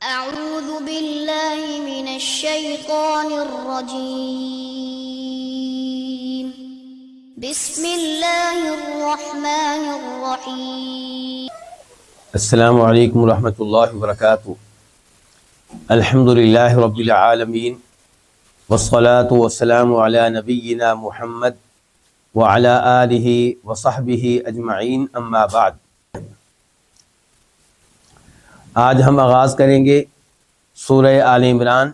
أعوذ بالله من الشيطان الرجيم بسم الله الرحمن الرحيم السلام علیکم ورحمۃ اللہ وبرکاتہ۔ الحمد للہ رب العالمین والصلاة والسلام علی نبینا محمد وعلی آلہ وصحبہ اجمعین، اما بعد۔ آج ہم آغاز کریں گے سورہ آل عمران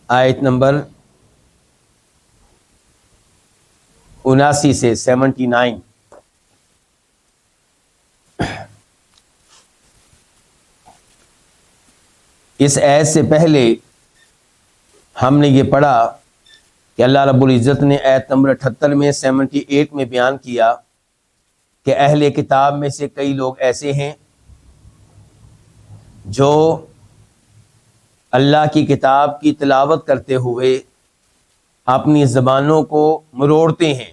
آیت نمبر 79 سے 79۔ اس آیت سے پہلے ہم نے یہ پڑھا کہ اللہ رب العزت نے آیت نمبر 78 میں 78 میں بیان کیا کہ اہل کتاب میں سے کئی لوگ ایسے ہیں جو اللہ کی کتاب کی تلاوت کرتے ہوئے اپنی زبانوں کو مروڑتے ہیں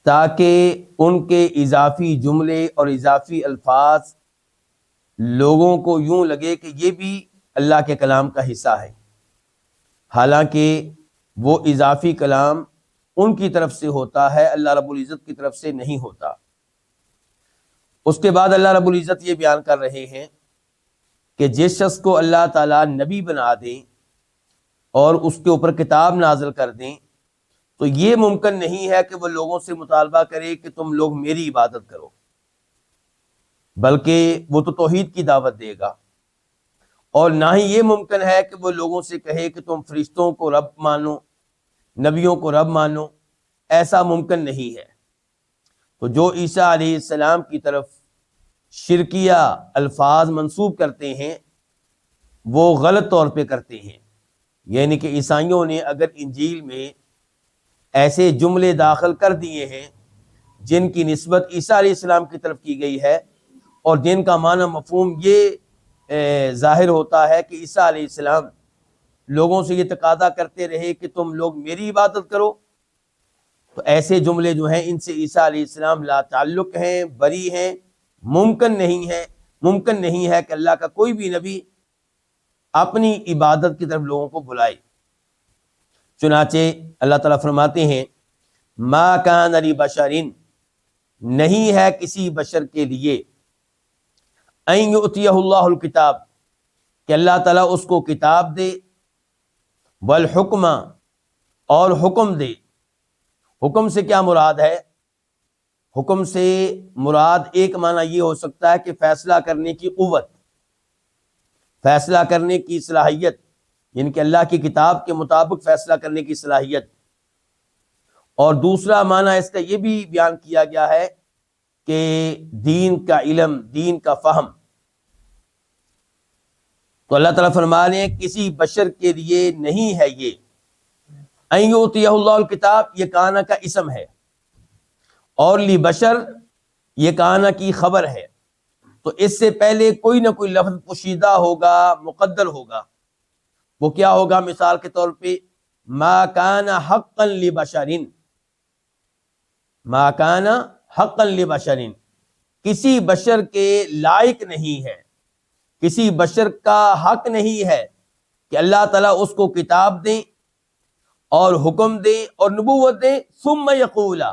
تاکہ ان کے اضافی جملے اور اضافی الفاظ لوگوں کو یوں لگے کہ یہ بھی اللہ کے کلام کا حصہ ہے، حالانکہ وہ اضافی کلام ان کی طرف سے ہوتا ہے، اللہ رب العزت کی طرف سے نہیں ہوتا۔ اس کے بعد اللہ رب العزت یہ بیان کر رہے ہیں کہ جس شخص کو اللہ تعالیٰ نبی بنا دیں اور اس کے اوپر کتاب نازل کر دیں تو یہ ممکن نہیں ہے کہ وہ لوگوں سے مطالبہ کرے کہ تم لوگ میری عبادت کرو، بلکہ وہ تو توحید کی دعوت دے گا، اور نہ ہی یہ ممکن ہے کہ وہ لوگوں سے کہے کہ تم فرشتوں کو رب مانو، نبیوں کو رب مانو، ایسا ممکن نہیں ہے۔ تو جو عیسیٰ علیہ السلام کی طرف شرکیہ الفاظ منسوب کرتے ہیں وہ غلط طور پہ کرتے ہیں، یعنی کہ عیسائیوں نے اگر انجیل میں ایسے جملے داخل کر دیے ہیں جن کی نسبت عیسیٰ علیہ السلام کی طرف کی گئی ہے اور جن کا معنی مفہوم یہ ظاہر ہوتا ہے کہ عیسیٰ علیہ السلام لوگوں سے یہ تقاضا کرتے رہے کہ تم لوگ میری عبادت کرو، تو ایسے جملے جو ہیں ان سے عیسیٰ علیہ السلام لا تعلق ہیں، بری ہیں، ممکن نہیں ہے کہ اللہ کا کوئی بھی نبی اپنی عبادت کی طرف لوگوں کو بلائے۔ چنانچہ اللہ تعالیٰ فرماتے ہیں ما کان لبشر، نہیں ہے کسی بشر کے لیے ان یؤتیہ اللہ الکتاب، کہ اللہ تعالیٰ اس کو کتاب دے، والحکم، اور حکم دے۔ حکم سے کیا مراد ہے؟ حکم سے مراد ایک معنی یہ ہو سکتا ہے کہ فیصلہ کرنے کی قوت، فیصلہ کرنے کی صلاحیت، یعنی کہ اللہ کی کتاب کے مطابق فیصلہ کرنے کی صلاحیت۔ اور دوسرا معنی اس کا یہ بھی بیان کیا گیا ہے کہ دین کا علم، دین کا فہم۔ تو اللہ تعالیٰ فرما رہے ہیں کسی بشر کے لیے نہیں ہے یہ ان یؤتیہ اللہ الکتاب، یہ کانا کا اسم ہے، اور لی بشر یہ کانا کی خبر ہے، تو اس سے پہلے کوئی نہ کوئی لفظ پوشیدہ ہوگا، مقدر ہوگا۔ وہ کیا ہوگا؟ مثال کے طور پہ ما کان حقا لبشر، ما کان حقا لبشر، کسی بشر کے لائق نہیں ہے، کسی بشر کا حق نہیں ہے کہ اللہ تعالیٰ اس کو کتاب دیں اور حکم دیں اور نبوت دیں، ثم یقولا،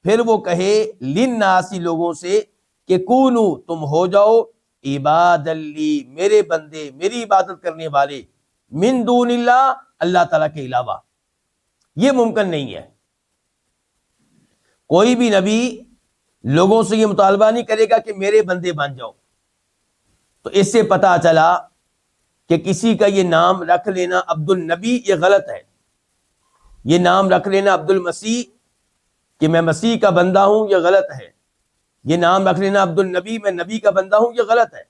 پھر وہ کہے للناس، لوگوں سے، کہ کونو، تم ہو جاؤ، عباد لی، میرے بندے، میری عبادت کرنے والے، من دون اللہ، اللہ تعالیٰ کے علاوہ۔ یہ ممکن نہیں ہے۔ کوئی بھی نبی لوگوں سے یہ مطالبہ نہیں کرے گا کہ میرے بندے بن جاؤ۔ تو اس سے پتہ چلا کہ کسی کا یہ نام رکھ لینا عبد النبی یہ غلط ہے، یہ نام رکھ لینا عبد المسیح کہ میں مسیح کا بندہ ہوں یہ غلط ہے، یہ نام رکھ لینا عبد النبی میں نبی کا بندہ ہوں یہ غلط ہے،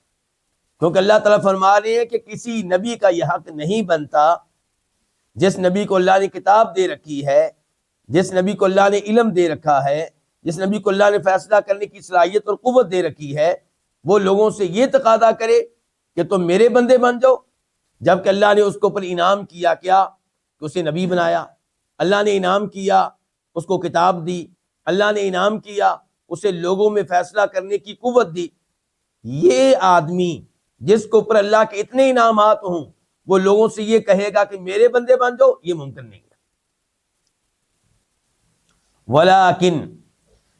کیونکہ اللہ تعالیٰ فرما رہے ہیں کہ کسی نبی کا یہ حق نہیں بنتا جس نبی کو اللہ نے کتاب دے رکھی ہے، جس نبی کو اللہ نے علم دے رکھا ہے، جس نبی کو اللہ نے فیصلہ کرنے کی صلاحیت اور قوت دے رکھی ہے، وہ لوگوں سے یہ تقاضا کرے کہ تم میرے بندے بن جاؤ، جبکہ اللہ نے اس کو پر انعام کیا کیا کہ اسے نبی بنایا، اللہ نے انعام کیا اس کو کتاب دی، اللہ نے انعام کیا اسے لوگوں میں فیصلہ کرنے کی قوت دی۔ یہ آدمی جس کے اوپر اللہ کے اتنے انعامات ہوں وہ لوگوں سے یہ کہے گا کہ میرے بندے بن جاؤ، یہ ممکن نہیں ہے۔ ولیکن،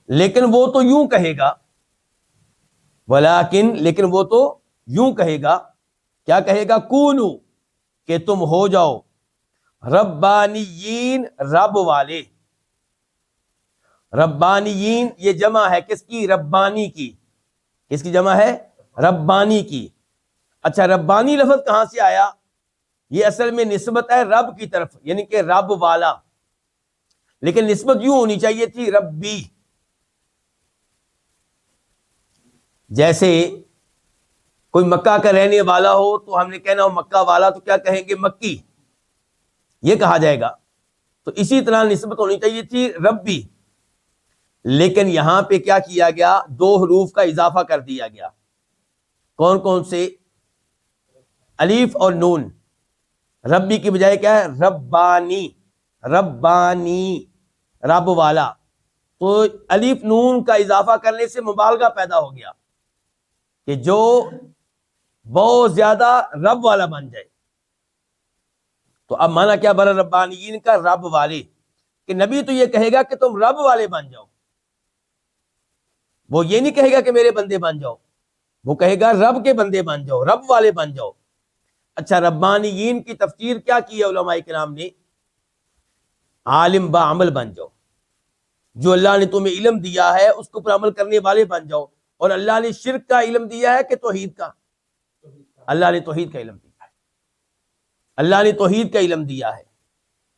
لیکن وہ تو یوں کہے گا، ولیکن لیکن وہ تو یوں کہے گا، کیا کہے گا؟ کونو، کہ تم ہو جاؤ ربانیین، رب والے۔ ربانیین یہ جمع ہے کس کی؟ ربانی کی۔ کس کی جمع ہے؟ ربانی کی۔ اچھا، ربانی لفظ کہاں سے آیا؟ یہ اصل میں نسبت ہے رب کی طرف، یعنی کہ رب والا، لیکن نسبت یوں ہونی چاہیے تھی ربی۔ جیسے کوئی مکہ کا رہنے والا ہو تو ہم نے کہنا ہو مکہ والا، تو کیا کہیں گے؟ مکی، یہ کہا جائے گا۔ تو اسی طرح نسبت ہونی چاہیے تھی ربی، لیکن یہاں پہ کیا کیا گیا؟ دو حروف کا اضافہ کر دیا گیا۔ کون کون سے؟ الف اور نون۔ ربی کی بجائے کیا ہے؟ ربانی، ربانی، رب والا۔ تو الف نون کا اضافہ کرنے سے مبالغہ پیدا ہو گیا کہ جو بہت زیادہ رب والا بن جائے۔ تو اب مانا کیا بنا ربانیین کا؟ رب والے۔ کہ نبی تو یہ کہے گا کہ تم رب والے بن جاؤ، وہ یہ نہیں کہے گا کہ میرے بندے بن جاؤ، وہ کہے گا رب کے بندے بن جاؤ، رب والے بن جاؤ۔ اچھا، ربانیین کی تفسیر کیا کی ہے علماء کرام نے؟ عالم با عمل بن جاؤ، جو اللہ نے تمہیں علم دیا ہے اس کو پر عمل کرنے والے بن جاؤ۔ اور اللہ نے شرک کا علم دیا ہے کہ توحید کا؟ اللہ نے توحید کا علم دیا ہے، اللہ نے توحید کا علم دیا ہے۔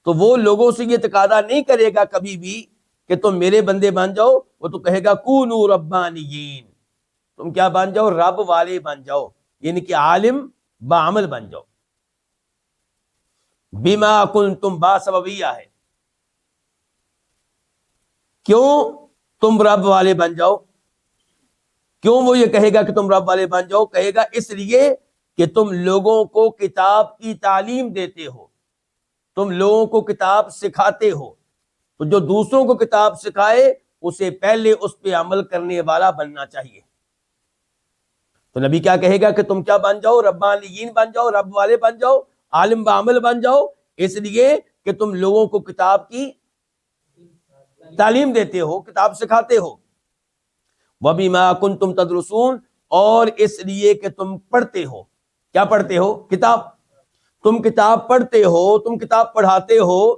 تو وہ لوگوں سے یہ تقاضا نہیں کرے گا کبھی بھی کہ تم میرے بندے بن جاؤ، وہ تو کہے گا کونو ربانیین، تم کیا بن جاؤ؟ رب والے بن جاؤ، یعنی کہ عالم با عمل بن جاؤ۔ بما کنتم با سببیہ ہے، کیوں تم رب والے بن جاؤ؟ کیوں وہ یہ کہے گا کہ تم رب والے بن جاؤ؟ کہے گا اس لیے کہ تم لوگوں کو کتاب کی تعلیم دیتے ہو، تم لوگوں کو کتاب سکھاتے ہو، تو جو دوسروں کو کتاب سکھائے اسے پہلے اس پہ عمل کرنے والا بننا چاہیے۔ تو نبی کیا کہے گا کہ تم کیا بن جاؤ؟ ربانیین بن جاؤ، رب والے بن جاؤ، عالم بعمل بن جاؤ، اس لیے کہ تم لوگوں کو کتاب کی تعلیم دیتے ہو، کتاب سکھاتے ہو۔ وَبِمَا كُنْتُمْ تَدْرُسُونَ، اور اس لیے کہ تم پڑھتے ہو۔ کیا پڑھتے ہو؟ کتاب۔ تم کتاب پڑھتے ہو، تم کتاب پڑھاتے ہو،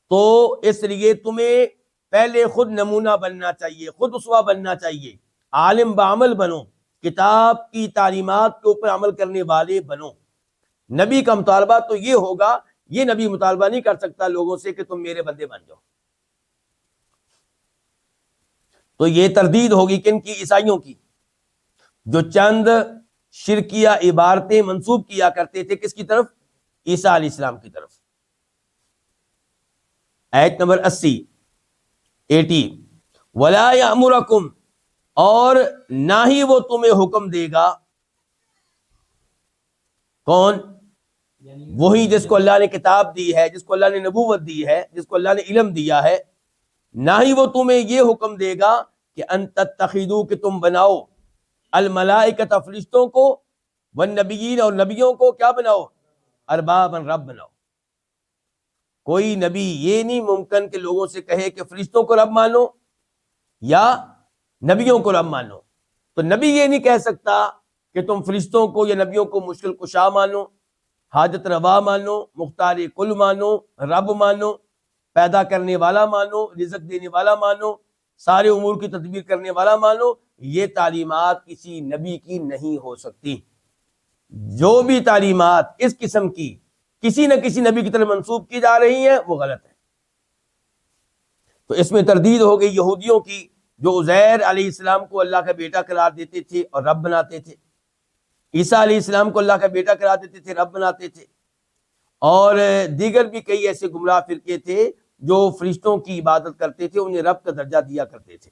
تو اس لیے تمہیں پہلے خود نمونہ بننا چاہیے، خود اسوہ بننا چاہیے، عالم بعمل بنو، کتاب کی تعلیمات کے اوپر عمل کرنے والے بنو۔ نبی کا مطالبہ تو یہ ہوگا، یہ نبی مطالبہ نہیں کر سکتا لوگوں سے کہ تم میرے بندے بن جاؤ۔ تو یہ تردید ہوگی کن کی؟ عیسائیوں کی، جو چند شرکیہ عبارتیں منسوب کیا کرتے تھے کس کی طرف؟ عیسیٰ علیہ السلام کی طرف۔ آیت نمبر 80 وَلَا يَأْمُرَكُمْ، اور نہ ہی وہ تمہیں حکم دے گا۔ کون؟ وہی جس کو اللہ نے کتاب دی ہے، جس کو اللہ نے نبوت دی ہے، جس کو اللہ نے علم دیا ہے، نہ ہی وہ تمہیں یہ حکم دے گا کہ ان تتخذوا، کہ تم بناؤ، الملائکۃ فرشتوں کو، والنبیین اور نبیوں کو کیا بناؤ؟ اربابا، رب بناؤ۔ کوئی نبی یہ نہیں ممکن کہ لوگوں سے کہے کہ فرشتوں کو رب مانو یا نبیوں کو رب مانو۔ تو نبی یہ نہیں کہہ سکتا کہ تم فرشتوں کو یا نبیوں کو مشکل کشا مانو، حاجت روا مانو، مختار کل مانو، رب مانو، پیدا کرنے والا مانو، رزق دینے والا مانو، سارے امور کی تدبیر کرنے والا مانو۔ یہ تعلیمات کسی نبی کی نہیں ہو سکتی۔ جو بھی تعلیمات اس قسم کی کسی نہ کسی نبی کی طرف منسوب کی جا رہی ہیں وہ غلط ہے۔ تو اس میں تردید ہو گئی یہودیوں کی، جو عزیر علیہ السلام کو اللہ کا بیٹا قرار دیتے تھے اور رب بناتے تھے، عیسیٰ علیہ السلام کو اللہ کا بیٹا قرار دیتے تھے، رب بناتے تھے، اور دیگر بھی کئی ایسے گمراہ فرقے تھے جو فرشتوں کی عبادت کرتے تھے، انہیں رب کا درجہ دیا کرتے تھے۔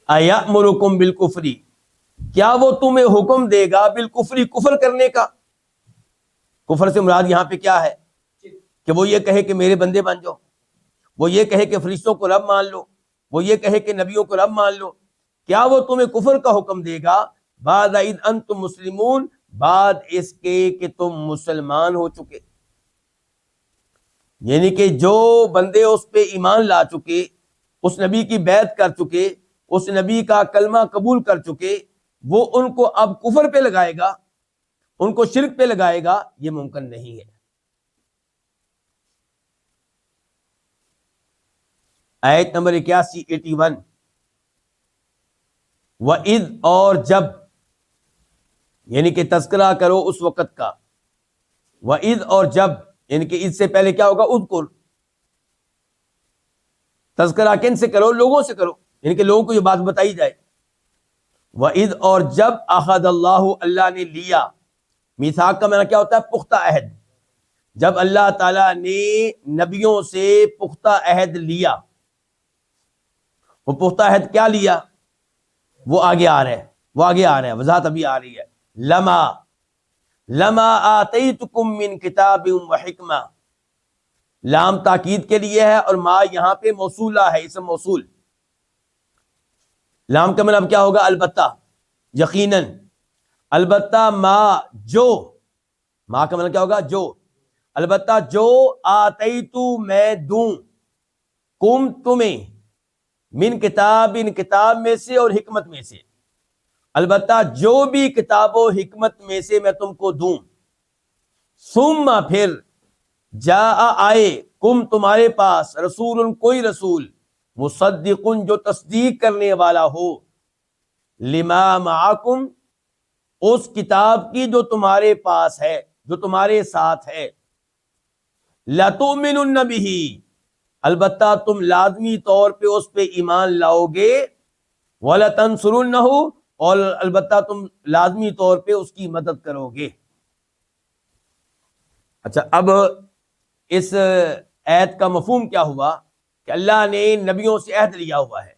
اَیَأْمُرُکُم بِالْکُفْرِ، کیا وہ تمہیں حکم دے گا بالکفری، کفر کرنے کا؟ کفر سے مراد یہاں پہ کیا ہے؟ کہ وہ یہ کہے کہ میرے بندے بن جاؤ، وہ یہ کہے کہ فرشتوں کو رب مان لو، وہ یہ کہے کہ نبیوں کو رب مان لو۔ کیا وہ تمہیں کفر کا حکم دے گا بعد اذ انتم مسلمون، بعد اس کے کہ تم مسلمان ہو چکے؟ یعنی کہ جو بندے اس پہ ایمان لا چکے، اس نبی کی بیعت کر چکے، اس نبی کا کلمہ قبول کر چکے، وہ ان کو اب کفر پہ لگائے گا، ان کو شرک پہ لگائے گا، یہ ممکن نہیں ہے۔ آیت نمبر 81 وَإِذْ، اور جب، یعنی کہ تذکرہ کرو اس وقت کا، وَإِذْ، اور جب، یعنی کہ اس سے پہلے کیا ہوگا؟ اذکر، تذکرہ کن سے کرو؟ لوگوں سے کرو، یعنی کہ لوگوں کو یہ بات بتائی جائے۔ وَإِذْ، اور جب، اخذ اللہ، اللہ نے لیا، میثاق کا معنی کیا ہوتا ہے؟ پختہ عہد۔ جب اللہ تعالیٰ نے نبیوں سے پختہ عہد لیا، وہ پختہ عہد کیا لیا؟ وہ آگے آ رہا ہے، وضاحت ابھی آ رہی ہے۔ لما آتیتکم من کتاب و حکمہ، لام تاکید کے لیے ہے، اور ما یہاں پہ موصولہ ہے، اسم موصول۔ لام کا مطلب کیا ہوگا؟ البتہ، یقیناً، البتہ، ما، جو، ما کا مطلب کیا ہوگا؟ جو، البتہ جو، آتیتو، میں دوں، کم، تمہیں، من کتاب، ان کتاب میں سے، اور حکمت میں سے، البتہ جو بھی کتاب و حکمت میں سے میں تم کو دوں، ثم، پھر، جاء، آئے، کم، تمہارے پاس، رسول، کوئی رسول، مصدق، جو تصدیق کرنے والا ہو، لما معکم، اس کتاب کی جو تمہارے پاس ہے، جو تمہارے ساتھ ہے، لتؤمنن بہ، البتہ تم لازمی طور پہ اس پہ ایمان لاؤ گے، وَلَتَنْصُرُنَّهُ، اور البتہ تم لازمی طور پہ اس کی مدد کرو گے۔ اچھا، اب اس آیت کا مفہوم کیا ہوا؟ کہ اللہ نے نبیوں سے عہد لیا ہوا ہے،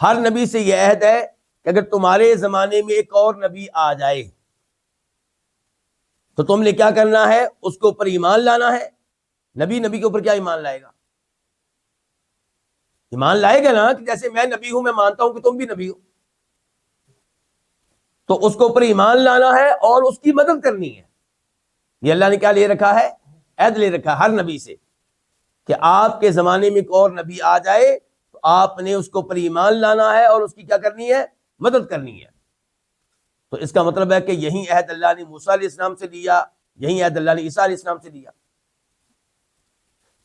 ہر نبی سے یہ عہد ہے کہ اگر تمہارے زمانے میں ایک اور نبی آ جائے تو تم نے کیا کرنا ہے؟ اس کے اوپر ایمان لانا ہے۔ نبی کے اوپر کیا ایمان لائے گا؟ ایمان لائے گا نا، کہ جیسے میں نبی ہوں، میں مانتا ہوں کہ تم بھی نبی ہو، تو اس کے اوپر ایمان لانا ہے اور اس کی مدد کرنی ہے۔ یہ اللہ نے کیا لے رکھا ہے؟ عہد لے رکھا ہے ہر نبی سے، کہ آپ کے زمانے میں ایک اور نبی آ جائے تو آپ نے اس کے اوپر ایمان لانا ہے اور اس کی کیا کرنی ہے؟ مدد کرنی ہے۔ تو اس کا مطلب ہے کہ یہی عہد اللہ نے موسیٰ علیہ السلام سے لیا، یہی عہد اللہ نے عیسیٰ علیہ السلام سے لیا۔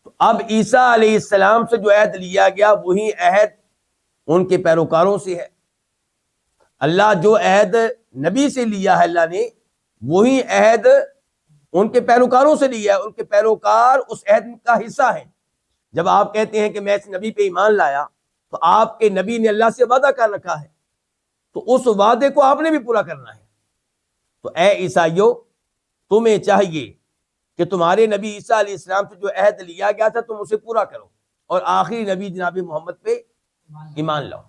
تو اب عیسیٰ علیہ السلام سے جو عہد لیا گیا وہی عہد ان کے پیروکاروں سے ہے۔ اللہ جو عہد نبی سے لیا ہے اللہ نے، وہی عہد ان کے پیروکاروں سے لیا ہے۔ ان کے پیروکار اس عہد کا حصہ ہیں۔ جب آپ کہتے ہیں کہ میں اس نبی پہ ایمان لایا، تو آپ کے نبی نے اللہ سے وعدہ کر رکھا ہے، تو اس وعدے کو آپ نے بھی پورا کرنا ہے۔ تو اے عیسائیو، تمہیں چاہیے کہ تمہارے نبی عیسیٰ علیہ السلام سے جو عہد لیا گیا تھا تم اسے پورا کرو، اور آخری نبی جناب محمد پہ ایمان لاؤ۔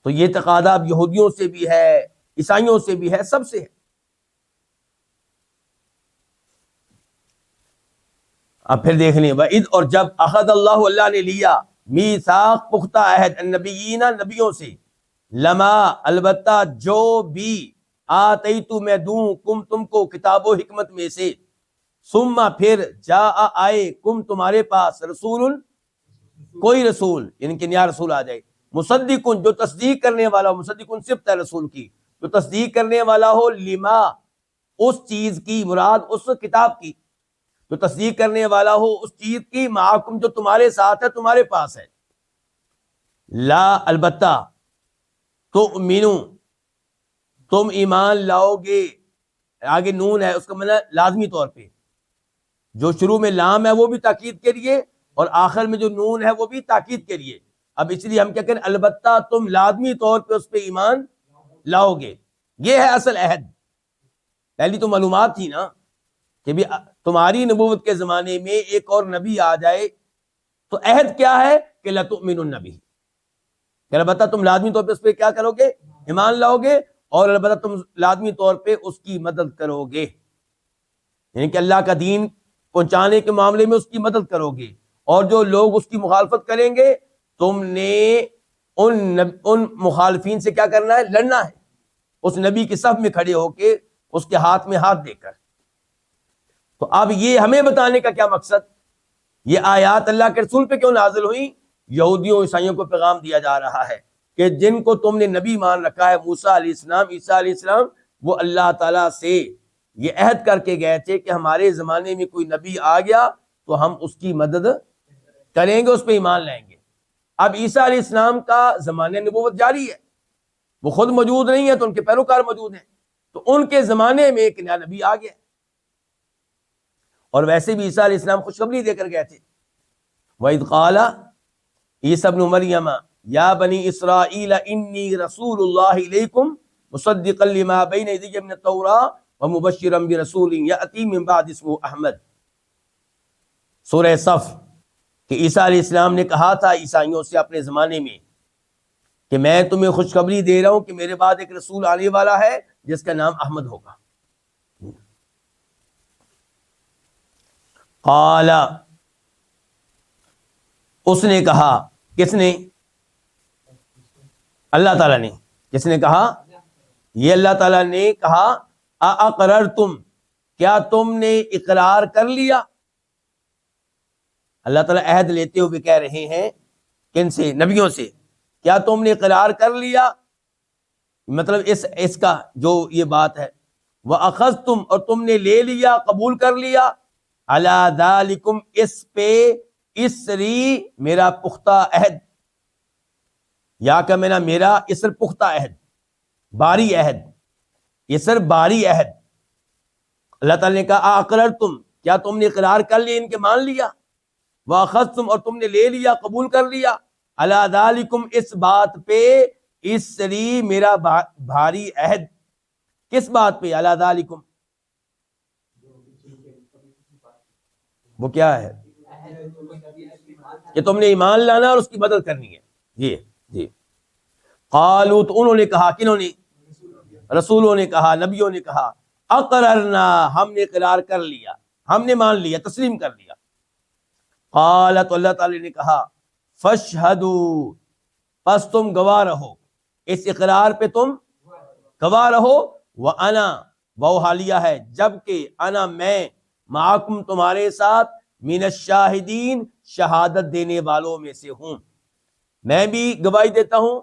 تو یہ تقاضا اب یہودیوں سے بھی ہے، عیسائیوں سے بھی ہے، سب سے ہے۔ اب پھر دیکھ لیں، وَإِذْ، اور جب، اخذ اللہ، اللہ نے لیا، میثاق، پختہ عہد، النبیین، نبیوں سے، لما، البتہ جو بھی، آتیتو، میں دوں، کم، تم کو، کتاب و حکمت میں سے، ثم، پھر، جاء، آئے، کم، تمہارے پاس، رسول، کوئی رسول، یعنی کہ نیا رسول آ جائے، مصدق، جو تصدیق کرنے والا ہو، مصدق صفت ہے رسول کی، جو تصدیق کرنے والا ہو، لما، اس چیز کی، مراد اس کتاب کی، جو تصدیق کرنے والا ہو اس چیز کی، معاکم، جو تمہارے ساتھ ہے، تمہارے پاس ہے، لا، البتہ، تؤمنو، تم ایمان لاؤ گے، آگے نون ہے، اس کا مطلب لازمی طور پہ، جو شروع میں لام ہے وہ بھی تاکید کے لیے، اور آخر میں جو نون ہے وہ بھی تاکید کے لیے۔ اب اس لیے ہم کیا کریں؟ البتہ تم لازمی طور پہ اس پہ ایمان لاؤ گے۔ یہ ہے اصل عہد۔ پہلی تو معلومات تھی نا کہ بھی تمہاری نبوت کے زمانے میں ایک اور نبی آ جائے تو عہد کیا ہے؟ کہ لتؤمنن بہ، کہ البتہ تم لازمی طور پہ اس پہ کیا کرو گے؟ ایمان لاؤ گے، اور البتہ تم لازمی طور پہ اس کی مدد کرو گے، یعنی کہ اللہ کا دین پہنچانے کے معاملے میں اس کی مدد کرو گے، اور جو لوگ اس کی مخالفت کریں گے تم نے ان مخالفین سے کیا کرنا ہے؟ لڑنا ہے، اس نبی کے صف میں کھڑے ہو کے اس کے ہاتھ میں ہاتھ دے کر۔ تو اب یہ ہمیں بتانے کا کیا مقصد؟ یہ آیات اللہ کے رسول پہ کیوں نازل ہوئی؟ یہودیوں عیسائیوں کو پیغام دیا جا رہا ہے کہ جن کو تم نے نبی مان رکھا ہے، موسیٰ علیہ السلام، عیسیٰ علیہ السلام، وہ اللہ تعالیٰ سے یہ عہد کر کے گئے تھے کہ ہمارے زمانے میں کوئی نبی آ گیا تو ہم اس کی مدد کریں گے، اس پہ ایمان لائیں گے۔ اب عیسیٰ علیہ السلام کا زمانہ نبوت جاری ہے، وہ خود موجود نہیں ہے تو ان کے پیروکار موجود ہیں، تو ان کے زمانے میں ایک نیا نبی آ گیا، اور ویسے بھی عیسیٰ علیہ السلام خوشخبری دے کر گئے تھے۔ وَإِذْ قَالَ عیسیٰ ابن مریم یا بنی اسرائیل انی رسول اللہ علیکم مصدقا لما بین یدی من التوراۃ ومبشرا برسول یأتی من بعد اسمہ احمد۔ سورہ صف کہ عیسیٰ علیہ السلام نے کہا تھا عیسائیوں سے اپنے زمانے میں کہ میں تمہیں خوشخبری دے رہا ہوں کہ میرے بعد ایک رسول آنے والا ہے جس کا نام احمد ہوگا۔ قال، اس نے کہا، کس نے؟ اللہ تعالیٰ نے۔ کس نے کہا؟ یہ اللہ تعالیٰ نے کہا، اقررتم، کیا تم نے اقرار کر لیا؟ اللہ تعالیٰ عہد لیتے ہوئے کہہ رہے ہیں کن سے؟ نبیوں سے۔ کیا تم نے اقرار کر لیا؟ مطلب اس کا جو یہ بات ہے، وَأَخَذْتُمْ، اور تم نے لے لیا، قبول کر لیا، عَلَى ذَلِكُمْ، اس پہ، اسری، میرا پختہ عہد، یا کہ میرا اسر پختہ عہد، باری عہد، اسر باری عہد۔ اللہ تعالیٰ نے کہا اقررتم، کیا تم نے اقرار کر لیا، ان کے مان لیا، واخذتم، اور تم نے لے لیا، قبول کر لیا، علی ذالکم، اس بات پہ، اسری، میرا بھاری عہد، کس بات پہ؟ علی ذالکم، وہ کیا ہے کہ تم نے ایمان لانا اور اس کی مدد کرنی ہے۔ جی جی۔ قالوا، تو انہوں نے کہا، کنہوں نے؟ رسولوں نے کہا، نبیوں نے کہا، اقررنا، ہم نے اقرار کر لیا، ہم نے مان لیا، تسلیم کر لیا۔ قال، تو اللہ تعالی نے کہا، فاشہدوا، پس تم گواہ رہو، اس اقرار پہ تم گواہ رہو، وانا، وہ حالیہ ہے جبکہ، انا، میں، معکم، تمہارے ساتھ، من الشاہدین، شہادت دینے والوں میں سے ہوں، میں بھی گواہی دیتا ہوں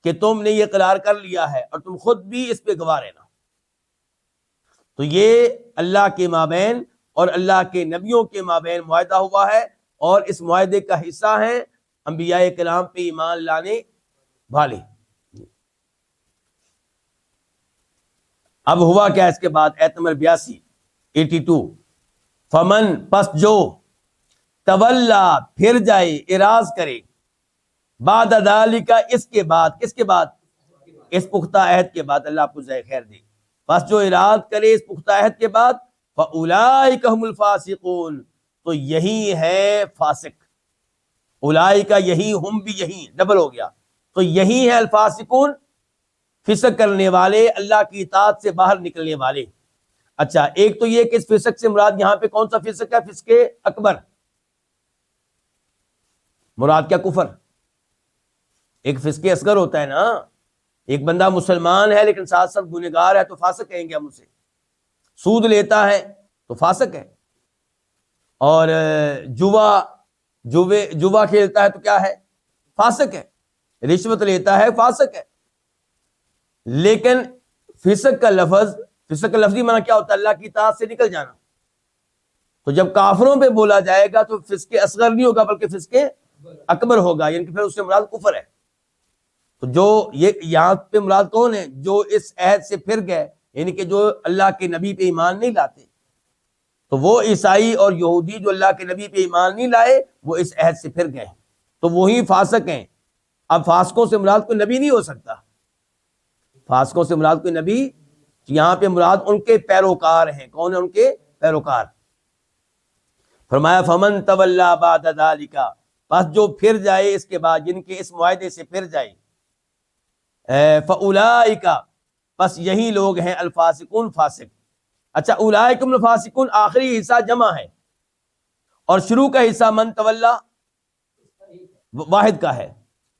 کہ تم نے یہ اقرار کر لیا ہے، اور تم خود بھی اس پہ گواہ رہنا۔ تو یہ اللہ کے مابین اور اللہ کے نبیوں کے مابین معاہدہ ہوا ہے، اور اس معاہدے کا حصہ ہیں انبیاء کرام پہ ایمان لانے والے۔ اب ہوا کیا اس کے بعد؟ آیت نمبر 82، فمن، پس جو، تولا، پھر جائے، اعراض کرے، بعد ذالک، اس کے بعد، کس کے بعد؟ اس پختہ عہد کے بعد، اللہ آپ کو جزائے خیر دے، پس جو اعراض کرے اس پختہ عہد کے بعد، فاولئک هم الفاسقون، تو یہی ہے فاسق، اولئک، یہی، ہم بھی یہی، ڈبل ہو گیا، تو یہی ہے الفاسقون، فسق کرنے والے، اللہ کی اطاعت سے باہر نکلنے والے۔ اچھا، ایک تو یہ کہ اس فسق سے مراد یہاں پہ کون سا فسق ہے؟ فسق اکبر، مراد کیا؟ کفر۔ ایک فسق اصغر ہوتا ہے نا، ایک بندہ مسلمان ہے لیکن ساتھ ساتھ گنہگار ہے تو فاسق کہیں گے ہم اسے۔ سود لیتا ہے تو فاسق ہے، اور جوا کھیلتا ہے تو کیا ہے؟ فاسق ہے، رشوت لیتا ہے، فاسق ہے۔ لیکن فسق کا لفظی معنی کیا ہوتا ہے؟ اللہ کی اطاعت سے نکل جانا۔ تو جب کافروں پہ بولا جائے گا تو فسق اصغر نہیں ہوگا بلکہ فسق اکبر ہوگا، یعنی کہ پھر اس سے مراد کفر ہے۔ تو جو یہ یہاں پہ مراد کون ہے؟ جو اس عہد سے پھر گئے، یعنی کہ جو اللہ کے نبی پہ ایمان نہیں لاتے، تو وہ عیسائی اور یہودی جو اللہ کے نبی پہ ایمان نہیں لائے وہ اس عہد سے پھر گئے، تو وہی فاسق ہیں۔ اب فاسقوں سے مراد کوئی نبی نہیں ہو سکتا، فاسقوں سے مراد کوئی نبی، یہاں پہ مراد ان کے پیروکار ہیں۔ کون ہیں ان کے پیروکار؟ فرمایا فمن تولا بعد ذالک، پس جو پھر جائے اس کے بعد، جن کے اس معاہدے سے پھر جائے، فاولئک، پس یہی لوگ ہیں الفاسقون، فاسق۔ اچھا، اولئک هم الفاسقون آخری حصہ جمع ہے، اور شروع کا حصہ من تولا واحد کا ہے،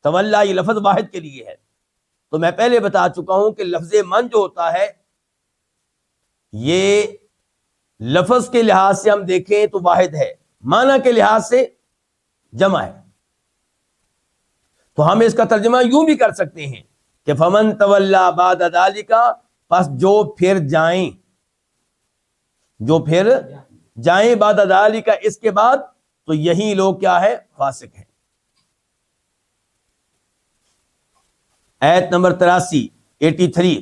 تولا یہ لفظ واحد کے لیے ہے. تو میں پہلے بتا چکا ہوں کہ لفظ من جو ہوتا ہے یہ لفظ کے لحاظ سے ہم دیکھیں تو واحد ہے، معنی کے لحاظ سے جمع ہے. تو ہم اس کا ترجمہ یوں بھی کر سکتے ہیں کہ فمن تولا بعد ذالک، پس جو پھر جائیں بعد ذالک، اس کے بعد، تو یہی لوگ کیا ہے؟ فاسق ہیں. آیت نمبر 83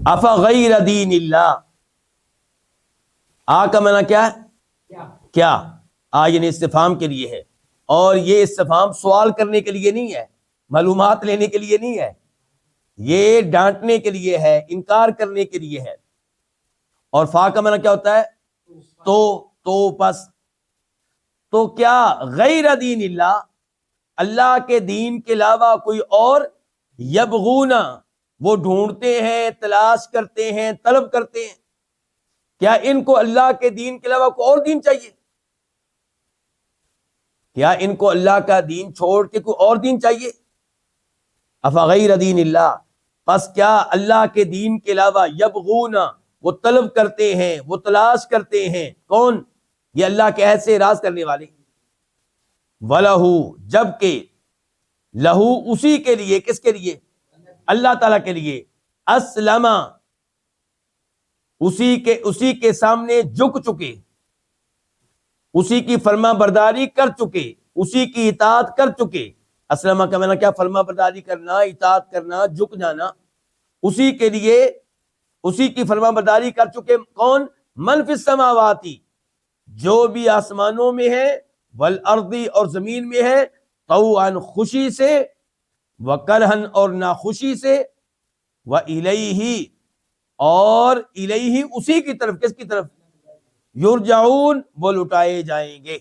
افغیر دین اللہ. کا معنی کیا ہے؟ کیا یعنی استفہام کے لیے ہے، اور یہ استفہام سوال کرنے کے لیے نہیں ہے، معلومات لینے کے لیے نہیں ہے، یہ ڈانٹنے کے لیے ہے، انکار کرنے کے لیے ہے. اور فا کا معنی کیا ہوتا ہے؟ تو پس. تو کیا غیر دین اللہ، اللہ کے دین کے علاوہ کوئی اور، یبغون وہ ڈھونڈتے ہیں، تلاش کرتے ہیں، طلب کرتے ہیں، کیا ان کو اللہ کے دین کے علاوہ کوئی اور دین چاہیے؟ کیا ان کو اللہ کا دین چھوڑ کے کوئی اور دین چاہیے؟ افغیر دین اللہ، پس کیا اللہ کے دین کے علاوہ، یبغون وہ طلب کرتے ہیں، وہ تلاش کرتے ہیں. کون؟ یہ اللہ کے عہد سے اعراض کرنے والے. وَلَهُ جبکہ، لہو اسی کے لیے، کس کے لیے؟ اللہ تعالیٰ کے لیے. اسلم اسی کے سامنے جھک چکے، اسی کی فرما برداری کر چکے، اسی کی اطاعت کر چکے. اسلم کا معنی کیا؟ فرما برداری کرنا، اطاعت کرنا، جھک جانا. اسی کے لیے، اسی کی فرما برداری کر چکے. کون؟ من فی السماوات، جو بھی آسمانوں میں ہے، والارض اور زمین میں ہے، طوعا خوشی سے، وکرہن اور ناخوشی سے، والیہ اور الیہ اسی کی طرف، کس کی طرف؟ یرجعون وہ لٹائے جائیں گے.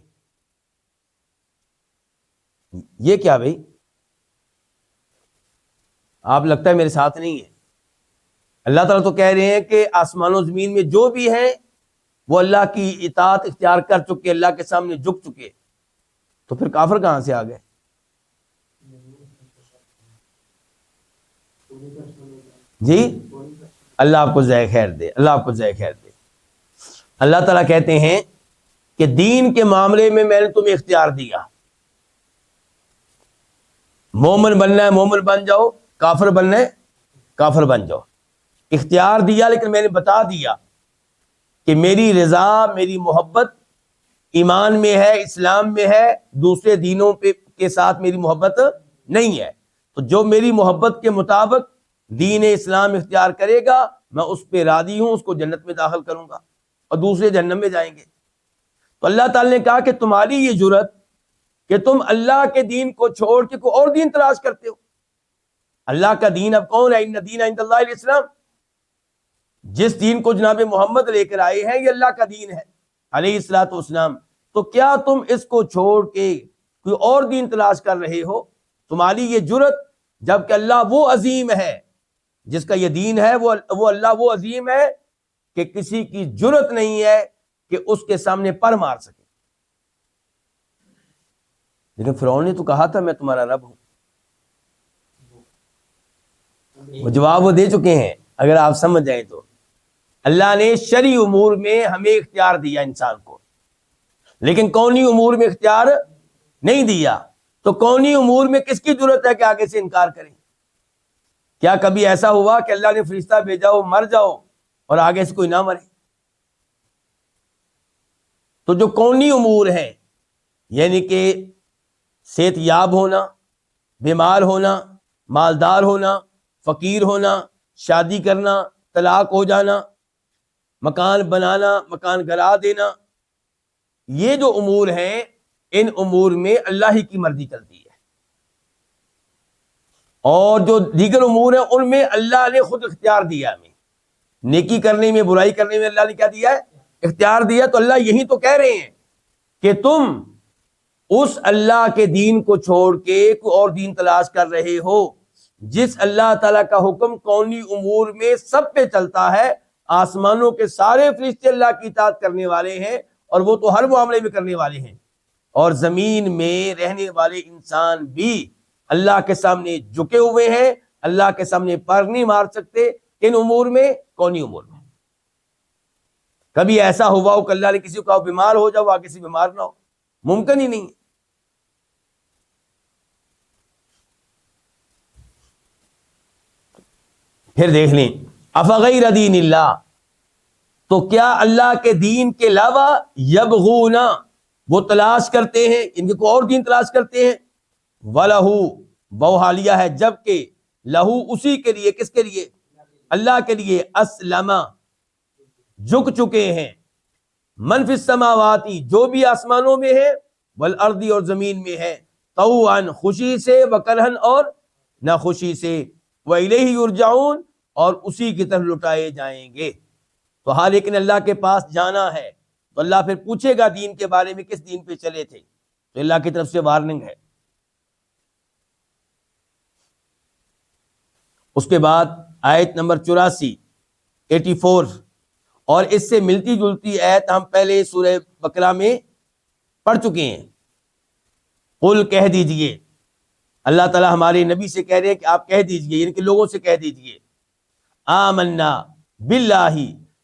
یہ کیا بھئی؟ آپ لگتا ہے میرے ساتھ نہیں ہے. اللہ تعالیٰ تو کہہ رہے ہیں کہ آسمان و زمین میں جو بھی ہیں وہ اللہ کی اطاعت اختیار کر چکے، اللہ کے سامنے جھک چکے. تو پھر کافر کہاں سے آ گئے؟ جی اللہ آپ کو جزائے خیر دے، اللہ آپ کو جزائے خیر دے. اللہ تعالیٰ کہتے ہیں کہ دین کے معاملے میں نے تمہیں اختیار دیا. مومن بننا ہے مومن بن جاؤ، کافر بننا ہے کافر بن جاؤ. اختیار دیا، لیکن میں نے بتا دیا کہ میری رضا، میری محبت ایمان میں ہے، اسلام میں ہے، دوسرے دینوں کے ساتھ میری محبت نہیں ہے. تو جو میری محبت کے مطابق دین اسلام اختیار کرے گا، میں اس پہ راضی ہوں، اس کو جنت میں داخل کروں گا، اور دوسرے جہنم میں جائیں گے. تو اللہ تعالی نے کہا کہ تمہاری یہ جرت کہ تم اللہ کے دین کو چھوڑ کے کوئی اور دین تلاش کرتے ہو. اللہ کا دین اب کون ہے؟ ان دین عند اللہ الاسلام. جس دین کو جناب محمد لے کر آئے ہیں، یہ اللہ کا دین ہے علیہ الصلوۃ والسلام. تو کیا تم اس کو چھوڑ کے کوئی اور دین تلاش کر رہے ہو؟ تمہاری یہ جرت، جبکہ اللہ وہ عظیم ہے جس کا یہ دین ہے، وہ اللہ وہ عظیم ہے کہ کسی کی جرت نہیں ہے کہ اس کے سامنے پر مار سکے. لیکن فرعون نے تو کہا تھا میں تمہارا رب ہوں. وہ جواب وہ دے چکے ہیں. اگر آپ سمجھ جائیں تو اللہ نے شرعی امور میں ہمیں اختیار دیا انسان کو، لیکن کونی امور میں اختیار نہیں دیا. تو کونی امور میں کس کی ضرورت ہے کہ آگے سے انکار کریں؟ کیا کبھی ایسا ہوا کہ اللہ نے فرشتہ بھیجا ہو مر جاؤ اور آگے سے کوئی نہ مرے؟ تو جو کونی امور ہیں، یعنی کہ صحت یاب ہونا، بیمار ہونا، مالدار ہونا، فقیر ہونا، شادی کرنا، طلاق ہو جانا، مکان بنانا، مکان گرا دینا، یہ جو امور ہیں، ان امور میں اللہ ہی کی مرضی چلتی ہے. اور جو دیگر امور ہیں ان میں اللہ نے خود اختیار دیا ہمیں. نیکی کرنے میں، برائی کرنے میں اللہ نے کیا دیا ہے؟ اختیار دیا. تو اللہ یہی تو کہہ رہے ہیں کہ تم اس اللہ کے دین کو چھوڑ کے کوئی اور دین تلاش کر رہے ہو. جس اللہ تعالیٰ کا حکم کونی امور میں سب پہ چلتا ہے، آسمانوں کے سارے فرشتے اللہ کی اطاعت کرنے والے ہیں، اور وہ تو ہر معاملے میں کرنے والے ہیں. اور زمین میں رہنے والے انسان بھی اللہ کے سامنے جھکے ہوئے ہیں، اللہ کے سامنے پر نہیں مار سکتے۔ کن امور میں؟ کونی امور میں۔ کبھی ایسا ہوا ہو کہ اللہ نے کسی کو کہا بیمار ہو جاؤ، آگے سے بیمار نہ ہو، ممکن ہی نہیں ہے۔ پھر دیکھ لیں، افغیر دین اللہ، تو کیا اللہ کے دین کے علاوہ یبغون، وہ تلاش کرتے ہیں، ان کے کوئی اور دین تلاش کرتے ہیں، وَلَهُ، وہ حالیہ ہے جبکہ، لہو اسی کے لیے، کس کے لیے؟ اللہ کے لیے، اسلم، جھک چکے ہیں، من فی السماوات، جو بھی آسمانوں میں ہے، والارض، اور زمین میں ہے، طوعا، خوشی سے، وکرہن، اور ناخوشی سے، وَإِلَيْهِ يُرْجَعُونَ، اور اسی کی طرف لٹائے جائیں گے۔ تو ہاں، لیکن اللہ کے پاس جانا ہے تو اللہ پھر پوچھے گا دین کے بارے میں، کس دین پہ چلے تھے، تو اللہ کی طرف سے وارننگ ہے۔ اس کے بعد آیت نمبر 84، 84، اور اس سے ملتی جلتی آیت ہم پہلے سورہ بقرہ میں پڑھ چکے ہیں۔ قل، کہہ دیجئے، اللہ تعالیٰ ہمارے نبی سے کہہ رہے ہیں کہ آپ کہہ دیجئے، یعنی کہ لوگوں سے کہہ دیجئے، آمنا باللہ،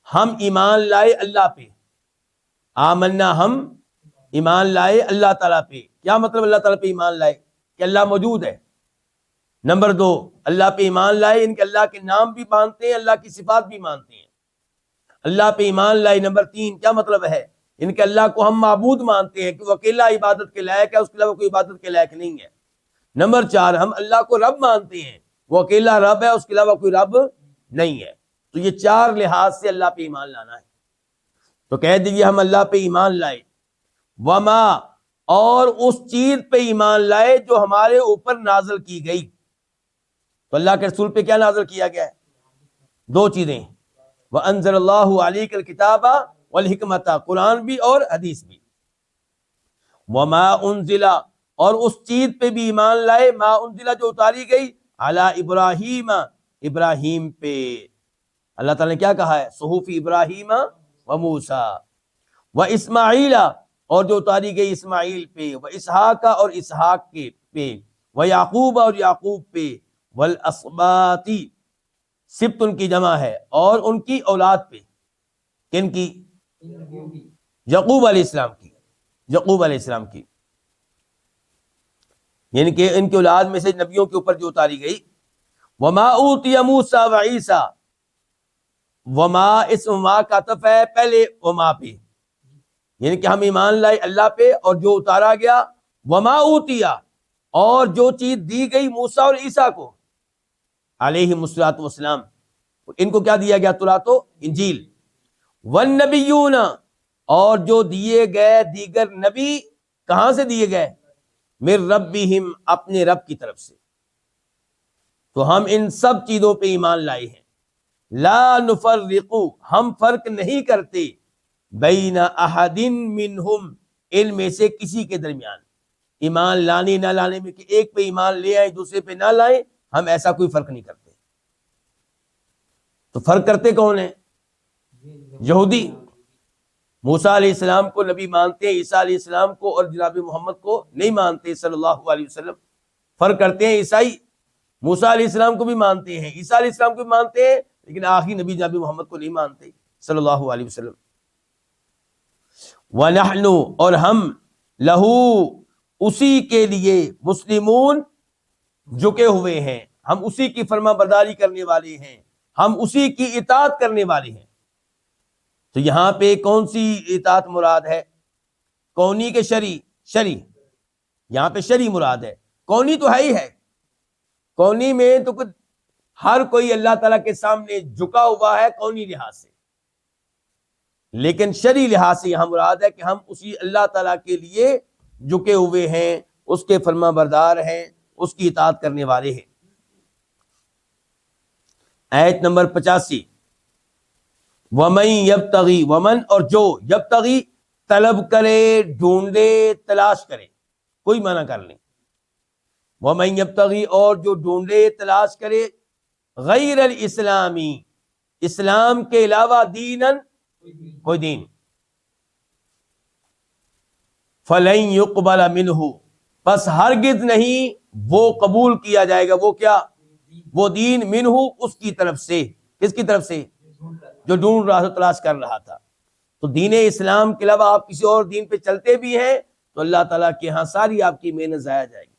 ہم ایمان لائے اللہ پہ، آمنا، ہم ایمان لائے اللہ تعالیٰ پہ۔ کیا مطلب اللہ تعالیٰ پہ ایمان لائے؟ کہ اللہ موجود ہے۔ نمبر 2، اللہ پہ ایمان لائے، ان کے اللہ کے نام بھی مانتے ہیں، اللہ کی صفات بھی مانتے ہیں، اللہ پہ ایمان لائے۔ نمبر 3، کیا مطلب ہے؟ ان کے اللہ کو ہم معبود مانتے ہیں کہ وہ اکیلا عبادت کے لائق ہے، اس کے علاوہ کوئی عبادت کے لائق نہیں ہے۔ نمبر 4، ہم اللہ کو رب مانتے ہیں، وہ اکیلا رب ہے، اس کے علاوہ کوئی رب نہیں ہے۔ تو یہ 4 لحاظ سے اللہ پہ ایمان لانا ہے۔ تو کہہ دیجیے ہم اللہ پہ ایمان لائے، وما، اور اس چیز پہ ایمان لائے جو ہمارے اوپر نازل کی گئی۔ تو اللہ کے رسول پہ کیا نازل کیا گیا ہے؟ 2 چیزیں، وَأَنزَلَ اللَّهُ عَلَيْكَ الْكِتَابَ وَالْحِكْمَةَ، قرآن بھی اور حدیث بھی۔ وَمَا أُنزِلَ، اور اس چیز پہ بھی ایمان لائے، ما انزلہ، جو اتاری گئی، علی ابراہیم، ابراہیم پہ۔ اللہ تعالیٰ نے کیا کہا ہے؟ صحف ابراہیم و موسیٰ و اسماعیل، اور جو اتاری گئی اسماعیل پہ، و اسحاق، اور اسحاق کے پہ، و یعقوب، اور یعقوب پہ، والاسباط، سبت ان کی جمع ہے، اور ان کی اولاد پہ۔ کن کی؟ یعقوب علیہ السلام کی، یعقوب علیہ السلام کی، یعنی کہ ان کی اولاد میں سے نبیوں کے اوپر جو اتاری گئی۔ وما اوتی موسیٰ و عیسیٰ، وما، اس وما کا عطف ہے پہلے وما پہ، یعنی کہ ہم ایمان لائے اللہ پہ اور جو اتارا گیا، وما اوتیا، اور جو چیز دی گئی موسیٰ اور عیسیٰ کو علیہم الصلوۃ والسلام، ان کو کیا دیا گیا؟ تورات و انجیل۔ والنبیون، اور جو دیے گئے دیگر نبی، کہاں سے دیے گئے؟ من ربہم، اپنے رب کی طرف سے۔ تو ہم ان سب چیزوں پہ ایمان لائے ہیں۔ لا نفرق، ہم فرق نہیں کرتے، بین احد منہم، ان میں سے کسی کے درمیان، ایمان لانے نہ لانے میں، کہ ایک پہ ایمان لے آئے دوسرے پہ نہ لائیں، ہم ایسا کوئی فرق نہیں کرتے۔ تو فرق کرتے کون ہیں؟ یہودی موسیٰ علیہ السلام کو نبی مانتے ہیں، عیسیٰ علیہ السلام کو اور جناب محمد کو نہیں مانتے صلی اللہ علیہ وسلم۔ فرق کرتے ہیں عیسائی، موسیٰ علیہ السلام کو بھی مانتے ہیں، عیسیٰ علیہ السلام کو بھی مانتے ہیں، لیکن آخری نبی جناب محمد کو نہیں مانتے صلی اللہ علیہ وسلم۔ وَنَحْنُ، اور ہم، لَهُ، اسی کے لیے، مسلمون، جھکے ہوئے ہیں، ہم اسی کی فرما برداری کرنے والے ہیں، ہم اسی کی اطاعت کرنے والے ہیں۔ تو یہاں پہ کون سی اطاعت مراد ہے؟ کونی کے شرعی؟ شرعی، یہاں پہ شرعی مراد ہے۔ کونی تو ہے ہی ہے، کونی میں تو ہر کوئی اللہ تعالیٰ کے سامنے جھکا ہوا ہے کونی لحاظ سے، لیکن شرعی لحاظ سے یہاں مراد ہے کہ ہم اسی اللہ تعالیٰ کے لیے جھکے ہوئے ہیں، اس کے فرما بردار ہیں، اس کی اطاعت کرنے والے ہیں۔ آیت نمبر 85، وَمَن یبتغی، ومن، اور جو، یبتغی، طلب کرے، ڈھونڈے، تلاش کرے، کوئی معنی کر لیں۔ وَمَن یبتغی، اور جو ڈھونڈے، تلاش کرے، غیر الاسلامی، اسلام کے علاوہ، دینن، کوئی دین، فَلَن يُقْبَلَ مِنْهُ، بس ہرگز نہیں وہ قبول کیا جائے گا، وہ کیا؟ وہ دین، منہ، اس کی طرف سے۔ کس کی طرف سے؟ جو ڈھونڈ رہا تھا، تلاش کر رہا تھا۔ تو دین اسلام کے علاوہ آپ کسی اور دین پہ چلتے بھی ہیں تو اللہ تعالیٰ کے ہاں ساری آپ کی محنت ضائع جائے گی۔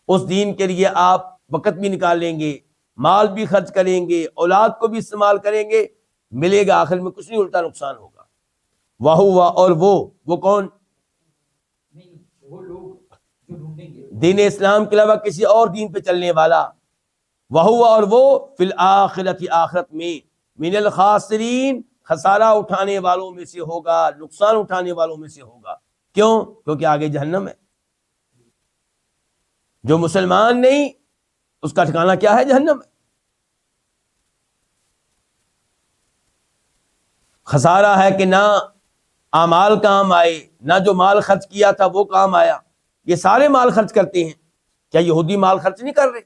اس دین کے لیے آپ وقت بھی نکالیں گے، مال بھی خرچ کریں گے، اولاد کو بھی استعمال کریں گے، ملے گا آخر میں کچھ نہیں، الٹا نقصان ہوگا۔ وَهُوَ، اور وہ کون؟ وہ لوگ جو ڈھونڈیں گے دین اسلام کے علاوہ کسی اور دین پہ چلنے والا، وَهُوَ، اور وہ فی الآخرۃ، آخرت میں، من الخاسرین، خسارہ اٹھانے والوں میں سے ہوگا، نقصان اٹھانے والوں میں سے ہوگا۔ کیوں؟ کیونکہ آگے جہنم ہے۔ جو مسلمان نہیں اس کا ٹھکانہ کیا ہے؟ جہنم ہے۔ خسارہ ہے کہ نہ اعمال کام آئے، نہ جو مال خرچ کیا تھا وہ کام آیا۔ یہ سارے مال خرچ کرتے ہیں، کیا یہودی مال خرچ نہیں کر رہے؟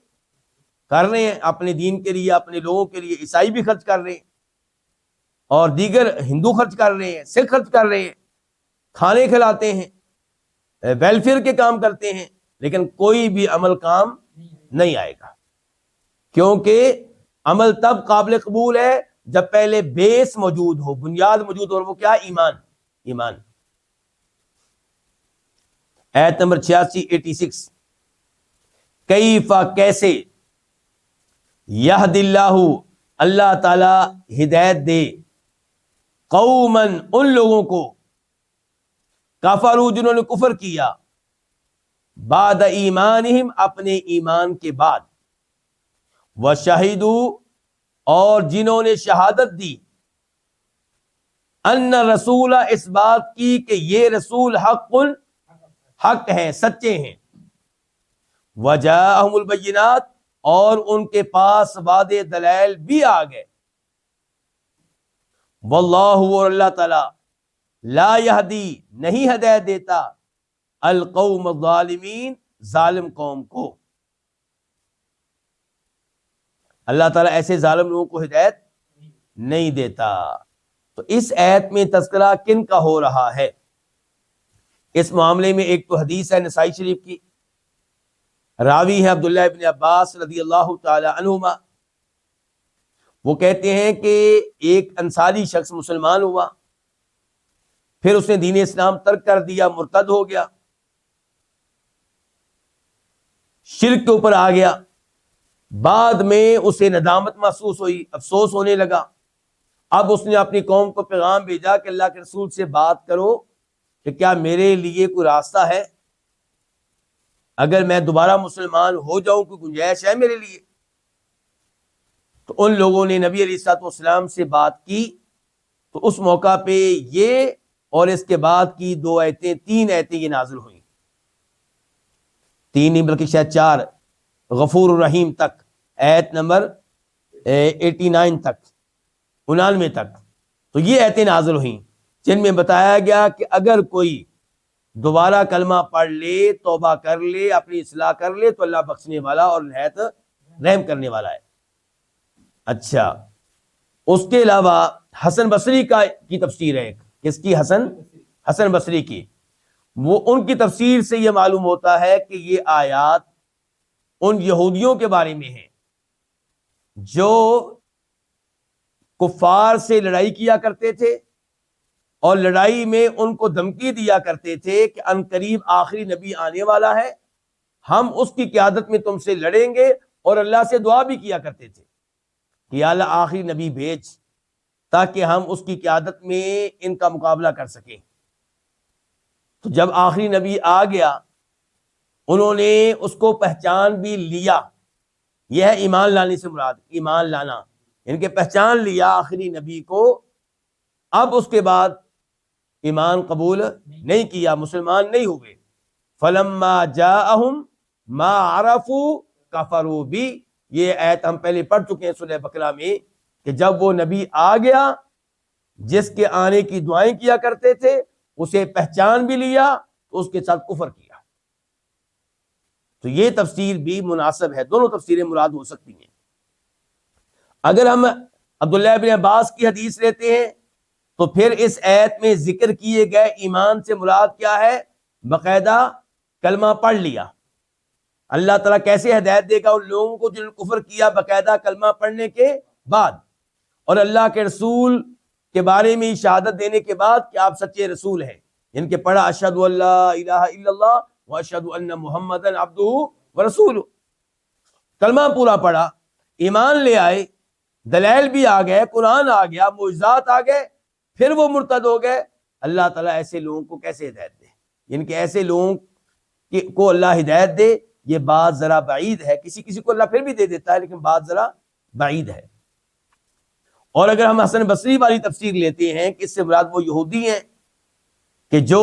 کر رہے ہیں، اپنے دین کے لیے، اپنے لوگوں کے لیے۔ عیسائی بھی خرچ کر رہے ہیں، اور دیگر ہندو خرچ کر رہے ہیں، سکھ خرچ کر رہے ہیں، کھانے کھلاتے ہیں، ویلفیئر کے کام کرتے ہیں، لیکن کوئی بھی عمل کام نہیں آئے گا، کیونکہ عمل تب قابل قبول ہے جب پہلے بیس موجود ہو، بنیاد موجود ہو، اور وہ کیا؟ ایمان۔ آیت نمبر 86 کیف، کیسے، یہد اللہ، اللہ تعالی ہدایت دے، قومن، ان لوگوں کو، کفروا، جنہوں نے کفر کیا، بعد ایمانہم، اپنے ایمان کے بعد، وشہدوا، اور جنہوں نے شہادت دی، ان رسول، اس بات کی کہ یہ رسول حق ہیں، سچے ہیں، وجاءہم البینات، اور ان کے پاس واضح دلائل بھی آ گئے، واللہ، اور اللہ تعالی، لا یہدی، نہیں ہدایت دیتا، القوم الظالمین، ظالم قوم کو۔ اللہ تعالیٰ ایسے ظالم لوگوں کو ہدایت نہیں دیتا۔ تو اس آیت میں تذکرہ کن کا ہو رہا ہے؟ اس معاملے میں ایک تو حدیث ہے نسائی شریف کی، راوی ہے عبداللہ ابن عباس رضی اللہ تعالی عنہما۔ وہ کہتے ہیں کہ ایک انصاری شخص مسلمان ہوا، پھر اس نے دین اسلام ترک کر دیا، مرتد ہو گیا، شرک کے اوپر آ گیا۔ بعد میں اسے ندامت محسوس ہوئی، افسوس ہونے لگا۔ اب اس نے اپنی قوم کو پیغام بھیجا کہ اللہ کے رسول سے بات کرو کہ کیا میرے لیے کوئی راستہ ہے، اگر میں دوبارہ مسلمان ہو جاؤں کوئی گنجائش ہے میرے لیے؟ تو ان لوگوں نے نبی علیہ الصلوۃ والسلام سے بات کی، تو اس موقع پہ یہ اور اس کے بعد کی تین آیتیں یہ نازل ہوئیں، تین نہیں بلکہ شاید 4، غفور الرحیم تک، آیت نمبر 89 تک، 99 تک۔ تو یہ آیتیں نازل ہوئیں جن میں بتایا گیا کہ اگر کوئی دوبارہ کلمہ پڑھ لے، توبہ کر لے، اپنی اصلاح کر لے تو اللہ بخشنے والا اور نہایت رحم کرنے والا ہے۔ اچھا، اس کے علاوہ حسن بصری کی تفسیر ہے، کس کی؟ حسن بصری کی۔ وہ ان کی تفسیر سے یہ معلوم ہوتا ہے کہ یہ آیات ان یہودیوں کے بارے میں ہیں جو کفار سے لڑائی کیا کرتے تھے، اور لڑائی میں ان کو دھمکی دیا کرتے تھے کہ ان قریب آخری نبی آنے والا ہے، ہم اس کی قیادت میں تم سے لڑیں گے، اور اللہ سے دعا بھی کیا کرتے تھے کہ یا اللہ آخری نبی بھیج تاکہ ہم اس کی قیادت میں ان کا مقابلہ کر سکیں۔ تو جب آخری نبی آ گیا انہوں نے اس کو پہچان بھی لیا، یہ ہے ایمان لانے سے مراد، ایمان لانا، ان کے پہچان لیا آخری نبی کو، اب اس کے بعد ایمان قبول نہیں کیا، مسلمان نہیں ہوئے۔ فلما جاءہم ما عرفوا کفروا بھی، یہ آیت ہم پہلے پڑھ چکے ہیں سورہ بقرہ میں، کہ جب وہ نبی آ گیا جس کے آنے کی دعائیں کیا کرتے تھے، اسے پہچان بھی لیا تو اس کے ساتھ کفر کیا۔ تو یہ تفسیر بھی مناسب ہے، دونوں تفسیریں مراد ہو سکتی ہیں۔ اگر ہم عبداللہ ابن عباس کی حدیث لیتے ہیں تو پھر اس آیت میں ذکر کیے گئے ایمان سے مراد کیا ہے؟ باقاعدہ کلمہ پڑھ لیا. اللہ تعالیٰ کیسے ہدایت دے گا ان لوگوں کو جنہوں نے کفر کیا باقاعدہ کلمہ پڑھنے کے بعد اور اللہ کے رسول کے بارے میں شہادت دینے کے بعد کہ آپ سچے رسول ہیں، ان کے پڑھا اشہد ان لا الہ الا اللہ واشہد ان محمدًا عبدہ ورسولہ. کلمہ پورا پڑھا، ایمان لے آئے، دلائل بھی آ گئے، قرآن آ گیا، معجزات آ گئے، پھر وہ مرتد ہو گئے. اللہ تعالیٰ ایسے لوگوں کو کیسے ہدایت دے؟ ان کے ایسے لوگوں کو اللہ ہدایت دے، یہ بات ذرا بعید ہے. کسی کسی کو اللہ پھر بھی دے دیتا ہے لیکن بات ذرا بعید ہے. اور اگر ہم حسن بصری والی تفسیر لیتے ہیں کہ اس سے مراد وہ یہودی ہیں کہ جو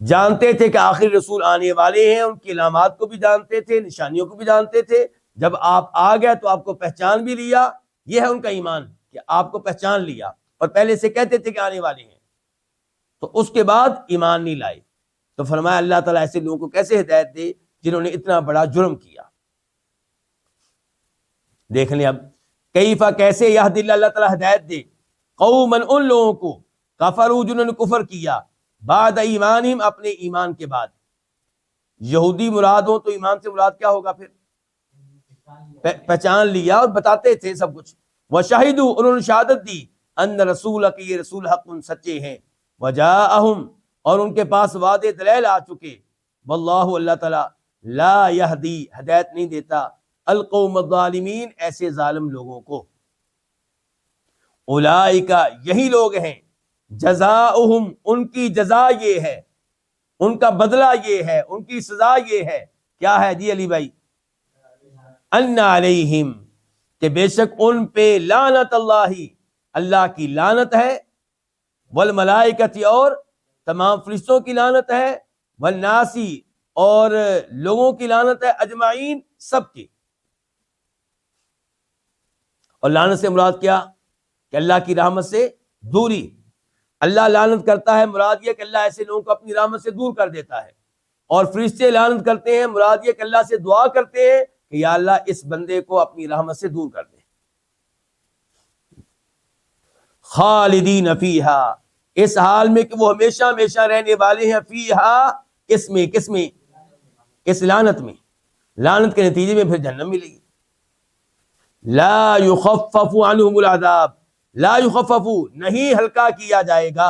جانتے تھے کہ آخری رسول آنے والے ہیں، ان کی علامات کو بھی جانتے تھے، نشانیوں کو بھی جانتے تھے، جب آپ آ گئے تو آپ کو پہچان بھی لیا. یہ ہے ان کا ایمان کہ آپ کو پہچان لیا اور پہلے سے کہتے تھے کہ آنے والے ہیں، تو اس کے بعد ایمان نہیں لائے. تو فرمایا اللہ تعالیٰ ایسے لوگوں کو کیسے ہدایت دے جنہوں نے اتنا بڑا جرم کیا. دیکھ لیں اب کیفا کیسے یہد اللہ تعالیٰ ہدایت دے قومن ان لوگوں کو کفروا جنہوں نے کفر کیا بعد ایمانہم اپنے ایمان کے بعد. یہودی مراد ہو تو ایمان سے مراد کیا ہوگا؟ پھر پہچان لیا اور بتاتے تھے سب کچھ. وشہدوا انہوں نے شہادت دی ان رسولک یہ رسول حق ان سچے ہیں. وجاءہم اور ان کے پاس وعدے دلائل آ چکے. واللہ اللہ تعالیٰ لا یہدی ہدایت نہیں دیتا القوم الظالمین ایسے ظالم لوگوں کو. اولئک یہی لوگ ہیں جزاؤہم ان کی جزا یہ ہے، ان کا بدلہ یہ ہے، ان کی سزا یہ ہے. کیا ہے جی علی بھائی؟ ان علیہم کہ بے شک ان پہ لعنت اللہ اللہ کی لعنت ہے، والملائکۃ اور تمام فرشتوں کی لعنت ہے، والناس اور لوگوں کی لعنت ہے، اجمعین سب کی. اور لعنت سے مراد کیا؟ کہ اللہ کی رحمت سے دوری. اللہ لعنت کرتا ہے مراد یہ کہ اللہ ایسے لوگوں کو اپنی رحمت سے دور کر دیتا ہے. اور فرشتے لعنت کرتے ہیں مراد یہ کہ اللہ سے دعا کرتے ہیں کہ یا اللہ اس بندے کو اپنی رحمت سے دور کر دے. خالدین فیہا اس حال میں کہ وہ ہمیشہ ہمیشہ رہنے والے ہیں، فیہا اس میں، کس میں؟ اس لعنت میں. لعنت کے نتیجے میں پھر جہنم ملے گی. لا یخفف عنہم العذاب لا یخفف نہیں ہلکا کیا جائے گا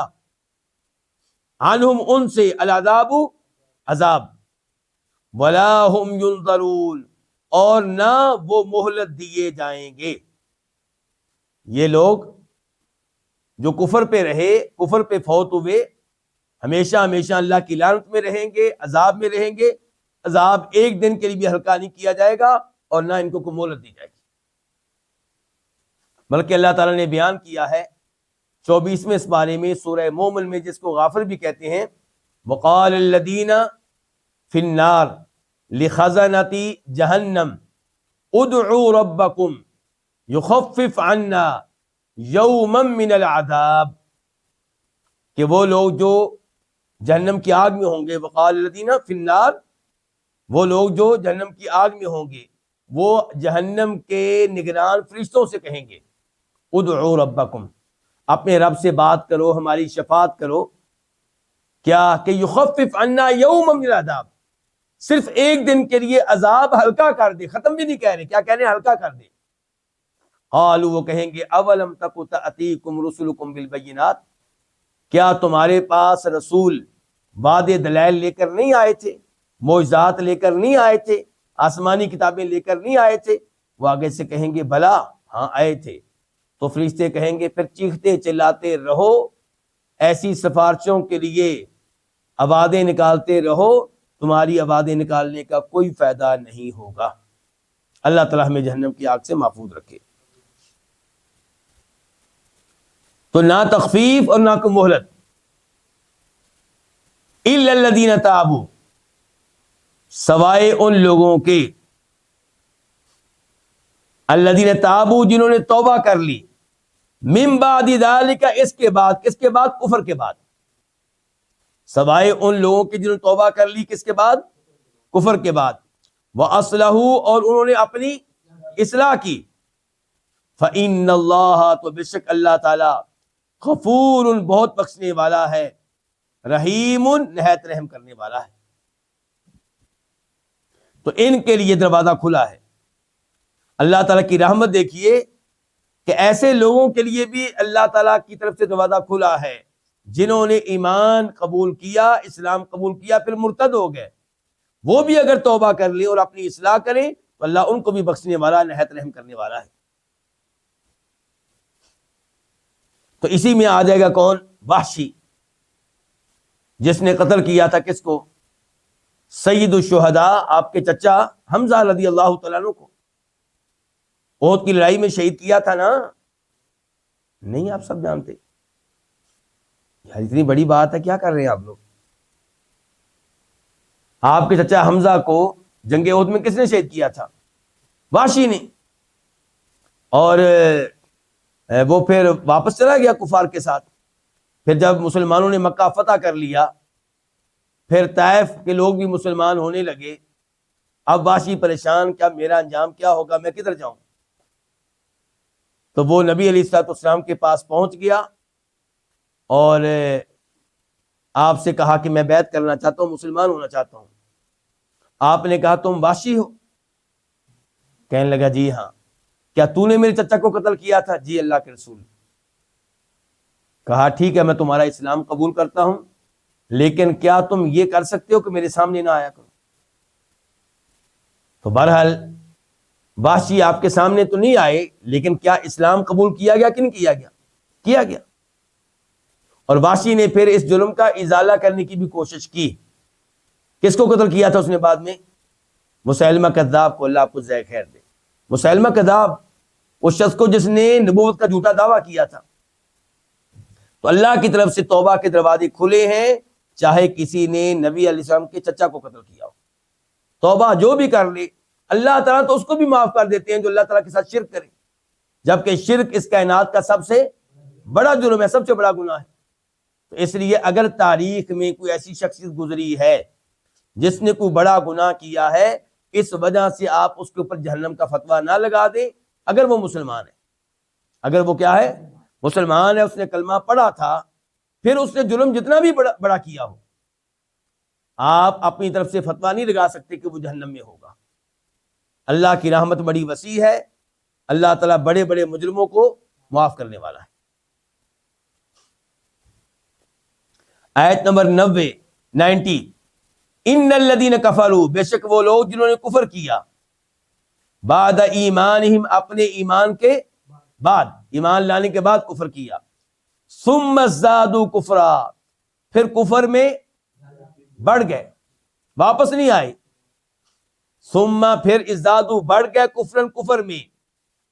عنہم ان سے العذاب عذاب ولا ہم ینظرون اور نہ وہ مہلت دیے جائیں گے. یہ لوگ جو کفر پہ رہے، کفر پہ فوت ہوئے، ہمیشہ ہمیشہ اللہ کی لعنت میں رہیں گے، عذاب میں رہیں گے. عذاب ایک دن کے لیے بھی ہلکا نہیں کیا جائے گا اور نہ ان کو کوئی مہلت دی جائے گی. بلکہ اللہ تعالیٰ نے بیان کیا ہے 24ویں اس بارے میں سورہ مومن میں، جس کو غافر بھی کہتے ہیں، وقال الذین فی النار لخزنۃ جہنم ادعوا ربکم یخفف عنا یوما من العذاب کہ وہ لوگ جو جہنم کی آگ میں ہوں گے، وقال الذین فی النار وہ لوگ جو جہنم کی آگ میں ہوں گے، وہ جہنم کے نگران فرشتوں سے کہیں گے ادعوا ربکم اپنے رب سے بات کرو، ہماری شفاعت کرو. کیا کہ یخفف عنا یوما من العذاب صرف ایک دن کے لیے عذاب ہلکا کر دے، ختم بھی نہیں کہہ رہے، کیا کہہ رہے ہیں؟ ہلکا کر دے. قالوا وہ کہیں گے اولم تک تأتیکم رسلکم بالبینات کیا تمہارے پاس رسول وعدے دلائل لے کر نہیں آئے تھے، معجزات لے کر نہیں آئے تھے، آسمانی کتابیں لے کر نہیں آئے تھے؟ وہ آگے سے کہیں گے بھلا ہاں آئے تھے. تو فرشتے کہیں گے پھر چیختے چلاتے رہو، ایسی سفارشوں کے لیے آوازیں نکالتے رہو، تمہاری آوازیں نکالنے کا کوئی فائدہ نہیں ہوگا. اللہ تعالیٰ ہمیں جہنم کی آگ سے محفوظ رکھے. تو نہ تخفیف اور نہ کوئی مہلت. الا الذین تابوا سوائے ان لوگوں کے، الذین تابوا جنہوں نے توبہ کر لی، من بعد ذالک اس کے بعد، کس کے بعد؟ کفر کے بعد. سوائے ان لوگوں کے جنہوں نے توبہ کر لی کس کے بعد؟ کفر کے بعد. وَأَصْلَحُوا اور انہوں نے اپنی اصلاح کی. فَإِنَّ اللَّهَ تو بے شک اللہ تعالی غفور بہت بخشنے والا ہے، رحیم نہایت رحم کرنے والا ہے۔ تو ان کے لیے دروازہ کھلا ہے۔ اللہ تعالیٰ کی رحمت دیکھیے کہ ایسے لوگوں کے لیے بھی اللہ تعالیٰ کی طرف سے دروازہ کھلا ہے جنہوں نے ایمان قبول کیا، اسلام قبول کیا، پھر مرتد ہو گئے، وہ بھی اگر توبہ کر لیں اور اپنی اصلاح کریں تو اللہ ان کو بھی بخشنے والا، نہایت رحم کرنے والا ہے۔ تو اسی میں آ جائے گا کون؟ وحشی، جس نے قتل کیا تھا کس کو؟ سید الشہداء، آپ کے چچا حمزہ رضی اللہ تعالیٰ عنہ کو احد کی لڑائی میں شہید کیا تھا نا؟ نہیں، آپ سب جانتے۔ یار اتنی بڑی بات ہے، کیا کر رہے ہیں آپ لوگ؟ آپ کے چچا حمزہ کو جنگ احد میں کس نے شہید کیا تھا؟ وحشی نے۔ اور وہ پھر واپس چلا گیا کفار کے ساتھ۔ پھر جب مسلمانوں نے مکہ فتح کر لیا، پھر طائف کے لوگ بھی مسلمان ہونے لگے۔ اب وحشی پریشان، کیا میرا انجام کیا ہوگا، میں کدھر جاؤں؟ تو وہ نبی علیہ الصلوۃ والسلام کے پاس پہنچ گیا اور آپ سے کہا کہ میں بیعت کرنا چاہتا ہوں، مسلمان ہونا چاہتا ہوں۔ آپ نے کہا تم وحشی ہو؟ کہنے لگا جی ہاں۔ کیا تو نے میرے چچا کو قتل کیا تھا؟ جی اللہ کے رسول۔ کہا ٹھیک ہے، میں تمہارا اسلام قبول کرتا ہوں، لیکن کیا تم یہ کر سکتے ہو کہ میرے سامنے نہ آیا کرو؟ تو بہرحال وحشی آپ کے سامنے تو نہیں آئے، لیکن کیا اسلام قبول کیا گیا کہ نہیں کیا گیا؟ کیا گیا۔ اور وحشی نے پھر اس جرم کا ازالہ کرنے کی بھی کوشش کی۔ کس کو قتل کیا تھا اس نے بعد میں؟ مسیلمہ کذاب کو، اللہ آپ کو جزائے خیر دے۔ مسیلمہ کذاب، اس شخص کو جس نے نبوت کا جھوٹا دعویٰ کیا تھا۔ تو اللہ کی طرف سے توبہ کے دروازے کھلے ہیں، چاہے کسی نے نبی علیہ السلام کے چچا کو قتل کیا ہو۔ توبہ جو بھی کر لے، اللہ تعالیٰ تو اس کو بھی معاف کر دیتے ہیں جو اللہ تعالیٰ کے ساتھ شرک کرے، جبکہ شرک اس کائنات کا سب سے بڑا جرم ہے، سب سے بڑا گناہ ہے۔ تو اس لیے اگر تاریخ میں کوئی ایسی شخصیت گزری ہے جس نے کوئی بڑا گناہ کیا ہے، اس وجہ سے آپ اس کے اوپر جہنم کا فتویٰ نہ لگا دیں۔ اگر وہ مسلمان ہے، اگر وہ کیا ہے؟ مسلمان ہے، اس نے کلمہ پڑھا تھا، پھر اس نے جرم جتنا بھی بڑا کیا ہو، آپ اپنی طرف سے فتویٰ نہیں لگا سکتے کہ وہ جہنم میں ہوگا۔ اللہ کی رحمت بڑی وسیع ہے، اللہ تعالیٰ بڑے بڑے مجرموں کو معاف کرنے والا ہے۔ آیت نمبر 90 ان الذین کفروا، بے شک وہ لوگ جنہوں نے کفر کیا، بعد ایمانہم، اپنے ایمان کے بعد، ایمان لانے کے بعد کفر کیا، ثم ازدادوا کفرا، پھر کفر میں بڑھ گئے، واپس نہیں آئے، ثم پھر ازدادوا بڑھ گئے کفرن، کفر میں،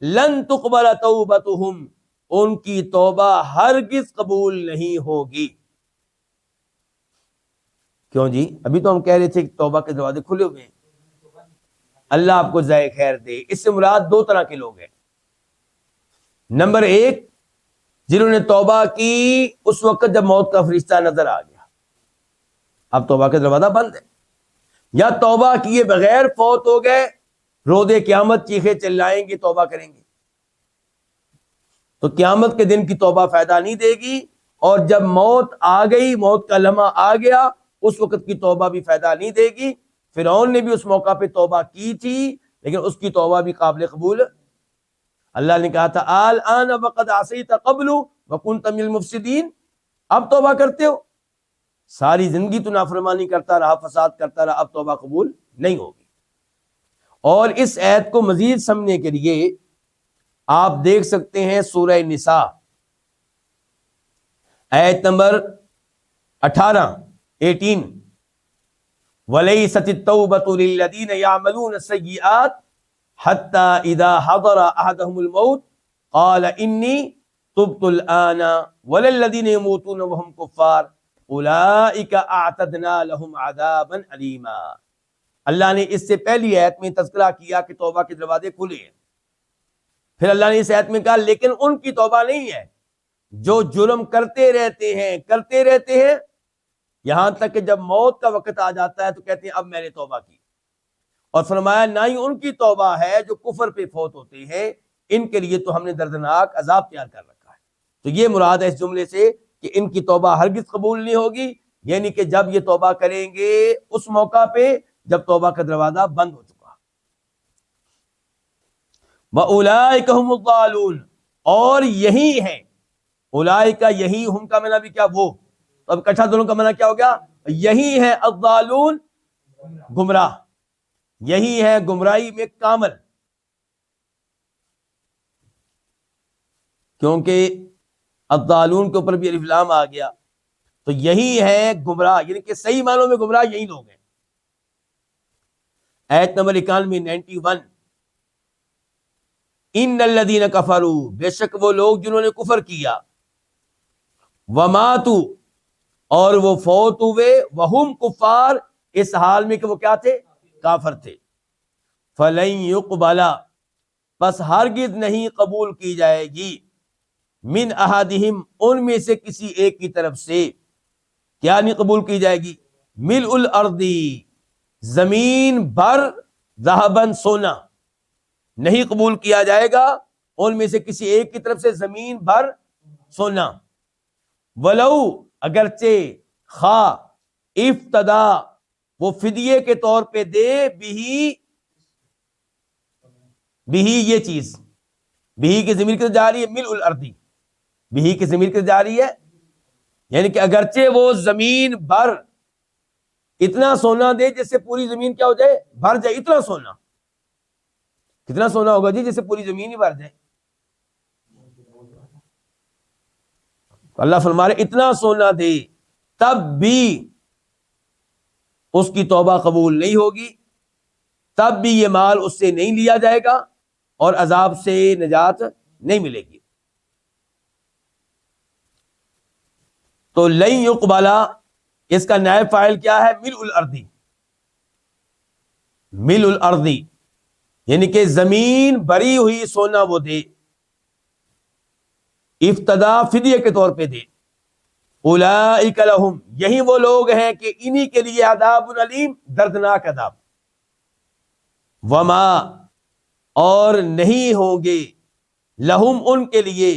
لن تقبل توبتہم، ان کی توبہ ہرگز قبول نہیں ہوگی۔ کیوں جی؟ ابھی تو ہم کہہ رہے تھے کہ توبہ کے دروازے کھلے ہوئے ہیں۔ اللہ آپ کو جزائے خیر دے۔ اس سے مراد دو طرح کے لوگ ہیں۔ نمبر ایک، جنہوں نے توبہ کی اس وقت جب موت کا فرشتہ نظر آ گیا، اب توبہ کا دروازہ بند ہے، یا توبہ کیے بغیر فوت ہو گئے، روز قیامت چیخے چلائیں گے، توبہ کریں گے تو قیامت کے دن کی توبہ فائدہ نہیں دے گی، اور جب موت آ گئی، موت کا لمحہ آ گیا، اس وقت کی توبہ بھی فائدہ نہیں دے گی۔ فرعون نے بھی اس موقع پہ توبہ کی تھی، لیکن اس کی توبہ بھی قابل قبول۔ اللہ نے کہا تھا الآن وقد عصیت قبل وکنت من المفسدین، اب توبہ کرتے ہو، ساری زندگی تو نافرمانی کرتا رہا، فساد کرتا رہا، اب توبہ قبول نہیں ہوگی۔ اور اس آیت کو مزید سمجھنے کے لیے آپ دیکھ سکتے ہیں سورہ نساء آیت نمبر 18 وَلَيْسَتِ التَّوْبَةُ لِلَّذِينَ يَعْمَلُونَ السَّيِّئَاتِ حَتَّى إِذَا حَضَرَ أَحَدَهُمُ الْمَوْتُ قَالَ إِنِّي تُبْتُ الْآنَ وَلَا الَّذِينَ يَمُوتُونَ وَهُمْ كُفَّارٌ أُولَئِكَ أَعْتَدْنَا لَهُمْ عَذَابًا أَلِيمًا۔ اللہ نے اس سے پہلی آیت میں تذکرہ کیا کہ توبہ کے دروازے کھلے ہیں، پھر اللہ نے اس آیت میں کہا لیکن ان کی توبہ نہیں ہے جو جرم کرتے رہتے ہیں یہاں تک کہ جب موت کا وقت آ جاتا ہے تو کہتے ہیں اب میں نے توبہ کی۔ اور فرمایا نہ ہی ان کی توبہ ہے جو کفر پہ فوت ہوتے ہیں، ان کے لیے تو ہم نے دردناک عذاب تیار کر رکھا ہے۔ تو یہ مراد ہے اس جملے سے کہ ان کی توبہ ہرگز قبول نہیں ہوگی یعنی کہ جب یہ توبہ کریں گے اس موقع پہ جب توبہ کا دروازہ بند ہو چکا. وَأُولَئِكَ هُمُ الضَّالُونَ، اور یہی ہیں اولئک، یہی ہم کا معنی بھی کیا وہ، تو اب اکٹھا دونوں کا معنی کیا ہو گیا، یہی ہے الضالون، گمراہ، یہی ہے گمراہی میں کامل. کیونکہ الضالون کے اوپر بھی الف لام آ گیا، تو یہی ہے گمراہ، یعنی کہ صحیح معنوں میں گمراہ یہی لوگ ہیں. آیت نمبر 91 ان الذین کفروا، بے شک وہ لوگ جنہوں نے کفر کیا، وماتوا، اور وہ فوت ہوئے، وہم کفار، اس حال میں کہ وہ کیا تھے، کافر تھے. فلن یقبل، بس ہرگز نہیں قبول کی جائے گی، من احدہم، ان میں سے کسی ایک کی طرف سے، کیا نہیں قبول کی جائے گی، ملء الارض، زمین بھر، ذہباً، سونا، نہیں قبول کیا جائے گا ان میں سے کسی ایک کی طرف سے زمین بھر سونا. ولو، اگرچہ، خا، افتدا، وہ فدیے کے طور پہ دے، بھی یہ چیز، بھی کی ضمیر کے جا رہی ہے ملء الارض، بھی کی ضمیر کے جا رہی ہے، یعنی کہ اگرچہ وہ زمین بھر اتنا سونا دے جس سے پوری زمین کیا ہو جائے، بھر جائے. اتنا سونا، کتنا سونا ہوگا جی جس سے پوری زمین ہی بھر جائے. اللہ فرما رہے اتنا سونا دے، تب بھی اس کی توبہ قبول نہیں ہوگی، تب بھی یہ مال اس سے نہیں لیا جائے گا اور عذاب سے نجات نہیں ملے گی. تو لن یقبل، اس کا نائب فاعل کیا ہے، ملء الارض، ملء الارض، یعنی کہ زمین بھری ہوئی سونا وہ دے، افتدا، فدیے کے طور پہ دے. اولئک لہم، یہی وہ لوگ ہیں کہ انہی کے لیے عذاب علیم، دردناک عذاب. وما، اور نہیں ہوں گے، لہم، ان کے لیے،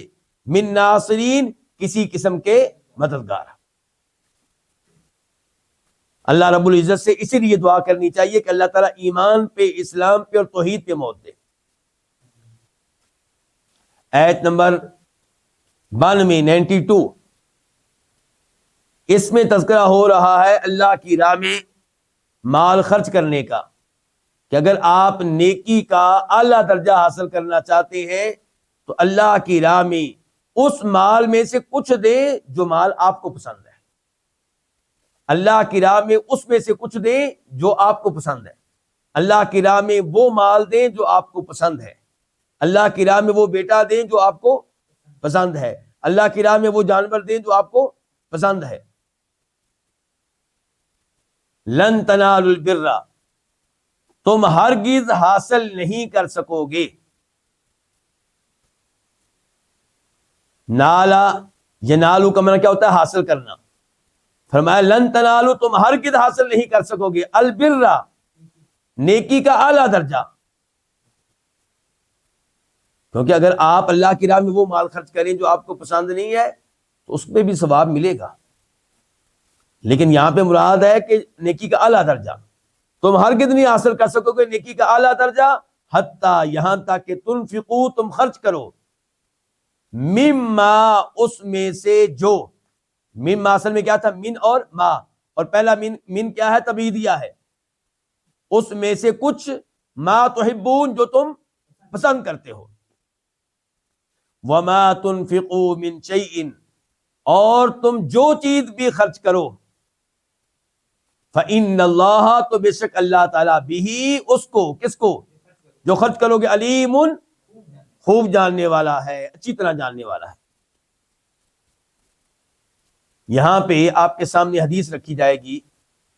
من ناصرین، کسی قسم کے مددگار. اللہ رب العزت سے اسی لیے دعا کرنی چاہیے کہ اللہ تعالیٰ ایمان پہ، اسلام پہ اور توحید پہ موت دے. آیت نمبر 92 اس میں تذکرہ ہو رہا ہے اللہ کی راہ میں مال خرچ کرنے کا، کہ اگر آپ نیکی کا اعلیٰ درجہ حاصل کرنا چاہتے ہیں تو اللہ کی راہ میں اس مال میں سے کچھ دیں جو مال آپ کو پسند ہے. اللہ کی راہ میں اس میں سے کچھ دیں جو آپ کو پسند ہے. اللہ کی راہ میں وہ مال دیں جو آپ کو پسند ہے. اللہ کی راہ میں وہ بیٹا دیں جو آپ کو پسند ہے. اللہ کی راہ میں وہ جانور دیں جو آپ کو پسند ہے. لن تنالوا البر، تم ہرگز حاصل نہیں کر سکو گے. نالا، ینالو کا معنی کیا ہوتا ہے، حاصل کرنا. فرمایا لن تنالو، تم ہرگز حاصل نہیں کر سکو گے، البر، نیکی کا اعلیٰ درجہ. کیونکہ اگر آپ اللہ کی راہ میں وہ مال خرچ کریں جو آپ کو پسند نہیں ہے تو اس پہ بھی ثواب ملے گا، لیکن یہاں پہ مراد ہے کہ نیکی کا اعلیٰ درجہ. تم ہرگز نہیں حاصل کر سکو گے نیکی کا اعلیٰ درجہ، حتیٰ، یہاں تک کہ تنفقو، تم خرچ کرو، مما، اس میں سے جو، مما اصل میں کیا تھا، من اور ما، اور پہلا من کیا ہے، تبعیدیہ ہے. اس میں سے کچھ، ما تحبون، جو تم پسند کرتے ہو. وما تنفقوا من شیء، اور تم جو چیز بھی خرچ کرو، فإن اللہ، تو بے شک اللہ تعالیٰ، بھی، اس کو، کس کو، جو خرچ کرو گے، علیم، خوب جاننے والا ہے، اچھی طرح جاننے والا ہے. یہاں پہ آپ کے سامنے حدیث رکھی جائے گی.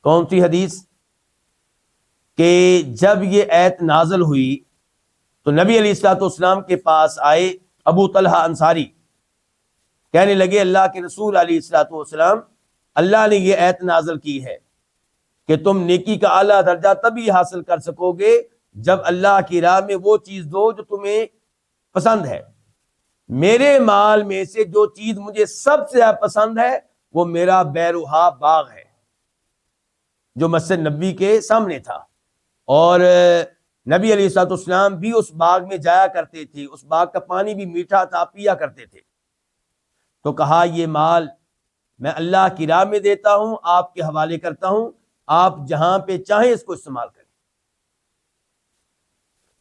کون سی حدیث؟ کہ جب یہ آیت نازل ہوئی تو نبی علیہ الصلوۃ والسلام کے پاس آئے ابو طلحہ انصاری، کہنے لگے اللہ کے رسول علیہ الصلوۃ والسلام، اللہ نے یہ آیت نازل کی ہے کہ تم نیکی کا اعلیٰ درجہ تبھی حاصل کر سکو گے جب اللہ کی راہ میں وہ چیز دو جو تمہیں پسند ہے. میرے مال میں سے جو چیز مجھے سب سے زیادہ پسند ہے وہ میرا بیروہا باغ ہے. جو مسجد نبوی کے سامنے تھا، اور نبی علیہ الصلوۃ والسلام بھی اس باغ میں جایا کرتے تھے، اس باغ کا پانی بھی میٹھا تھا، پیا کرتے تھے۔ تو کہا یہ مال میں اللہ کی راہ میں دیتا ہوں، آپ کے حوالے کرتا ہوں، آپ جہاں پہ چاہیں اس کو استعمال کریں۔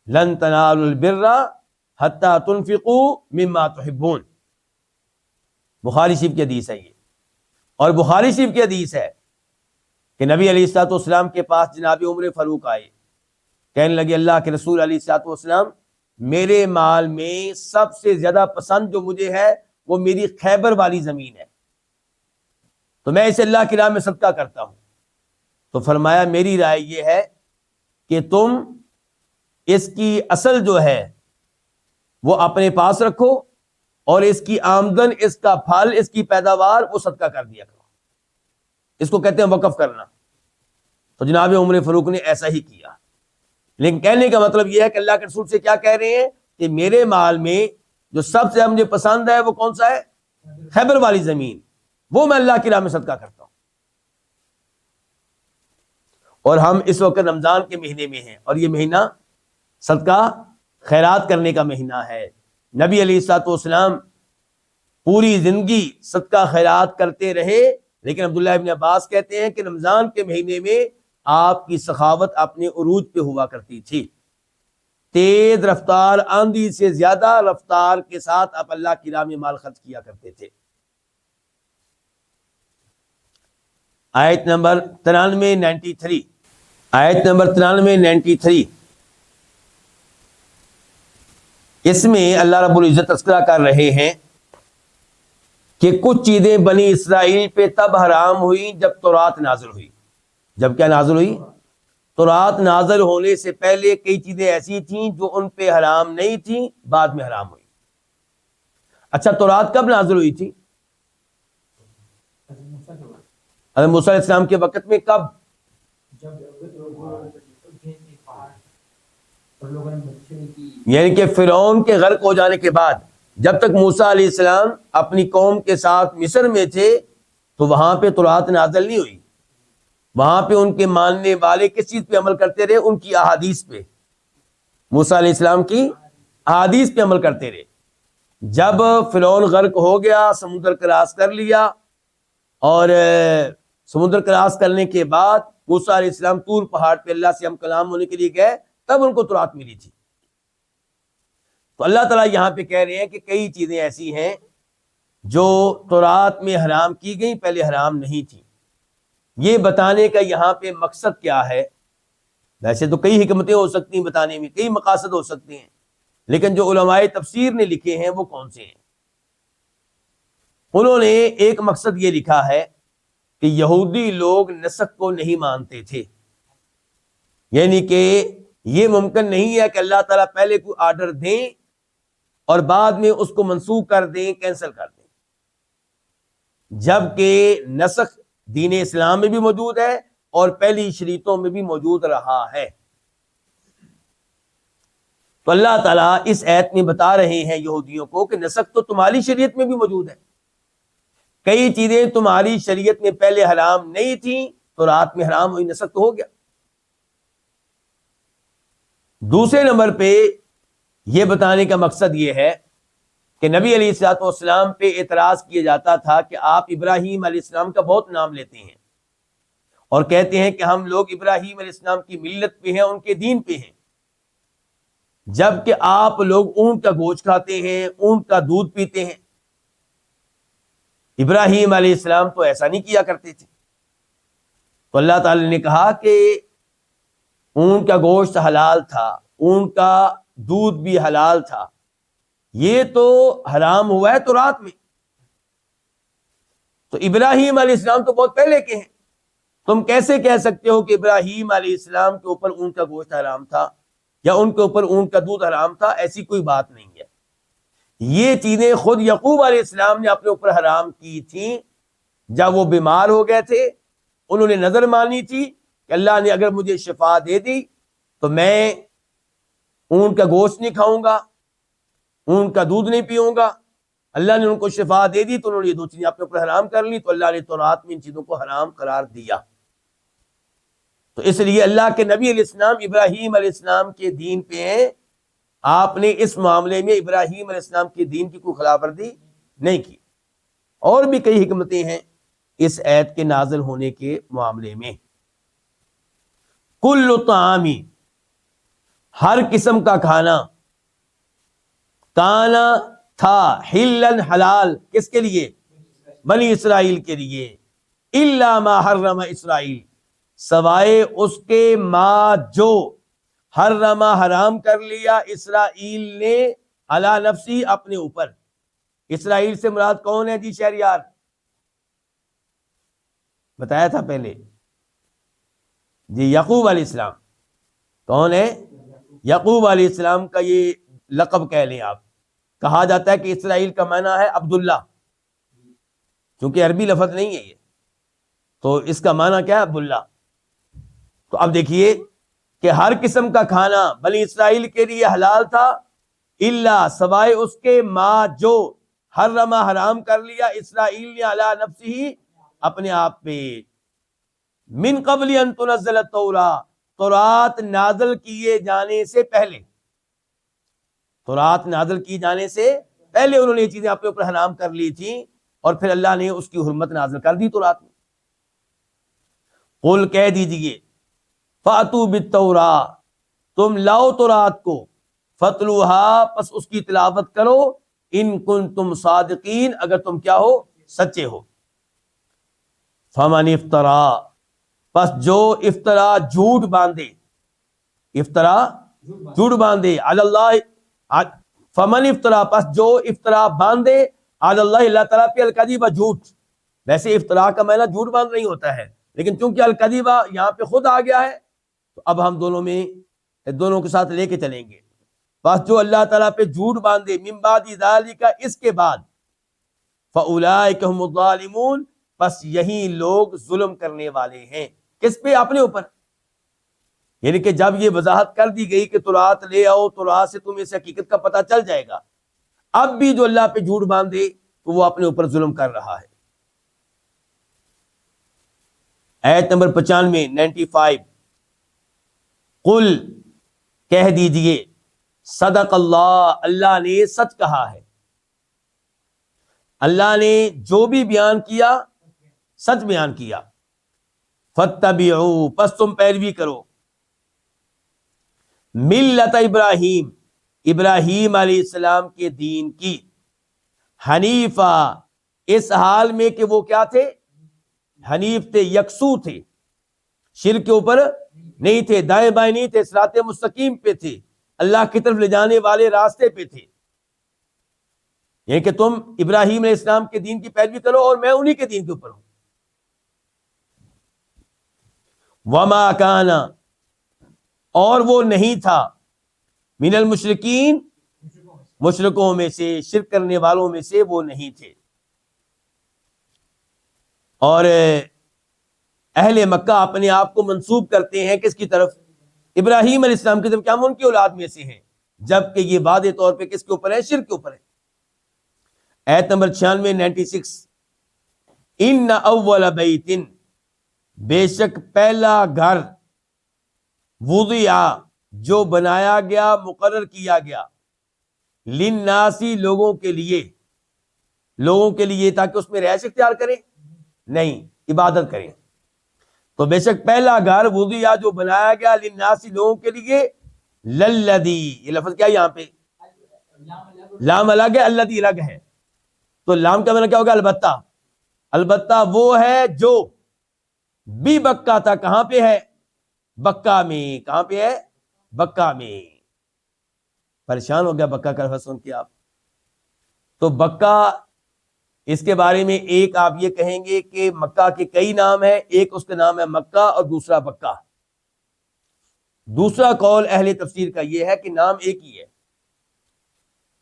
لن تنالوا البر حتی تنفقوا مما تحبون، بخاری شریف کی حدیث ہے یہ۔ اور بخاری شریف کی حدیث ہے کہ نبی علیہ الصلوۃ والسلام کے پاس جناب عمر فاروق آئے، کہنے لگے اللہ کے رسول علیہ الصلوۃ والسلام، میرے مال میں سب سے زیادہ پسند جو مجھے ہے وہ میری خیبر والی زمین ہے، تو میں اسے اللہ کی راہ میں صدقہ کرتا ہوں۔ تو فرمایا میری رائے یہ ہے کہ تم اس کی اصل جو ہے وہ اپنے پاس رکھو، اور اس کی آمدن، اس کا پھل، اس کی پیداوار وہ صدقہ کر دیا کرو، اس کو کہتے ہیں وقف کرنا۔ تو جناب عمر فاروق نے ایسا ہی کیا۔ لیکن کہنے کا مطلب یہ ہے کہ اللہ کے رسول سے کیا کہہ رہے ہیں کہ میرے مال میں جو سب سے مجھے پسند ہے وہ کون سا ہے؟ خیبر والی زمین، وہ میں اللہ کی راہ میں صدقہ کرتا ہوں۔ اور ہم اس وقت رمضان کے مہینے میں ہیں، اور یہ مہینہ صدقہ خیرات کرنے کا مہینہ ہے۔ نبی علیہ الصلوۃ والسلام پوری زندگی صدقہ خیرات کرتے رہے، لیکن عبداللہ ابن عباس کہتے ہیں کہ رمضان کے مہینے میں آپ کی سخاوت اپنے عروج پہ ہوا کرتی تھی، تیز رفتار، آندھی سے زیادہ رفتار کے ساتھ آپ اللہ کی راہ میں مال خرچ کیا کرتے تھے۔ آیت نمبر 93 آیت نمبر 93 اس میں اللہ رب العزت تذکرہ کر رہے ہیں کہ کچھ چیزیں بنی اسرائیل پہ تب حرام ہوئی جب تورات نازل ہوئی۔ جب کیا نازل ہوئی؟ تورات نازل ہونے سے پہلے کئی چیزیں ایسی تھیں جو ان پہ حرام نہیں تھیں، بعد میں حرام ہوئی۔ اچھا، تورات کب نازل ہوئی تھی؟ حضرت موسیٰ علیہ السلام کے وقت میں۔ کب؟ یعنی کہ فرعون کے غرق ہو جانے کے بعد، جب تک موسیٰ علیہ السلام اپنی قوم کے ساتھ مصر میں تھے تو وہاں پہ تورات نازل نہیں ہوئی۔ وہاں پہ ان کے ماننے والے کس چیز پہ عمل کرتے رہے؟ ان کی احادیث پہ، موسیٰ علیہ السلام کی احادیث پہ عمل کرتے رہے۔ جب فرعون غرق ہو گیا، سمندر کراس کر لیا، اور سمندر کراس کرنے کے بعد موسیٰ علیہ السلام طور پہاڑ پہ اللہ سے ہم کلام ہونے کے لیے گئے، تب ان کو تورات ملی تھی۔ تو اللہ تعالیٰ یہاں پہ کہہ رہے ہیں کہ کئی چیزیں ایسی ہیں جو تورات میں حرام کی گئی، پہلے حرام نہیں تھی۔ یہ بتانے کا یہاں پہ مقصد کیا ہے؟ ویسے تو کئی حکمتیں ہو سکتی ہیں بتانے میں، کئی مقاصد ہو سکتے ہیں، لیکن جو علماء تفسیر نے لکھے ہیں وہ کون سے ہیں؟ انہوں نے ایک مقصد یہ لکھا ہے کہ یہودی لوگ نسخ کو نہیں مانتے تھے، یعنی کہ یہ ممکن نہیں ہے کہ اللہ تعالیٰ پہلے کوئی آرڈر دیں اور بعد میں اس کو منسوخ کر دیں، کینسل کر دیں، جبکہ نسخ دین اسلام میں بھی موجود ہے اور پہلی شریعتوں میں بھی موجود رہا ہے۔ تو اللہ تعالیٰ اس آیت میں بتا رہے ہیں یہودیوں کو کہ نسخ تو تمہاری شریعت میں بھی موجود ہے، کئی چیزیں تمہاری شریعت میں پہلے حرام نہیں تھیں تو رات میں حرام ہوئی، نسخ تو ہو گیا۔ دوسرے نمبر پہ یہ بتانے کا مقصد یہ ہے کہ نبی علیہ الصلوۃ والسلام پہ اعتراض کیا جاتا تھا کہ آپ ابراہیم علیہ السلام کا بہت نام لیتے ہیں اور کہتے ہیں کہ ہم لوگ ابراہیم علیہ السلام کی ملت پہ ہیں، ان کے دین پہ ہیں، جبکہ آپ لوگ اونٹ کا گوشت کھاتے ہیں، اونٹ کا دودھ پیتے ہیں۔ ابراہیم علیہ السلام تو ایسا نہیں کیا کرتے تھے۔ تو اللہ تعالی نے کہا کہ اونٹ کا گوشت حلال تھا، اونٹ کا دودھ بھی حلال تھا، یہ تو حرام ہوا ہے تو رات میں۔ تو ابراہیم علیہ السلام تو بہت پہلے کے ہیں، تم کیسے کہہ سکتے ہو کہ ابراہیم علیہ السلام کے اوپر اونٹ کا گوشت حرام تھا یا ان کے اوپر اونٹ کا دودھ حرام تھا؟ ایسی کوئی بات نہیں ہے۔ یہ چیزیں خود یعقوب علیہ السلام نے اپنے اوپر حرام کی تھیں جب وہ بیمار ہو گئے تھے۔ انہوں نے نظر مانی تھی کہ اللہ نے اگر مجھے شفا دے دی تو میں اونٹ کا گوشت نہیں کھاؤں گا، اونٹ کا دودھ نہیں پیوں گا۔ اللہ نے ان کو شفا دے دی تو انہوں نے یہ دو چیزیں اپنے اوپر حرام کر لی، تو اللہ نے تورات میں ان چیزوں کو حرام قرار دیا۔ تو اس لیے اللہ کے نبی علیہ السلام ابراہیم علیہ السلام کے دین پہ ہیں، آپ نے اس معاملے میں ابراہیم علیہ السلام کے دین کی کوئی خلاف ورزی نہیں کی۔ اور بھی کئی حکمتیں ہیں اس آیت کے نازل ہونے کے معاملے میں۔ کل طعامی، ہر قسم کا کھانا، کانا تھا، حلن حلال، کس کے لیے؟ بنی اسرائیل کے لیے، الا ما حرم اسرائیل، سوائے اس کے ما جو حرم حرام کر لیا اسرائیل نے، علی نفسی، اپنے اوپر۔ اسرائیل سے مراد کون ہے جی شہریار؟ بتایا تھا پہلے جی، یعقوب علیہ السلام۔ کون ہے؟ یعقوب علیہ السلام کا یہ لقب کہہ لیں آپ۔ کہا جاتا ہے کہ اسرائیل کا معنی ہے عبداللہ، کیونکہ عربی لفظ نہیں ہے یہ، تو اس کا معنی کیا ہے؟ عبداللہ۔ تو اب دیکھیے کہ ہر قسم کا کھانا بنی اسرائیل کے لیے حلال تھا، الا، سوائے اس کے، ما جو حرم حرام کر لیا اسرائیل نے، علی نفسہ، اپنے آپ پہ، من قبل ان تنزل التوراۃ، تورات نازل کیے جانے سے پہلے، تورات نازل کی جانے سے پہلے انہوں نے یہ چیزیں اپنے اوپر حرام کر لی تھیں، اور پھر اللہ نے اس کی حرمت نازل کر دی تورات میں۔ قل، کہہ دیجئے، فاتوا بالتوراۃ، تم لاؤ تورات کو، فتلوہا، پس اس کی تلاوت کرو، ان کنتم صادقین، اگر تم کیا ہو؟ سچے ہو۔ فمن افطرا، پس جو افطرا، جھوٹ باندھے، افطرا جھوٹ باندھے، علی اللہ، فمن افطرا، پس جو افطرا باندھے، علی اللہ، اللہ تعالیٰ پہ، الکذب، جھوٹ۔ ویسے افطرا کا معنی جھوٹ باندھ نہیں ہوتا ہے، لیکن چونکہ الکذب یہاں پہ خود آ گیا ہے، تو اب ہم دونوں کے ساتھ لے کے چلیں گے۔ بس جو اللہ تعالیٰ پہ جھوٹ باندھے، من بعد ذالک، اس کے بعد، فاولئک هم الظالمون، بس یہی لوگ ظلم کرنے والے ہیں۔ کس پہ؟ اپنے اوپر۔ یعنی کہ جب یہ وضاحت کر دی گئی کہ تورات لے آؤ، تورات سے تمہیں اس حقیقت کا پتہ چل جائے گا، اب بھی جو اللہ پہ جھوٹ باندھے تو وہ اپنے اوپر ظلم کر رہا ہے۔ آیت نمبر 95، 95، قل، کہہ دیجئے، صدق اللہ، اللہ نے سچ کہا ہے، اللہ نے جو بھی بیان کیا سچ بیان کیا۔ فاتبعوا، پس تم پیروی کرو، ملت ابراہیم، ابراہیم علیہ السلام کے دین کی، حنیفہ، اس حال میں کہ وہ کیا تھے؟ حنیف تھے، یکسو تھے، شرک کے اوپر نہیں تھے، دائیں بائیں نہیں تھے، صراط مستقیم پہ تھے، اللہ کی طرف لے جانے والے راستے پہ تھے۔ یعنی کہ تم ابراہیم علیہ السلام کے دین کی پیروی کرو، اور میں انہی کے دین کے اوپر ہوں۔ وما کان، اور وہ نہیں تھا، من المشرکین، مشرکوں میں سے، شرک کرنے والوں میں سے وہ نہیں تھے۔ اور اہل مکہ اپنے آپ کو منسوب کرتے ہیں کس کی طرف؟ ابراہیم علیہ السلام کی طرف، کہ ہم ان کی اولاد میں سے ہیں، جبکہ یہ واضح طور پہ کس کے اوپر ہے؟ شرک کے اوپر ہے۔ آیت نمبر 96، 96، ان اول بیت، بے شک پہلا گھر، وضع، جو بنایا گیا، مقرر کیا گیا، للناسی، لوگوں کے لیے، تاکہ اس میں رہائش اختیار کریں؟ نہیں، عبادت کریں۔ تو بے شک پہلا گھر، وضع، جو بنایا گیا، للناسی، لوگوں کے لیے، للذی، یہ لفظ کیا ہے یہاں پہ؟ لام الگ ہے، الذی الگ ہے، تو لام کا معنی کیا ہوگا؟ البتہ، البتہ وہ ہے جو بھی بکہ تھا، کہاں پہ ہے؟ بکہ میں۔ کہاں پہ ہے؟ بکہ میں۔ پریشان ہو گیا بکہ کا لفظ سن کے آپ؟ تو بکہ، اس کے بارے میں ایک آپ یہ کہیں گے کہ مکہ کے کئی نام ہیں، ایک اس کا نام ہے مکہ اور دوسرا بکہ۔ دوسرا قول اہل تفسیر کا یہ ہے کہ نام ایک ہی ہے،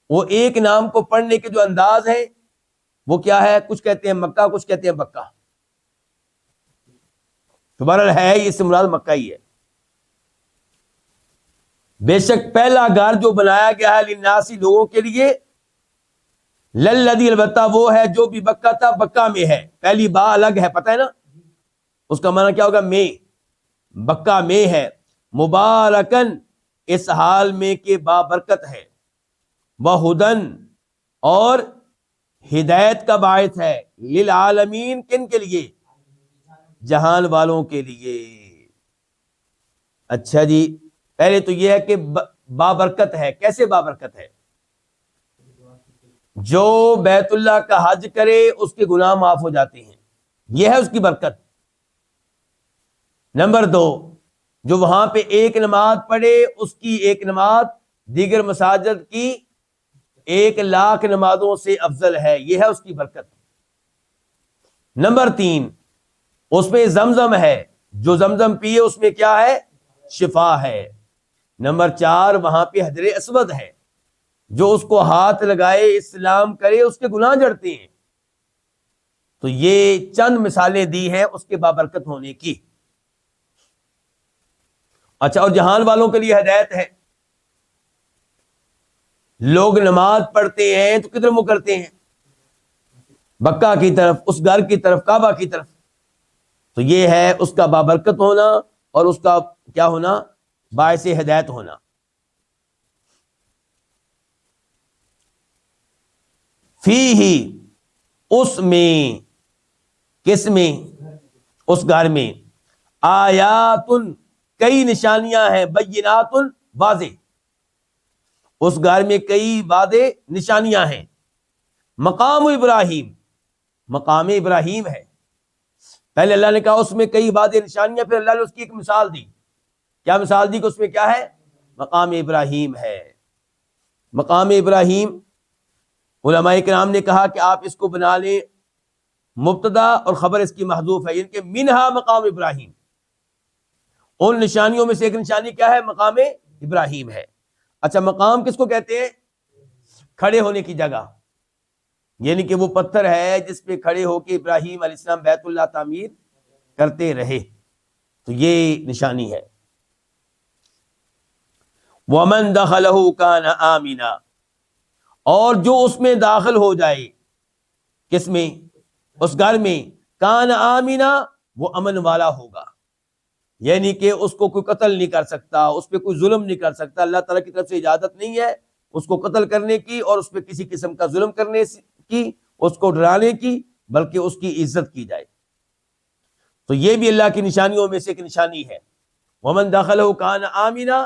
وہ ایک نام کو پڑھنے کے جو انداز ہیں وہ کیا ہے؟ کچھ کہتے ہیں مکہ، کچھ کہتے ہیں بکہ، بہرحال ہے اس سے مراد مکہ ہی ہے۔ بے شک پہلا گھر جو بنایا گیا ہے، للناسی، لوگوں کے لیے، للذی، البتہ وہ ہے جو بھی بکہ تھا، بکہ میں ہے، پہلی با الگ ہے، پتہ ہے نا اس کا معنی کیا ہوگا؟ میں۔ بکہ میں ہے، مبارکن اس حال میں کہ بابرکت ہے، وہدن اور ہدایت کا باعث ہے، للعالمین کن کے لیے؟ جہان والوں کے لیے۔ اچھا جی، پہلے تو یہ ہے کہ بابرکت ہے۔ کیسے بابرکت ہے؟ جو بیت اللہ کا حج کرے اس کے گناہ معاف ہو جاتے ہیں، یہ ہے اس کی برکت۔ نمبر 2، جو وہاں پہ ایک نماز پڑھے اس کی ایک نماز دیگر مساجد کی 1,00,000 نمازوں سے افضل ہے، یہ ہے اس کی برکت۔ نمبر 3، اس میں زمزم ہے، جو زمزم پیے اس میں کیا ہے؟ شفا ہے۔ نمبر 4، وہاں پہ حجر اسود ہے، جو اس کو ہاتھ لگائے اسلام کرے اس کے گناہ جڑتے ہیں۔ تو یہ چند مثالیں دی ہیں اس کے بابرکت ہونے کی۔ اچھا، اور جہان والوں کے لیے ہدایت ہے۔ لوگ نماز پڑھتے ہیں تو کدھر منہ کرتے ہیں؟ مکہ کی طرف، اس گھر کی طرف، کعبہ کی طرف۔ تو یہ ہے اس کا بابرکت ہونا اور اس کا کیا ہونا؟ باعث ہدایت ہونا۔ فیہ، اس میں، کس میں؟ اس گھر میں، آیات، کئی نشانیاں ہیں، بینات، واضح۔ اس گھر میں کئی واضح نشانیاں ہیں۔ مقام ابراہیم، مقام ابراہیم ہے۔ پہلے اللہ نے کہا اس میں کئی واضح نشانیاں، پھر اللہ نے اس کی ایک مثال دی۔ کیا مثال دی کہ اس میں کیا ہے؟ مقام ابراہیم ہے۔ مقام ابراہیم، علماء کرام نے کہا کہ آپ اس کو بنا لیں مبتدا اور خبر اس کی محذوف ہے، یعنی کہ منہا مقام ابراہیم۔ ان نشانیوں میں سے ایک نشانی کیا ہے؟ مقام ابراہیم ہے۔ اچھا، مقام کس کو کہتے ہیں؟ کھڑے ہونے کی جگہ، یعنی کہ وہ پتھر ہے جس پہ کھڑے ہو کے ابراہیم علیہ السلام بیت اللہ تعمیر کرتے رہے، تو یہ نشانی ہے۔ وَمَن دَخَلَهُ كَانَ آمِنًا، اور جو اس میں داخل ہو جائے، کس میں؟ اس گھر میں، کان آمنا، وہ امن والا ہوگا، یعنی کہ اس کو کوئی قتل نہیں کر سکتا، اس پہ کوئی ظلم نہیں کر سکتا۔ اللہ تعالیٰ کی طرف سے اجازت نہیں ہے اس کو قتل کرنے کی اور اس پہ کسی قسم کا ظلم کرنے کی، اس کو ڈرانے کی، بلکہ اس کی عزت کی جائے۔ تو یہ بھی اللہ کی نشانیوں میں سے ایک نشانی ہے۔ ومن دخلہ کان آمنا،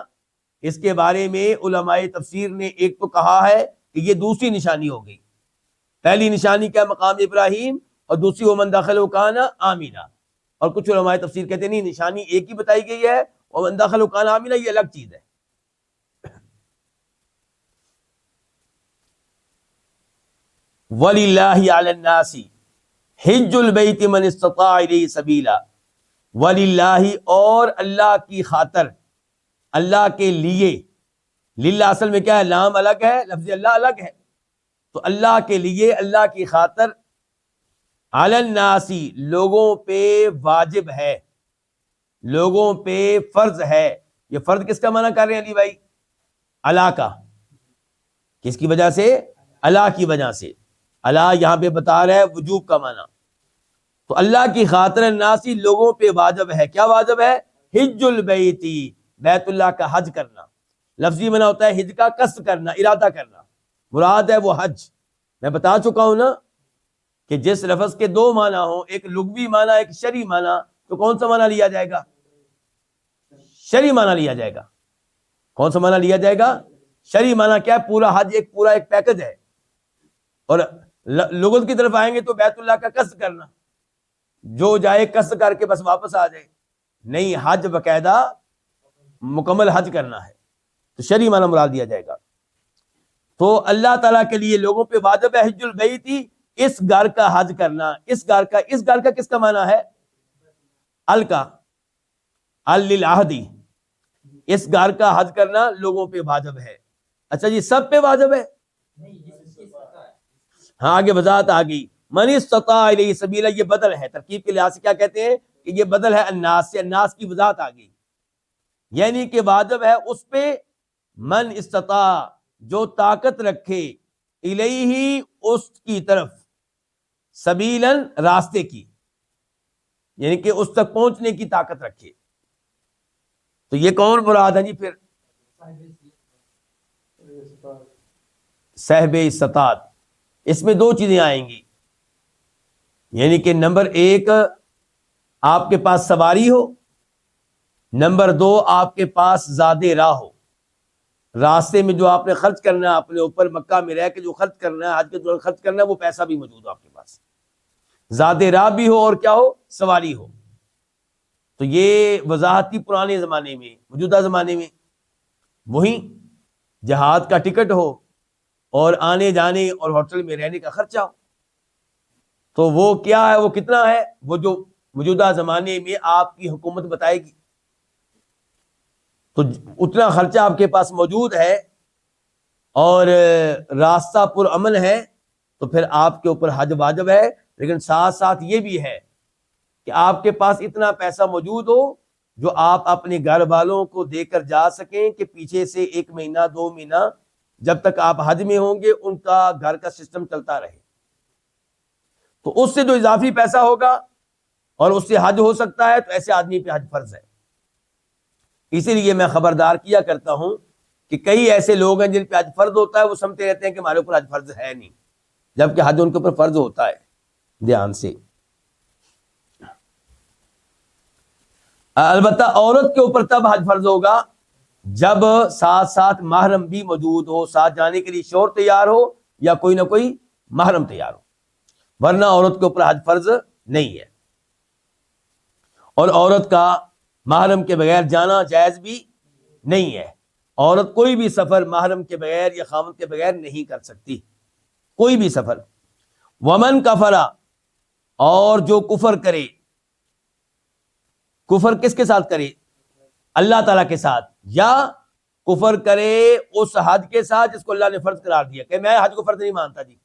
اس کے بارے میں علماء تفسیر نے ایک تو کہا ہے کہ یہ دوسری نشانی ہو گئی۔ پہلی نشانی کیا؟ مقام ابراہیم، اور دوسری ومن دخلہ کان آمنا۔ اور کچھ علماء تفسیر کہتے ہیں نہیں، نشانی ایک ہی بتائی گئی ہے، ومن دخلہ کان آمنا یہ الگ چیز ہے۔ وَلِلَّهِ عَلَى النَّاسِ حِجُّ الْبَيْتِ مَنِ اسْتَطَاعَ إِلَيْهِ سَبِيلًا، وَلِلَّهِ، اور اللہ کی خاطر، اللہ کے لیے، للہ اصل میں کیا ہے؟ لام الگ ہے، لفظ اللہ الگ ہے، تو اللہ کے لیے، اللہ کی خاطر، علی الناس، لوگوں پہ واجب ہے، لوگوں پہ فرض ہے۔ یہ فرض کس کا معنی کر رہے ہیں علی بھائی؟ اللہ کا۔ کس کی وجہ سے؟ اللہ کی وجہ سے۔ اللہ یہاں پہ بتا رہا ہے وجوب کا معنی۔ تو اللہ کی خاطر الناسی، لوگوں پہ واجب ہے۔ کیا واجب ہے؟ حج البیتی، بیت اللہ کا حج کرنا۔ لفظی معنی ہوتا ہے حج کا قصد کرنا، ارادہ کرنا، مراد ہے وہ حج۔ میں بتا چکا ہوں نا کہ جس لفظ کے دو معنی ہوں، ایک لغوی معنی، ایک شرعی معنی، تو کون سا معنی لیا جائے گا؟ شرعی معنی لیا جائے گا۔ کون سا معنی لیا جائے گا؟ شرعی معنی کیا ہے؟ پورا حج ایک پورا ایک پیکج ہے۔ اور لغت کی طرف آئیں گے تو بیت اللہ کا قصد کرنا، جو جائے قصد کر کے بس واپس آ جائے، نہیں، حج باقاعدہ مکمل حج کرنا ہے، تو شرعی معنی مراد دیا جائے گا۔ تو اللہ تعالیٰ کے لیے لوگوں پہ واجب ہے حج البیتی، اس گھر کا حج کرنا۔ اس گھر کا کس کا معنی ہے؟ ال کا، للعہدی، اس گھر کا حج کرنا لوگوں پہ واجب ہے۔ اچھا جی، سب پہ واجب ہے؟ ہاں، آگے وضاحت آ گئی۔ من استطاع الیہ سبیلا، یہ بدل ہے، ترکیب کے لحاظ سے کیا کہتے ہیں کہ یہ بدل ہے الناس سے، الناس کی وضاحت آ گئی، یعنی کہ واجب ہے اس پہ من استطاع، جو طاقت رکھے، الیہ، اس کی طرف، سبیلا، راستے کی، یعنی کہ اس تک پہنچنے کی طاقت رکھے۔ تو یہ کون مراد ہے جی؟ پھر صاحب استطاعت. اس میں دو چیزیں آئیں گی، یعنی کہ نمبر ایک آپ کے پاس سواری ہو، نمبر دو آپ کے پاس زاد راہ ہو. راستے میں جو آپ نے خرچ کرنا ہے اپنے اوپر، مکہ میں رہ کے جو خرچ کرنا ہے، حج کے دوران خرچ کرنا ہے، وہ پیسہ بھی موجود ہو آپ کے پاس، زاد راہ بھی ہو اور کیا ہو، سواری ہو. تو یہ وضاحت تھی پرانے زمانے میں. موجودہ زمانے میں وہی جہاد کا ٹکٹ ہو اور آنے جانے اور ہوٹل میں رہنے کا خرچہ ہو. تو وہ کیا ہے، وہ کتنا ہے، وہ جو موجودہ زمانے میں آپ کی حکومت بتائے گی. تو اتنا خرچہ آپ کے پاس موجود ہے اور راستہ پر امن ہے، تو پھر آپ کے اوپر حج واجب ہے. لیکن ساتھ ساتھ یہ بھی ہے کہ آپ کے پاس اتنا پیسہ موجود ہو جو آپ اپنے گھر والوں کو دے کر جا سکیں کہ پیچھے سے 1 مہینہ 2 مہینہ جب تک آپ حج میں ہوں گے ان کا گھر کا سسٹم چلتا رہے. تو اس سے جو اضافی پیسہ ہوگا اور اس سے حج ہو سکتا ہے، تو ایسے آدمی پہ حج فرض ہے. اسی لیے میں خبردار کیا کرتا ہوں کہ کئی ایسے لوگ ہیں جن پہ حج فرض ہوتا ہے، وہ سمجھتے رہتے ہیں کہ ہمارے اوپر حج فرض ہے نہیں، جبکہ حج ان کے اوپر فرض ہوتا ہے. دھیان سے. البتہ عورت کے اوپر تب حج فرض ہوگا جب ساتھ ساتھ محرم بھی موجود ہو، ساتھ جانے کے لیے شوہر تیار ہو یا کوئی نہ کوئی محرم تیار ہو، ورنہ عورت کے اوپر حج فرض نہیں ہے. اور عورت کا محرم کے بغیر جانا جائز بھی نہیں ہے. عورت کوئی بھی سفر محرم کے بغیر یا خاوند کے بغیر نہیں کر سکتی، کوئی بھی سفر. ومن کفر، اور جو کفر کرے. کفر کس کے ساتھ کرے؟ اللہ تعالیٰ کے ساتھ. یا کفر کرے اس حج کے ساتھ جس کو اللہ نے فرض قرار دیا، کہ میں حج کو فرض نہیں مانتا جی.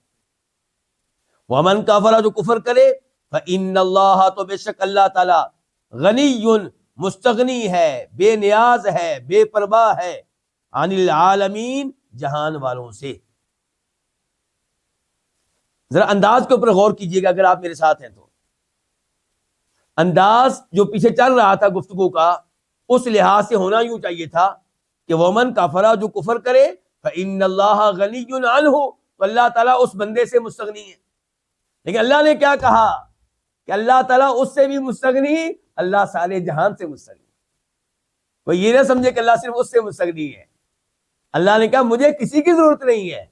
ومن کفر، جو کفر کرے، فإن اللہ، تو بے شک اللہ تعالیٰ، غنی، مستغنی ہے، بے نیاز ہے، بے پرواہ ہے، عن العالمین، جہان والوں سے. ذرا انداز کے اوپر غور کیجئے گا اگر آپ میرے ساتھ ہیں تو. انداز جو پیچھے چل رہا تھا گفتگو کا، اس لحاظ سے ہونا یوں چاہیے تھا کہ ومن کفر، جو کفر کرے، فإن اللہ غنی عنہ، تو اللہ تعالیٰ اس بندے سے مستغنی ہے. لیکن اللہ نے کیا کہا کہ اللہ تعالیٰ اس سے بھی مستغنی، اللہ سارے جہان سے مستغنی. کوئی یہ نہ سمجھے کہ اللہ صرف اس سے مستغنی ہے. اللہ نے کہا مجھے کسی کی ضرورت نہیں ہے.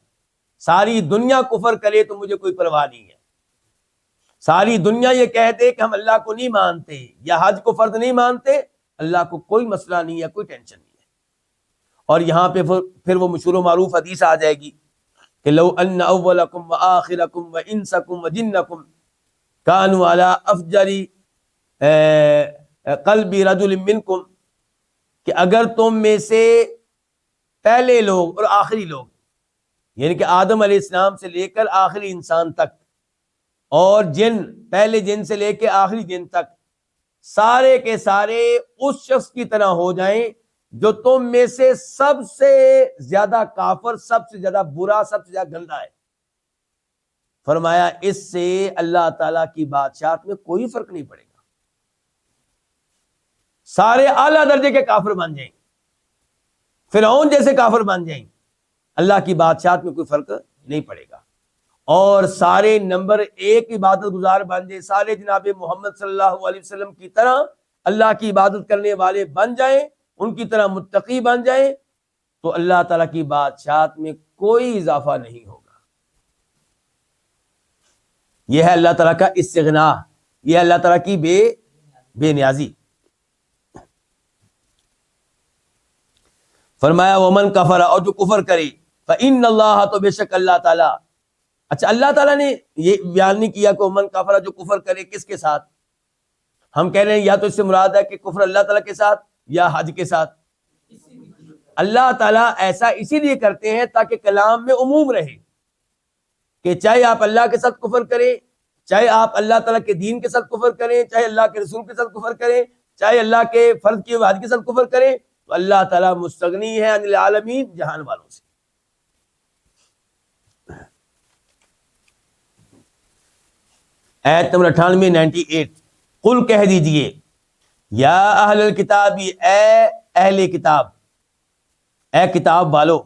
ساری دنیا کفر کرے تو مجھے کوئی پرواہ نہیں ہے. ساری دنیا یہ کہہ دے کہ ہم اللہ کو نہیں مانتے یا حج کو فرض نہیں مانتے، اللہ کو کوئی مسئلہ نہیں ہے، کوئی ٹینشن نہیں ہے. اور یہاں پہ پھر وہ مشہور و معروف حدیث آ جائے گی کہ لو ان اولکم وآخرکم وانسکم وجنکم کانوا علی افجر قلب رجل منکم، کہ اگر تم میں سے پہلے لوگ اور آخری لوگ، یعنی کہ آدم علیہ السلام سے لے کر آخری انسان تک، اور جن، پہلے جن سے لے کے آخری جن تک، سارے کے سارے اس شخص کی طرح ہو جائیں جو تم میں سے سب سے زیادہ کافر، سب سے زیادہ برا، سب سے زیادہ گندا ہے. فرمایا اس سے اللہ تعالیٰ کی بادشاہت میں کوئی فرق نہیں پڑے گا. سارے اعلیٰ درجے کے کافر بن جائیں، فرعون جیسے کافر بن جائیں، اللہ کی بادشاہت میں کوئی فرق نہیں پڑے گا. اور سارے نمبر 1 عبادت گزار بن جائیں، سارے جناب محمد صلی اللہ علیہ وسلم کی طرح اللہ کی عبادت کرنے والے بن جائیں، ان کی طرح متقی بن جائیں، تو اللہ تعالیٰ کی بادشاہت میں کوئی اضافہ نہیں ہوگا. یہ ہے اللہ تعالیٰ کا استغنا، یہ ہے اللہ تعالیٰ کی بے نیازی. فرمایا ومن کفر، اور جو کفر کرے، فإن اللہ، تو بے شک اللہ تعالیٰ. اچھا اللہ تعالیٰ نے یہ بیان نہیں کیا کہ ومن کفر، جو کفر کرے کس کے ساتھ. ہم کہہ رہے ہیں یا تو اس سے مراد ہے کہ کفر اللہ تعالیٰ کے ساتھ یا حج کے ساتھ. اللہ تعالیٰ ایسا اسی لیے کرتے ہیں تاکہ کلام میں عموم رہے، کہ چاہے آپ اللہ کے ساتھ کفر کریں، چاہے آپ اللہ تعالیٰ کے دین کے ساتھ کفر کریں، چاہے اللہ کے رسول کے ساتھ کفر کریں، چاہے اللہ کے فرض کیے ہوئے حج کے ساتھ کفر کریں، تو اللہ تعالیٰ مستغنی ہے عن العالمین، جہان والوں سے. آیت نمبر 98 قل کہہ دیجئے، یا اہل الکتاب، اے اہل کتاب، اے کتاب والو،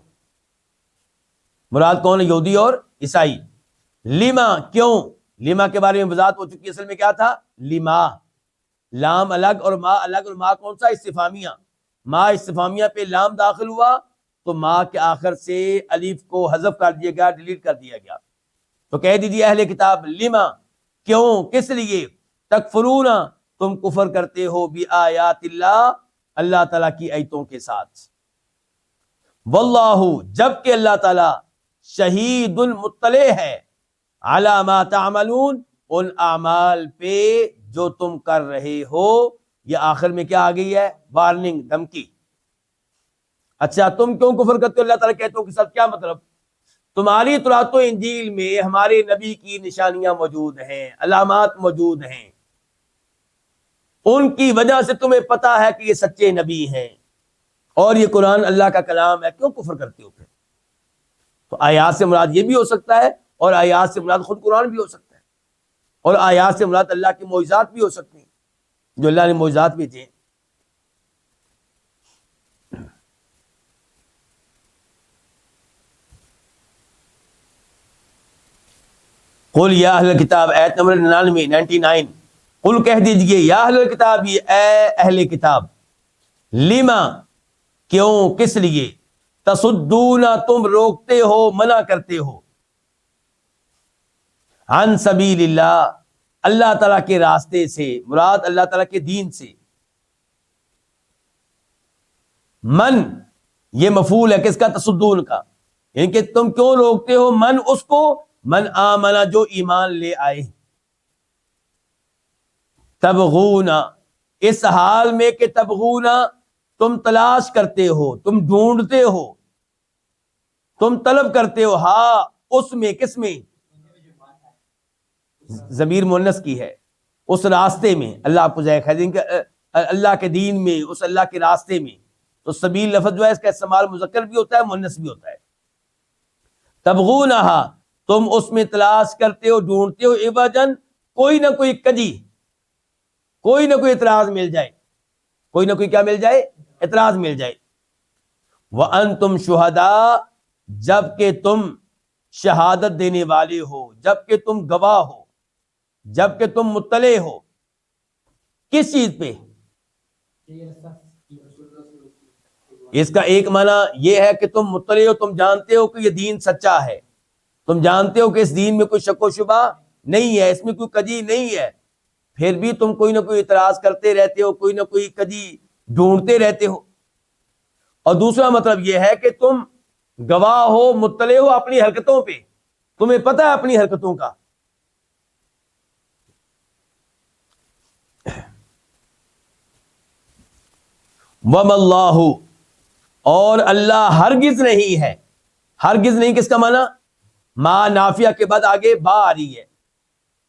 مراد کون ہے؟ یہودی اور عیسائی. لما، کیوں؟ لما کے بارے میں وضاحت ہو چکی ہے. اصل میں کیا تھا؟ لما، لام الگ اور ما الگ، اور ما کون سا؟ استفہامیہ. ما استفہامیہ پہ لام داخل ہوا تو ما کے آخر سے الف کو حذف کر دیا گیا، ڈیلیٹ کر دیا گیا. تو کہہ دیجیے اہل کتاب، لما، کیوں، کس لیے، تکفرون، تم کفر کرتے ہو، بآیات اللہ، اللہ تعالیٰ کی آیتوں کے ساتھ. واللہ، جبکہ اللہ تعالیٰ شہید مطلع ہے، علی ما تعملون، ان اعمال پہ جو تم کر رہے ہو. یہ آخر میں کیا آ گئی ہے؟ وارننگ، دھمکی. اچھا تم کیوں کفر کرتے ہو اللہ تعالیٰ کہتے ہو کہ سب، کیا مطلب؟ تمہاری تورات و انجیل میں ہمارے نبی کی نشانیاں موجود ہیں، علامات موجود ہیں، ان کی وجہ سے تمہیں پتا ہے کہ یہ سچے نبی ہیں اور یہ قرآن اللہ کا کلام ہے، کیوں کفر کرتے ہو پھر؟ تو آیات سے مراد یہ بھی ہو سکتا ہے، اور آیات سے مراد خود قرآن بھی ہو سکتا ہے، اور آیات سے مراد اللہ کے معجزات بھی ہو سکتے ہیں جو اللہ نے معجزات بھیجے. قل یا اہل کتاب، آیت نمبر 99، قل کہہ دیجئے، یا اہل کتاب، یہ اے اہل کتاب، لما، کیوں، کس لیے، تصدون، تم روکتے ہو، منع کرتے ہو، عن سبیل اللہ، اللہ تعالیٰ کے راستے سے، مراد اللہ تعالیٰ کے دین سے. من، یہ مفعول ہے کس کا؟ تصدون کا. یعنی کہ تم کیوں روکتے ہو، من اس کو، من آمنا، جو ایمان لے آئے. تبغون، اس حال میں کہ تبغون، تم تلاش کرتے ہو، تم ڈھونڈتے ہو، تم طلب کرتے ہو، ہاں اس میں، کس میں؟ ضمیر مؤنث کی ہے، اس راستے میں. اللہ آپ کو اللہ کے دین میں، اس اللہ کے راستے میں. تو سبیل لفظ جو ہے اس کا استعمال مذکر بھی ہوتا ہے، مؤنث بھی ہوتا ہے. تبغونہا، تم اس میں تلاش کرتے ہو، ڈھونڈتے ہو، عوجن، کوئی نہ کوئی کجی، کوئی نہ کوئی اعتراض مل جائے، کوئی نہ کوئی کیا مل جائے؟ اعتراض مل جائے. وَأَنْتُمْ شُهَدَاء، جبکہ تم شہادت دینے والے ہو، جبکہ تم گواہ ہو، جبکہ تم مطلع ہو. کس چیز پہ؟ اس کا ایک معنی یہ ہے کہ تم مطلع ہو، تم جانتے ہو کہ یہ دین سچا ہے، تم جانتے ہو کہ اس دین میں کوئی شک و شبہ نہیں ہے، اس میں کوئی کجی نہیں ہے، پھر بھی تم کوئی نہ کوئی اعتراض کرتے رہتے ہو، کوئی نہ کوئی کجی ڈھونڈتے رہتے ہو. اور دوسرا مطلب یہ ہے کہ تم گواہ ہو، مطلع ہو اپنی حرکتوں پہ، تمہیں پتہ ہے اپنی حرکتوں کا. وَمَا اللَّهُ، اور اللہ ہرگز نہیں ہے. ہرگز نہیں کس کا معنی؟ ما نافیہ کے بعد آگے با آ رہی ہے.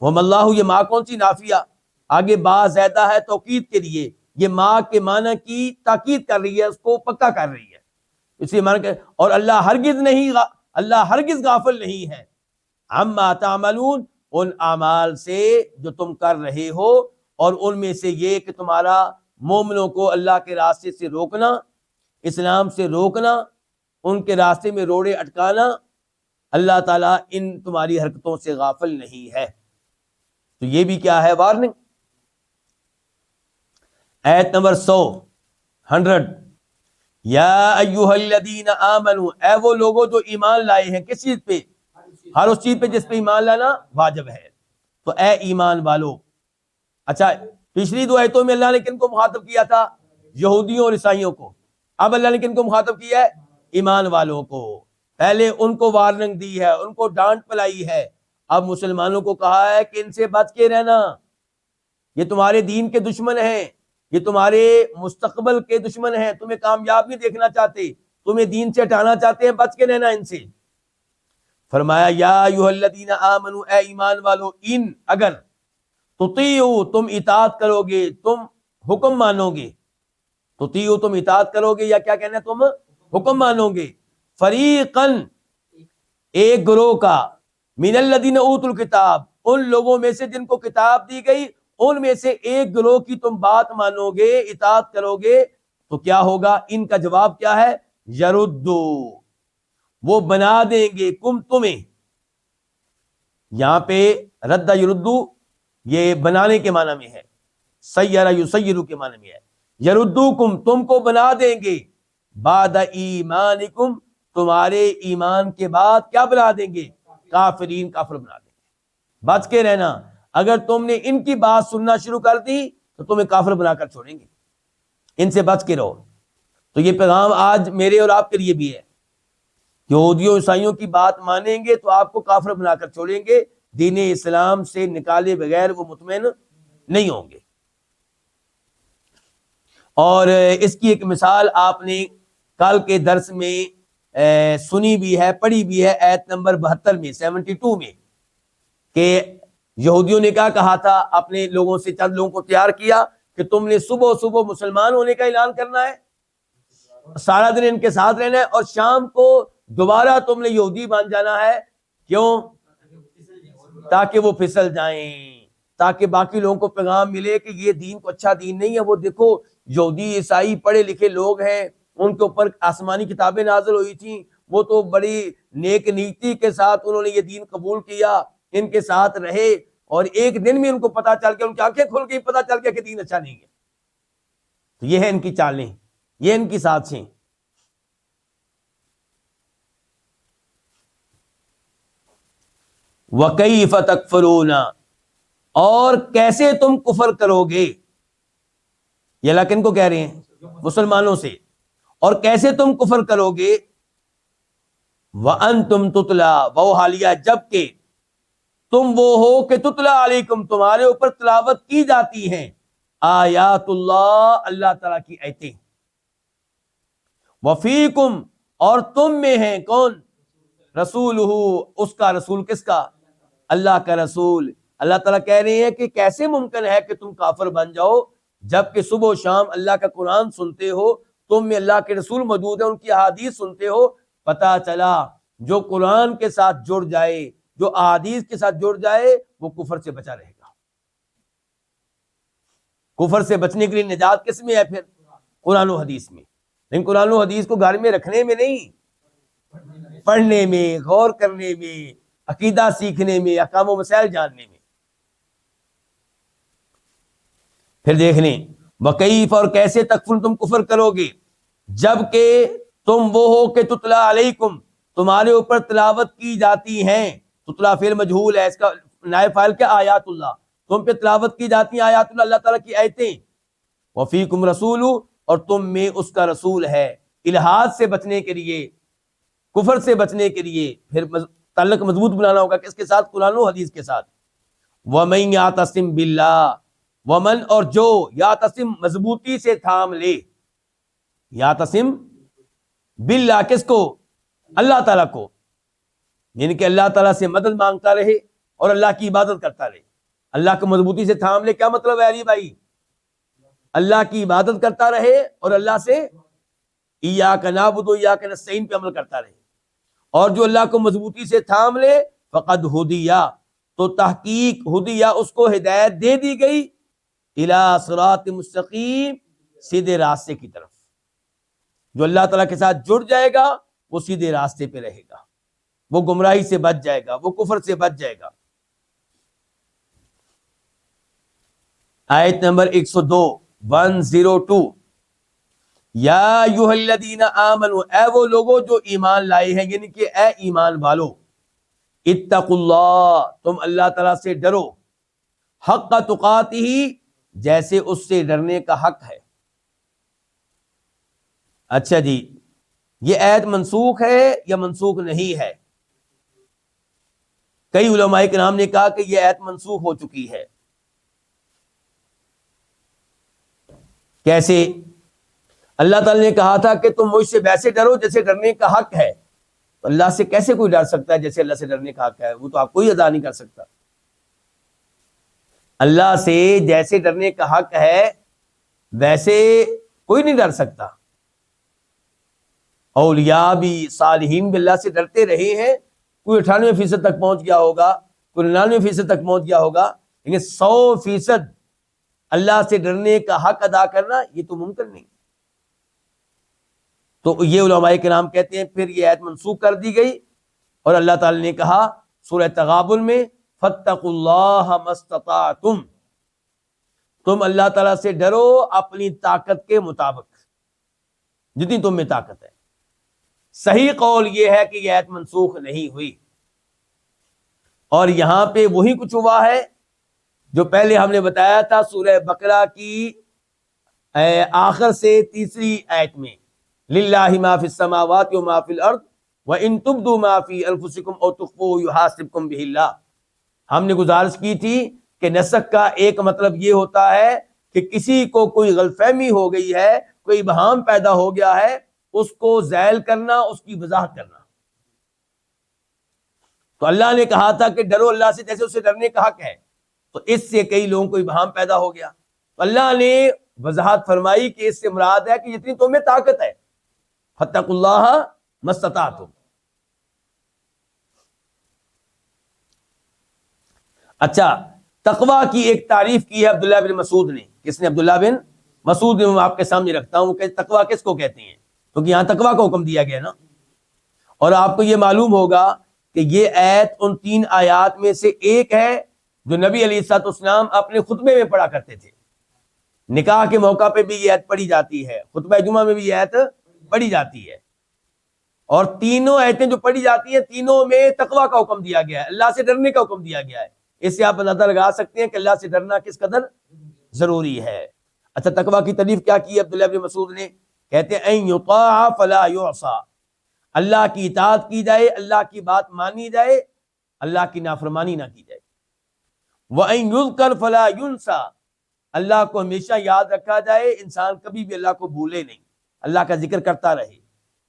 وَمَا اللَّهُ، یہ ما کون سی نافیہ، آگے با زیادہ ہے توکید کے لیے، یہ ما کے معنی کی تاکید کر رہی ہے، اس کو پکا کر رہی ہے. اس لیے معنی کہ اور اللہ ہرگز نہیں، اللہ ہرگز غافل نہیں ہے، عما تعملون، ان اعمال سے جو تم کر رہے ہو، اور ان میں سے یہ کہ تمہارا مومنوں کو اللہ کے راستے سے روکنا، اسلام سے روکنا، ان کے راستے میں روڑے اٹکانا. اللہ تعالیٰ ان تمہاری حرکتوں سے غافل نہیں ہے. تو یہ بھی کیا ہے؟ وارننگ. آیت نمبر 100، یا ایھا الذین آمنوا، اے وہ لوگوں جو ایمان لائے ہیں. کس چیز پہ؟ ہر اس چیز پہ جس پہ ایمان لانا واجب ہے. تو اے ایمان والو. اچھا پچھلی دو آیتوں میں اللہ نے کن کو مخاطب کیا تھا؟ یہودیوں اور عیسائیوں کو. اب اللہ نے کن کو مخاطب کیا ہے؟ ایمان والوں کو. پہلے ان کو وارننگ دی ہے، ان کو ڈانٹ پلائی ہے. اب مسلمانوں کو کہا ہے کہ ان سے بچ کے رہنا، یہ تمہارے دین کے دشمن ہیں، یہ تمہارے مستقبل کے دشمن ہیں، تمہیں کامیاب نہیں دیکھنا چاہتے، تمہیں دین سے ہٹانا چاہتے ہیں، بچ کے رہنا ان سے. فرمایا یا ایھا الذین آمنوا، اے ایمان والو، ان اگر تطیعوا، تم اطاعت کرو گے، تم حکم مانو گے. تطیعوا، تم اطاعت کرو گے، یا کیا کہنا ہے؟ تم حکم مانو گے. فریقاً، ایک گروہ کا، من الذین اوتوا الکتاب، ان لوگوں میں سے جن کو کتاب دی گئی، ان میں سے ایک گروہ کی تم بات مانو گے، اطاعت کرو گے. تو کیا ہوگا؟ ان کا جواب کیا ہے؟ یردو، وہ بنا دیں گے کم تمہیں. یہاں پہ رد یردو یہ بنانے کے معنی میں ہے، سیرہ یسیرو کے معنی میں ہے. یردوکم، تم کو بنا دیں گے، بعد ایمانکم، تمہارے ایمان کے بعد کیا بنا دیں گے؟ کافرین، کافر بنا دیں گے. بچ کے رہنا، اگر تم نے ان کی بات سننا شروع کر دی تو تمہیں کافر بنا کر چھوڑیں گے، ان سے بچ کے رہو. تو یہ پیغام آج میرے اور آپ کے لیے بھی ہے. یہودیوں عیسائیوں کی بات مانیں گے تو آپ کو کافر بنا کر چھوڑیں گے، دین اسلام سے نکالے بغیر وہ مطمئن نہیں ہوں گے. اور اس کی ایک مثال آپ نے کل کے درس میں سنی بھی ہے، پڑھی بھی ہے، آیت نمبر 72 میں، 72 میں، کہ یہودیوں نے کیا کہا تھا؟ اپنے لوگوں سے چند لوگوں کو تیار کیا کہ تم نے صبح صبح مسلمان ہونے کا اعلان کرنا ہے، سارا دن ان کے ساتھ رہنا ہے، اور شام کو دوبارہ تم نے یہودی بن جانا ہے. کیوں؟ تاکہ وہ پھسل جائیں، تاکہ باقی لوگوں کو پیغام ملے کہ یہ دین کو اچھا دین نہیں ہے. وہ دیکھو یہودی عیسائی پڑھے لکھے لوگ ہیں، ان کے اوپر آسمانی کتابیں نازل ہوئی تھیں، وہ تو بڑی نیک نیتی کے ساتھ انہوں نے یہ دین قبول کیا، ان کے ساتھ رہے، اور ایک دن میں ان کو پتا چل گیا، ان کی آنکھیں کھل گئی، پتا چل گیا کہ دین اچھا نہیں ہے. تو یہ ہے ان کی چالیں، یہ ان کی سازشیں. وَكَيْفَ تَكْفُرُونَ، اور کیسے تم کفر کرو گے. یہ اللہ کن کو کہہ رہے ہیں؟ مسلمانوں سے. اور کیسے تم کفر کرو گے، وَأَنْتُمْ تُتْلَى، وہ حالیہ جبکہ تم وہ ہو کہ تتلا علیکم، تمہارے اوپر تلاوت کی جاتی ہیں، آیات اللہ، اللہ تعالیٰ کی آیتیں. وفیکم، اور تم میں ہیں کون؟ رسولہ، اس کا رسول. کس کا؟ اللہ کا رسول. اللہ تعالیٰ کہہ رہے ہیں کہ کیسے ممکن ہے کہ تم کافر بن جاؤ جبکہ صبح و شام اللہ کا قرآن سنتے ہو، تم میں اللہ کے رسول موجود ہیں، ان کی احادیث سنتے ہو. پتہ چلا جو قرآن کے ساتھ جڑ جائے، جو احادیث کے ساتھ جڑ جائے، وہ کفر سے بچا رہے گا. کفر سے بچنے کے لیے نجات کس میں ہے پھر؟ قرآن و حدیث میں. لیکن قرآن و حدیث کو گھر میں رکھنے میں نہیں، پڑھنے میں، غور کرنے میں، عقیدہ سیکھنے میں، احکام و مسائل جاننے میں. پھر دیکھ لیں، وکیف، اور کیسے تکفر، تم کفر کرو گے جبکہ تم وہ ہو کہ تتلا علیکم، تمہارے اوپر تلاوت کی جاتی ہیں. تتلا فعل مجہول ہے، اس کا نائب فاعل کیا؟ آیات اللہ. تم پہ تلاوت کی جاتی ہیں آیات اللہ، اللہ تعالیٰ کی آیتیں. وفیکم رسول، اور تم میں اس کا رسول ہے. الحاد سے بچنے کے لیے، کفر سے بچنے کے لیے پھر تعلق مضبوط بنانا ہوگا کس کے ساتھ؟ قرآن و حدیث کے ساتھ. وَمَن يَعْتَصِم بِاللَّهِ، ومن، اور جو، یعتصم مضبوطی سے تھام لے. یعتصم باللہ، کس کو؟ اللہ تعالیٰ کو. یعنی کہ اللہ تعالیٰ سے مدد مانگتا رہے اور اللہ کی عبادت کرتا رہے. اللہ کو مضبوطی سے تھام لے، کیا مطلب ہے علی بھائی؟ اللہ کی عبادت کرتا رہے اور اللہ سے ایاک نعبد و ایاک نستعین پہ عمل کرتا رہے. اور جو اللہ کو مضبوطی سے تھام لے، فقد ہدیہ، تو تحقیق ہدیہ، اس کو ہدایت دے دی گئی، الی صراط مستقیم، سیدھے راستے کی طرف. جو اللہ تعالیٰ کے ساتھ جڑ جائے گا وہ سیدھے راستے پہ رہے گا، وہ گمراہی سے بچ جائے گا، وہ کفر سے بچ جائے گا. آیت نمبر 102 یا ایھا الذین آمنوا، اے وہ لوگوں جو ایمان لائے ہیں، یعنی کہ اے ایمان والو، اتقوا اللہ، تم اللہ تعالیٰ سے ڈرو، حق تقاتہ، جیسے اس سے ڈرنے کا حق ہے. اچھا جی، یہ آیت منسوخ ہے یا منسوخ نہیں ہے؟ کئی علماء کرام نے کہا کہ یہ آیت منسوخ ہو چکی ہے. کیسے؟ اللہ تعالیٰ نے کہا تھا کہ تم مجھ سے ویسے ڈرو جیسے ڈرنے کا حق ہے. اللہ سے کیسے کوئی ڈر سکتا ہے جیسے اللہ سے ڈرنے کا حق ہے؟ وہ تو آپ کوئی ادا نہیں کر سکتا. اللہ سے جیسے ڈرنے کا حق ہے ویسے کوئی نہیں ڈر سکتا. اولیاء بھی، صالحین بھی اللہ سے ڈرتے رہے ہیں. کوئی 98% تک پہنچ گیا ہوگا، کوئی 99% تک پہنچ گیا ہوگا، لیکن 100% اللہ سے ڈرنے کا حق ادا کرنا یہ تو ممکن نہیں. تو یہ علماء کرام کہتے ہیں پھر یہ آیت منسوخ کر دی گئی، اور اللہ تعالی نے کہا سورہ تغابن میں فاتقوا اللہ ما استطعتم، تم اللہ تعالیٰ سے ڈرو اپنی طاقت کے مطابق، جتنی تم میں طاقت ہے۔ صحیح قول یہ ہے کہ یہ آیت منسوخ نہیں ہوئی، اور یہاں پہ وہی کچھ ہوا ہے جو پہلے ہم نے بتایا تھا سورہ بقرہ کی آخر سے تیسری آیت میں، للہ ما فی السماوات و ما فی الارض وان تبدوا ما فی انفسکم او تخفوہ یحاسبکم بہ اللہ۔ ہم نے گزارش کی تھی کہ نسخ کا ایک مطلب یہ ہوتا ہے کہ کسی کو کوئی غلط فہمی ہو گئی ہے، کوئی ابہام پیدا ہو گیا ہے، اس کو زائل کرنا، اس کی وضاحت کرنا۔ تو اللہ نے کہا تھا کہ ڈرو اللہ سے جیسے اسے ڈرنے کا حق ہے، تو اس سے کئی لوگوں کو ابہام پیدا ہو گیا، تو اللہ نے وضاحت فرمائی کہ اس سے مراد ہے کہ جتنی تم میں طاقت ہے، فاتقوا اللہ ما استطعتم۔ اچھا، تقوی کی ایک تعریف کی ہے عبداللہ بن مسعود نے۔ کس نے؟ عبداللہ بن مسعود نے۔ میں آپ کے سامنے رکھتا ہوں کہ تقوی کس کو کہتے ہیں، کیونکہ یہاں تقوی کا حکم دیا گیا نا۔ اور آپ کو یہ معلوم ہوگا کہ یہ آیت ان 3 آیات میں سے ایک ہے جو نبی علیہ الصلوۃ والسلام اپنے خطبے میں پڑھا کرتے تھے۔ نکاح کے موقع پہ بھی یہ آیت پڑھی جاتی ہے، خطبہ جمعہ میں بھی یہ آیت پڑھی جاتی ہے، اور تینوں آیتیں جو پڑھی جاتی ہیں تینوں میں تقوی کا حکم دیا گیا ہے، اللہ سے ڈرنے کا حکم دیا گیا ہے۔ اس سے آپ اندازہ لگا سکتے ہیں کہ اللہ سے ڈرنا کس قدر ضروری ہے۔ اچھا، تقوی کی تعریف کیا کی عبداللہ بن مسعود نے؟ کہتے ہیں ان یطاع فلا یعصى، اللہ کی اطاعت کی جائے، اللہ کی بات مانی جائے، اللہ کی نافرمانی نہ کی جائے۔ وان یذکر فلا ینسى، اللہ کو ہمیشہ یاد رکھا جائے، انسان کبھی بھی اللہ کو بھولے نہیں، اللہ کا ذکر کرتا رہے،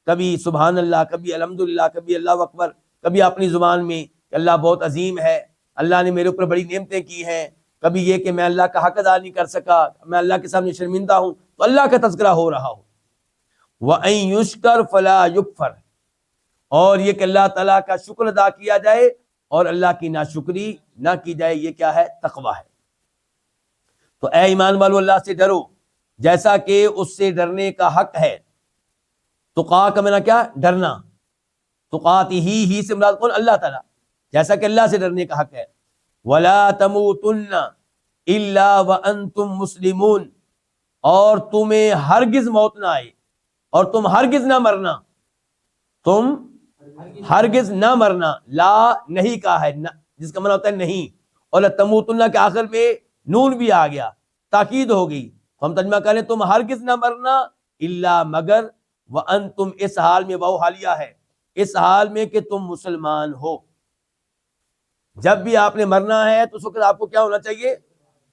کبھی سبحان اللہ، کبھی الحمدللہ، کبھی اللہ اکبر، کبھی اپنی زبان میں کہ اللہ بہت عظیم ہے، اللہ نے میرے اوپر بڑی نعمتیں کی ہیں، کبھی یہ کہ میں اللہ کا حق ادا نہیں کر سکا، میں اللہ کے سامنے شرمندہ ہوں، تو اللہ کا تذکرہ ہو رہا ہو۔ وَأَن يُشْكَرْ فَلَا يُكْفَرْ، اور یہ کہ اللہ تعالیٰ کا شکر ادا کیا جائے اور اللہ کی ناشکری نہ کی جائے، یہ کیا ہے؟ تقویٰ ہے۔ تو اے ایمان والو، اللہ سے ڈرو جیسا کہ اس سے ڈرنے کا حق ہے۔ تقا کا معنی کیا؟ ڈرنا۔ تقاتی ہی سے مراد کون؟ اللہ تعالیٰ، جیسا کہ اللہ سے ڈرنے کا حق ہے۔ وَلَا تَمُوتُنَّ إِلَّا وَأَنْتُمْ مُسْلِمُونَ، اور تمہیں ہرگز موت نہ آئے اور تم ہرگز نہ مرنا، تم ہرگز نہ مرنا، لا نہیں کہا ہے جس کا معنی ہوتا ہے نہیں، اور تموتن کے آخر میں نون بھی آ گیا، تاکید ہو گئی، تو ہم ترجمہ کریں تم ہرگز نہ مرنا، الا مگر، وانتم اس حال میں، واو حالیہ ہے، اس حال میں کہ تم مسلمان ہو۔ جب بھی آپ نے مرنا ہے تو اس وقت آپ کو کیا ہونا چاہیے؟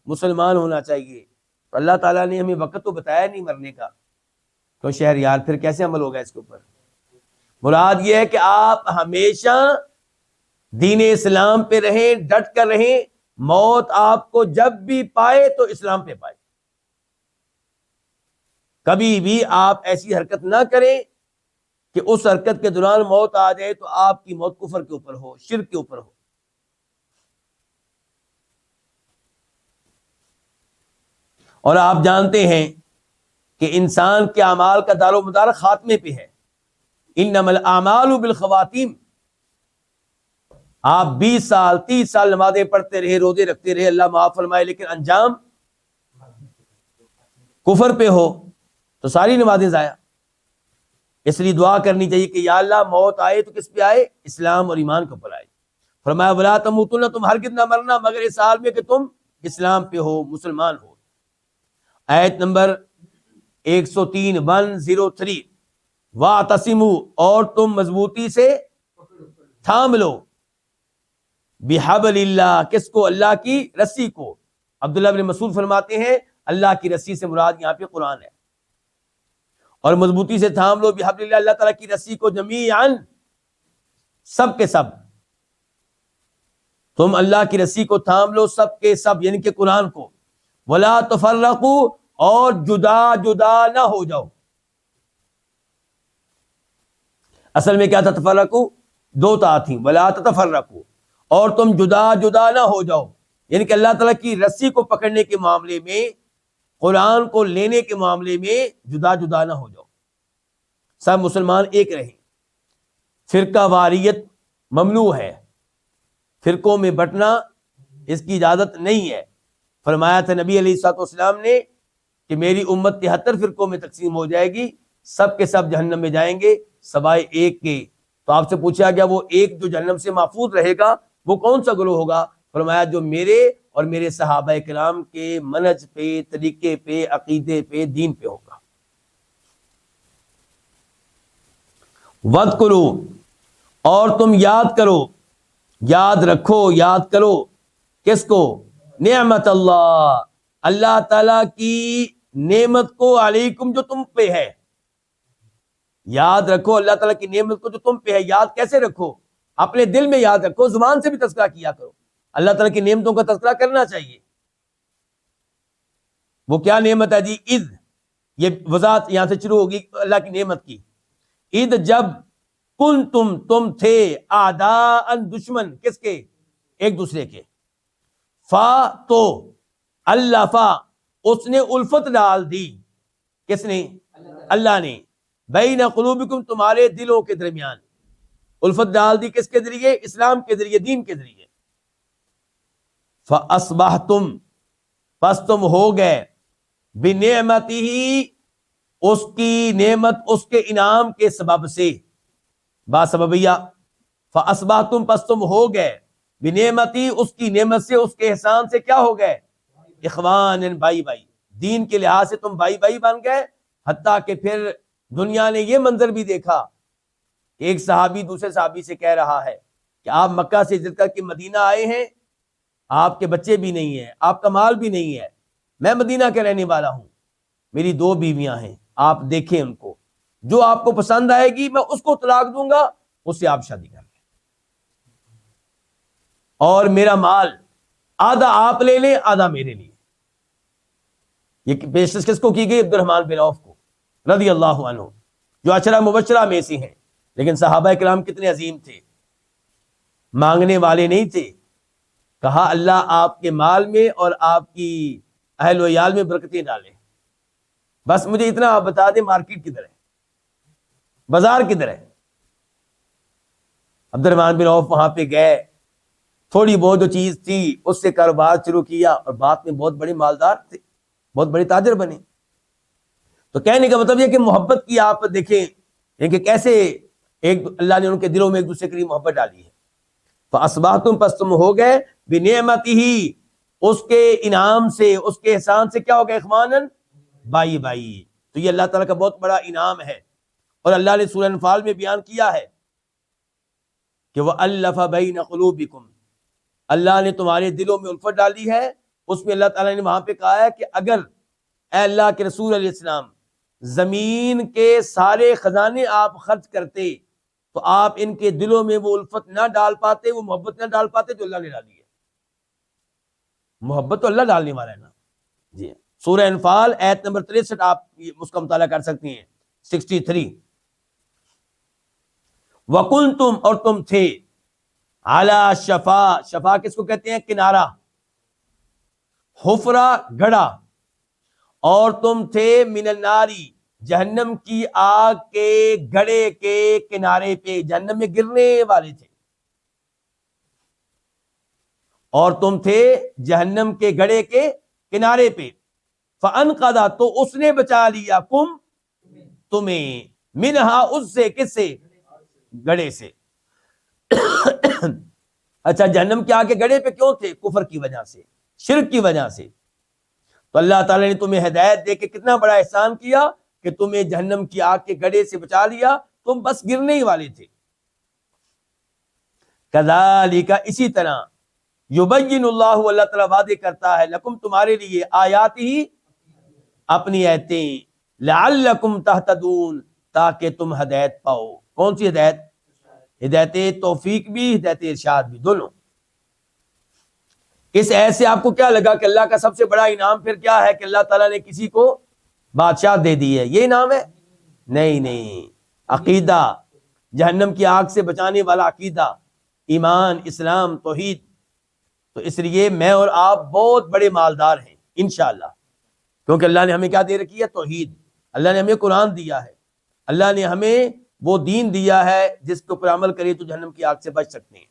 مسلمان ہونا چاہیے۔ تو اللہ تعالیٰ نے ہمیں وقت تو بتایا نہیں مرنے کا، تو شہریار پھر کیسے عمل ہوگا اس کے اوپر؟ مراد یہ ہے کہ آپ ہمیشہ دین اسلام پہ رہیں، ڈٹ کر رہیں، موت آپ کو جب بھی پائے تو اسلام پہ پائے۔ کبھی بھی آپ ایسی حرکت نہ کریں کہ اس حرکت کے دوران موت آ جائے تو آپ کی موت کفر کے اوپر ہو، شرک کے اوپر ہو۔ اور آپ جانتے ہیں کہ انسان کے اعمال کا دار و مدار خاتمے پہ ہے، انما الاعمال بالخواتیم۔ آپ 20 سال 30 سال نمازیں پڑھتے رہے، روزے رکھتے رہے، اللہ معاف فرمائے، لیکن انجام کفر پہ ہو تو ساری نمازیں ضائع۔ اس لیے دعا کرنی چاہیے کہ یا اللہ موت آئے تو کس پہ آئے؟ اسلام اور ایمان کے اوپر آئے۔ فرمایا ولا تموتن، تم ہرگز نہ مرنا مگر اس حال میں کہ تم اسلام پہ ہو، مسلمان ہو۔ آیت نمبر 103 103، وَاعْتَصِمُوا، اور تم مضبوطی سے تھام لو، بِحَبْلِ اللہ، کس کو؟ اللہ کی رسی کو۔ عبداللہ بن مسعود فرماتے ہیں اللہ کی رسی سے مراد یہاں پہ قرآن ہے، اور مضبوطی سے تھام لو بِحَبْلِ اللہ، اللہ تعالیٰ کی رسی کو، جمیعاً، سب کے سب، تم اللہ کی رسی کو تھام لو سب کے سب، یعنی کہ قرآن کو۔ وَلَا تَفَرَّقُوا، اور جدا جدا نہ ہو جاؤ۔ اصل میں کیا تھا؟ تفرقوا، دو تا تھیں، ولا تتفرقوا، اور تم جدا جدا نہ ہو جاؤ، یعنی کہ اللہ تعالیٰ کی رسی کو پکڑنے کے معاملے میں، قرآن کو لینے کے معاملے میں جدا جدا نہ ہو جاؤ۔ سب مسلمان ایک رہیں. فرقہ واریت ممنوع ہے، فرقوں میں بٹنا اس کی اجازت نہیں ہے. فرمایا تھا نبی علیہ الصلوۃ والسلام نے کہ میری امت 73 فرقوں میں تقسیم ہو جائے گی، سب کے سب جہنم میں جائیں گے سوائے ایک کے. تو آپ سے پوچھا گیا وہ ایک جو جہنم سے محفوظ رہے گا وہ کون سا گروہ ہوگا؟ فرمایا جو میرے اور میرے صحابہ کرام کے منہج پہ، طریقے پہ، عقیدے پہ، دین پہ ہوگا. وَاذْكُرُوا، اور تم یاد کرو، یاد رکھو، یاد کرو کس کو؟ نعمت اللہ، اللہ تعالی کی نعمت کو، علیکم جو تم پہ ہے. یاد رکھو اللہ تعالیٰ کی نعمت کو جو تم پہ ہے. یاد کیسے رکھو؟ اپنے دل میں یاد رکھو، زبان سے بھی تذکرہ کیا کرو. اللہ تعالیٰ کی نعمتوں کا تذکرہ کرنا چاہیے. وہ کیا نعمت ہے جی؟ اذ، یہ وضاحت یہاں سے شروع ہوگی اللہ کی نعمت کی. اذ، جب، تم تھے، اعداء، دشمن، کس کے؟ ایک دوسرے کے. فا، تو، الف، اس نے الفت ڈال دی. کس نے؟ اللہ نے. بین قلوبکم، تمہارے دلوں کے درمیان. الفت ڈال دی کس کے ذریعے؟ اسلام کے ذریعے، دین کے ذریعے. فاصبحتم، پس تم ہو گئے، بنعمتہ، اس کی نعمت، اس کے انعام کے سبب سے. با سببیہ. فاصبحتم، پس تم ہو گئے، بنعمتی، اس کی نعمت سے، اس کے احسان سے کیا ہو گئے؟ اخوان، بھائی بھائی. دین کے لحاظ سے تم بھائی بھائی بن گئے. حتیٰ کہ پھر دنیا نے یہ منظر بھی دیکھا کہ ایک صحابی دوسرے صحابی سے کہہ رہا ہے کہ آپ مکہ سے ہجرت کر کے مدینہ آئے ہیں، آپ کے بچے بھی نہیں ہیں، آپ کا مال بھی نہیں ہے، میں مدینہ کے رہنے والا ہوں، میری 2 بیویاں ہیں، آپ دیکھیں ان کو، جو آپ کو پسند آئے گی میں اس کو طلاق دوں گا، اس سے آپ شادی کر لیں، اور میرا مال آدھا آپ لے لیں، آدھا میرے لیے. یہ پیشکش کس کو کی گئی؟ عبد الرحمن بن عوف کو رضی اللہ عنہ، جو عشرہ مبشرہ میں سے ہیں. لیکن صحابہ کرام کتنے عظیم تھے، مانگنے والے نہیں تھے. کہا اللہ آپ کے مال میں اور آپ کی اہل و عیال میں برکتیں ڈالے، بس مجھے اتنا آپ بتا دیں مارکیٹ کدھر ہے، بازار کدھر ہے. عبد الرحمن بن عوف وہاں پہ گئے، تھوڑی بہت جو چیز تھی اس سے کاروبار شروع کیا، اور بعد میں بہت بڑے مالدار تھے، بہت بڑے تاجر بنے. تو کہنے کا مطلب یہ کہ محبت کی آپ دیکھیں کہ کیسے ایک اللہ نے ان کے دلوں میں ایک دوسرے کے لیے محبت ڈالی ہے. فاصبحتم، پس تم ہو گئے، بنعمتہ، اس کے انعام سے، اس کے احسان سے کیا ہو گئے؟ اخوانا، بھائی بھائی. تو یہ اللہ تعالیٰ کا بہت بڑا انعام ہے. اور اللہ نے سورہ انفال میں بیان کیا ہے کہ وَأَلَّفَ بَيْنَ قُلُوبِكُمْ، اللہ نے تمہارے دلوں میں الفت ڈالی ہے. اس میں اللہ تعالیٰ نے وہاں پہ کہا ہے کہ اگر اے اللہ کے رسول علیہ السلام زمین کے سارے خزانے آپ خرچ کرتے تو آپ ان کے دلوں میں وہ الفت نہ ڈال پاتے، وہ محبت نہ ڈال پاتے جو اللہ نے ڈالی ہے. محبت تو اللہ ڈالنے والا ہے نا. جی سورہ انفال آیت نمبر 63 آپ اس کا مطالعہ کر سکتی ہیں، 63. وَكُنْتُمْ، اور تم تھے، عَلَى شفا، شفا کس کو کہتے ہیں؟ کنارہ، حفرہ، گڑھا. اور تم تھے من الناری، جہنم کی آگ کے گڑھے کے کنارے پہ، جہنم میں گرنے والے تھے. اور تم تھے جہنم کے گڑھے کے کنارے پہ. فَأَنْقَذَ، تو اس نے بچا لیا، کم، تمہیں، منہا، اس سے، کس سے؟ گڑھے سے. اچھا جہنم کے آگے گڑھے پہ کیوں تھے؟ کفر کی وجہ سے، شرک کی وجہ سے. تو اللہ تعالیٰ نے تمہیں ہدایت دے کے کتنا بڑا احسان کیا کہ تمہیں جہنم کی آگ کے گڑھے سے بچا لیا، تم بس گرنے ہی والے تھے. کذالک، اسی طرح، یبین اللہ، اللہ تعالیٰ وعدے کرتا ہے، لکم، تمہارے لیے، آیات ہی، اپنی آیتیں، لعلکم تہتدون، تاکہ تم ہدایت پاؤ. کون سی ہدایت؟ ہدایت توفیق بھی، ہدایت ارشاد بھی، دونوں. اس ایسے سے آپ کو کیا لگا کہ اللہ کا سب سے بڑا انعام پھر کیا ہے کہ اللہ تعالیٰ نے کسی کو بادشاہ دے دی ہے، یہ انعام ہے؟ نہیں. عقیدہ، جہنم کی آگ سے بچانے والا عقیدہ، ایمان، اسلام، توحید. تو اس لیے میں اور آپ بہت بڑے مالدار ہیں انشاءاللہ، کیونکہ اللہ نے ہمیں کیا دے رکھی ہے؟ توحید. اللہ نے ہمیں قرآن دیا ہے، اللہ نے ہمیں وہ دین دیا ہے جس کے اوپر عمل کرے تو جہنم کی آگ سے بچ سکتے ہیں.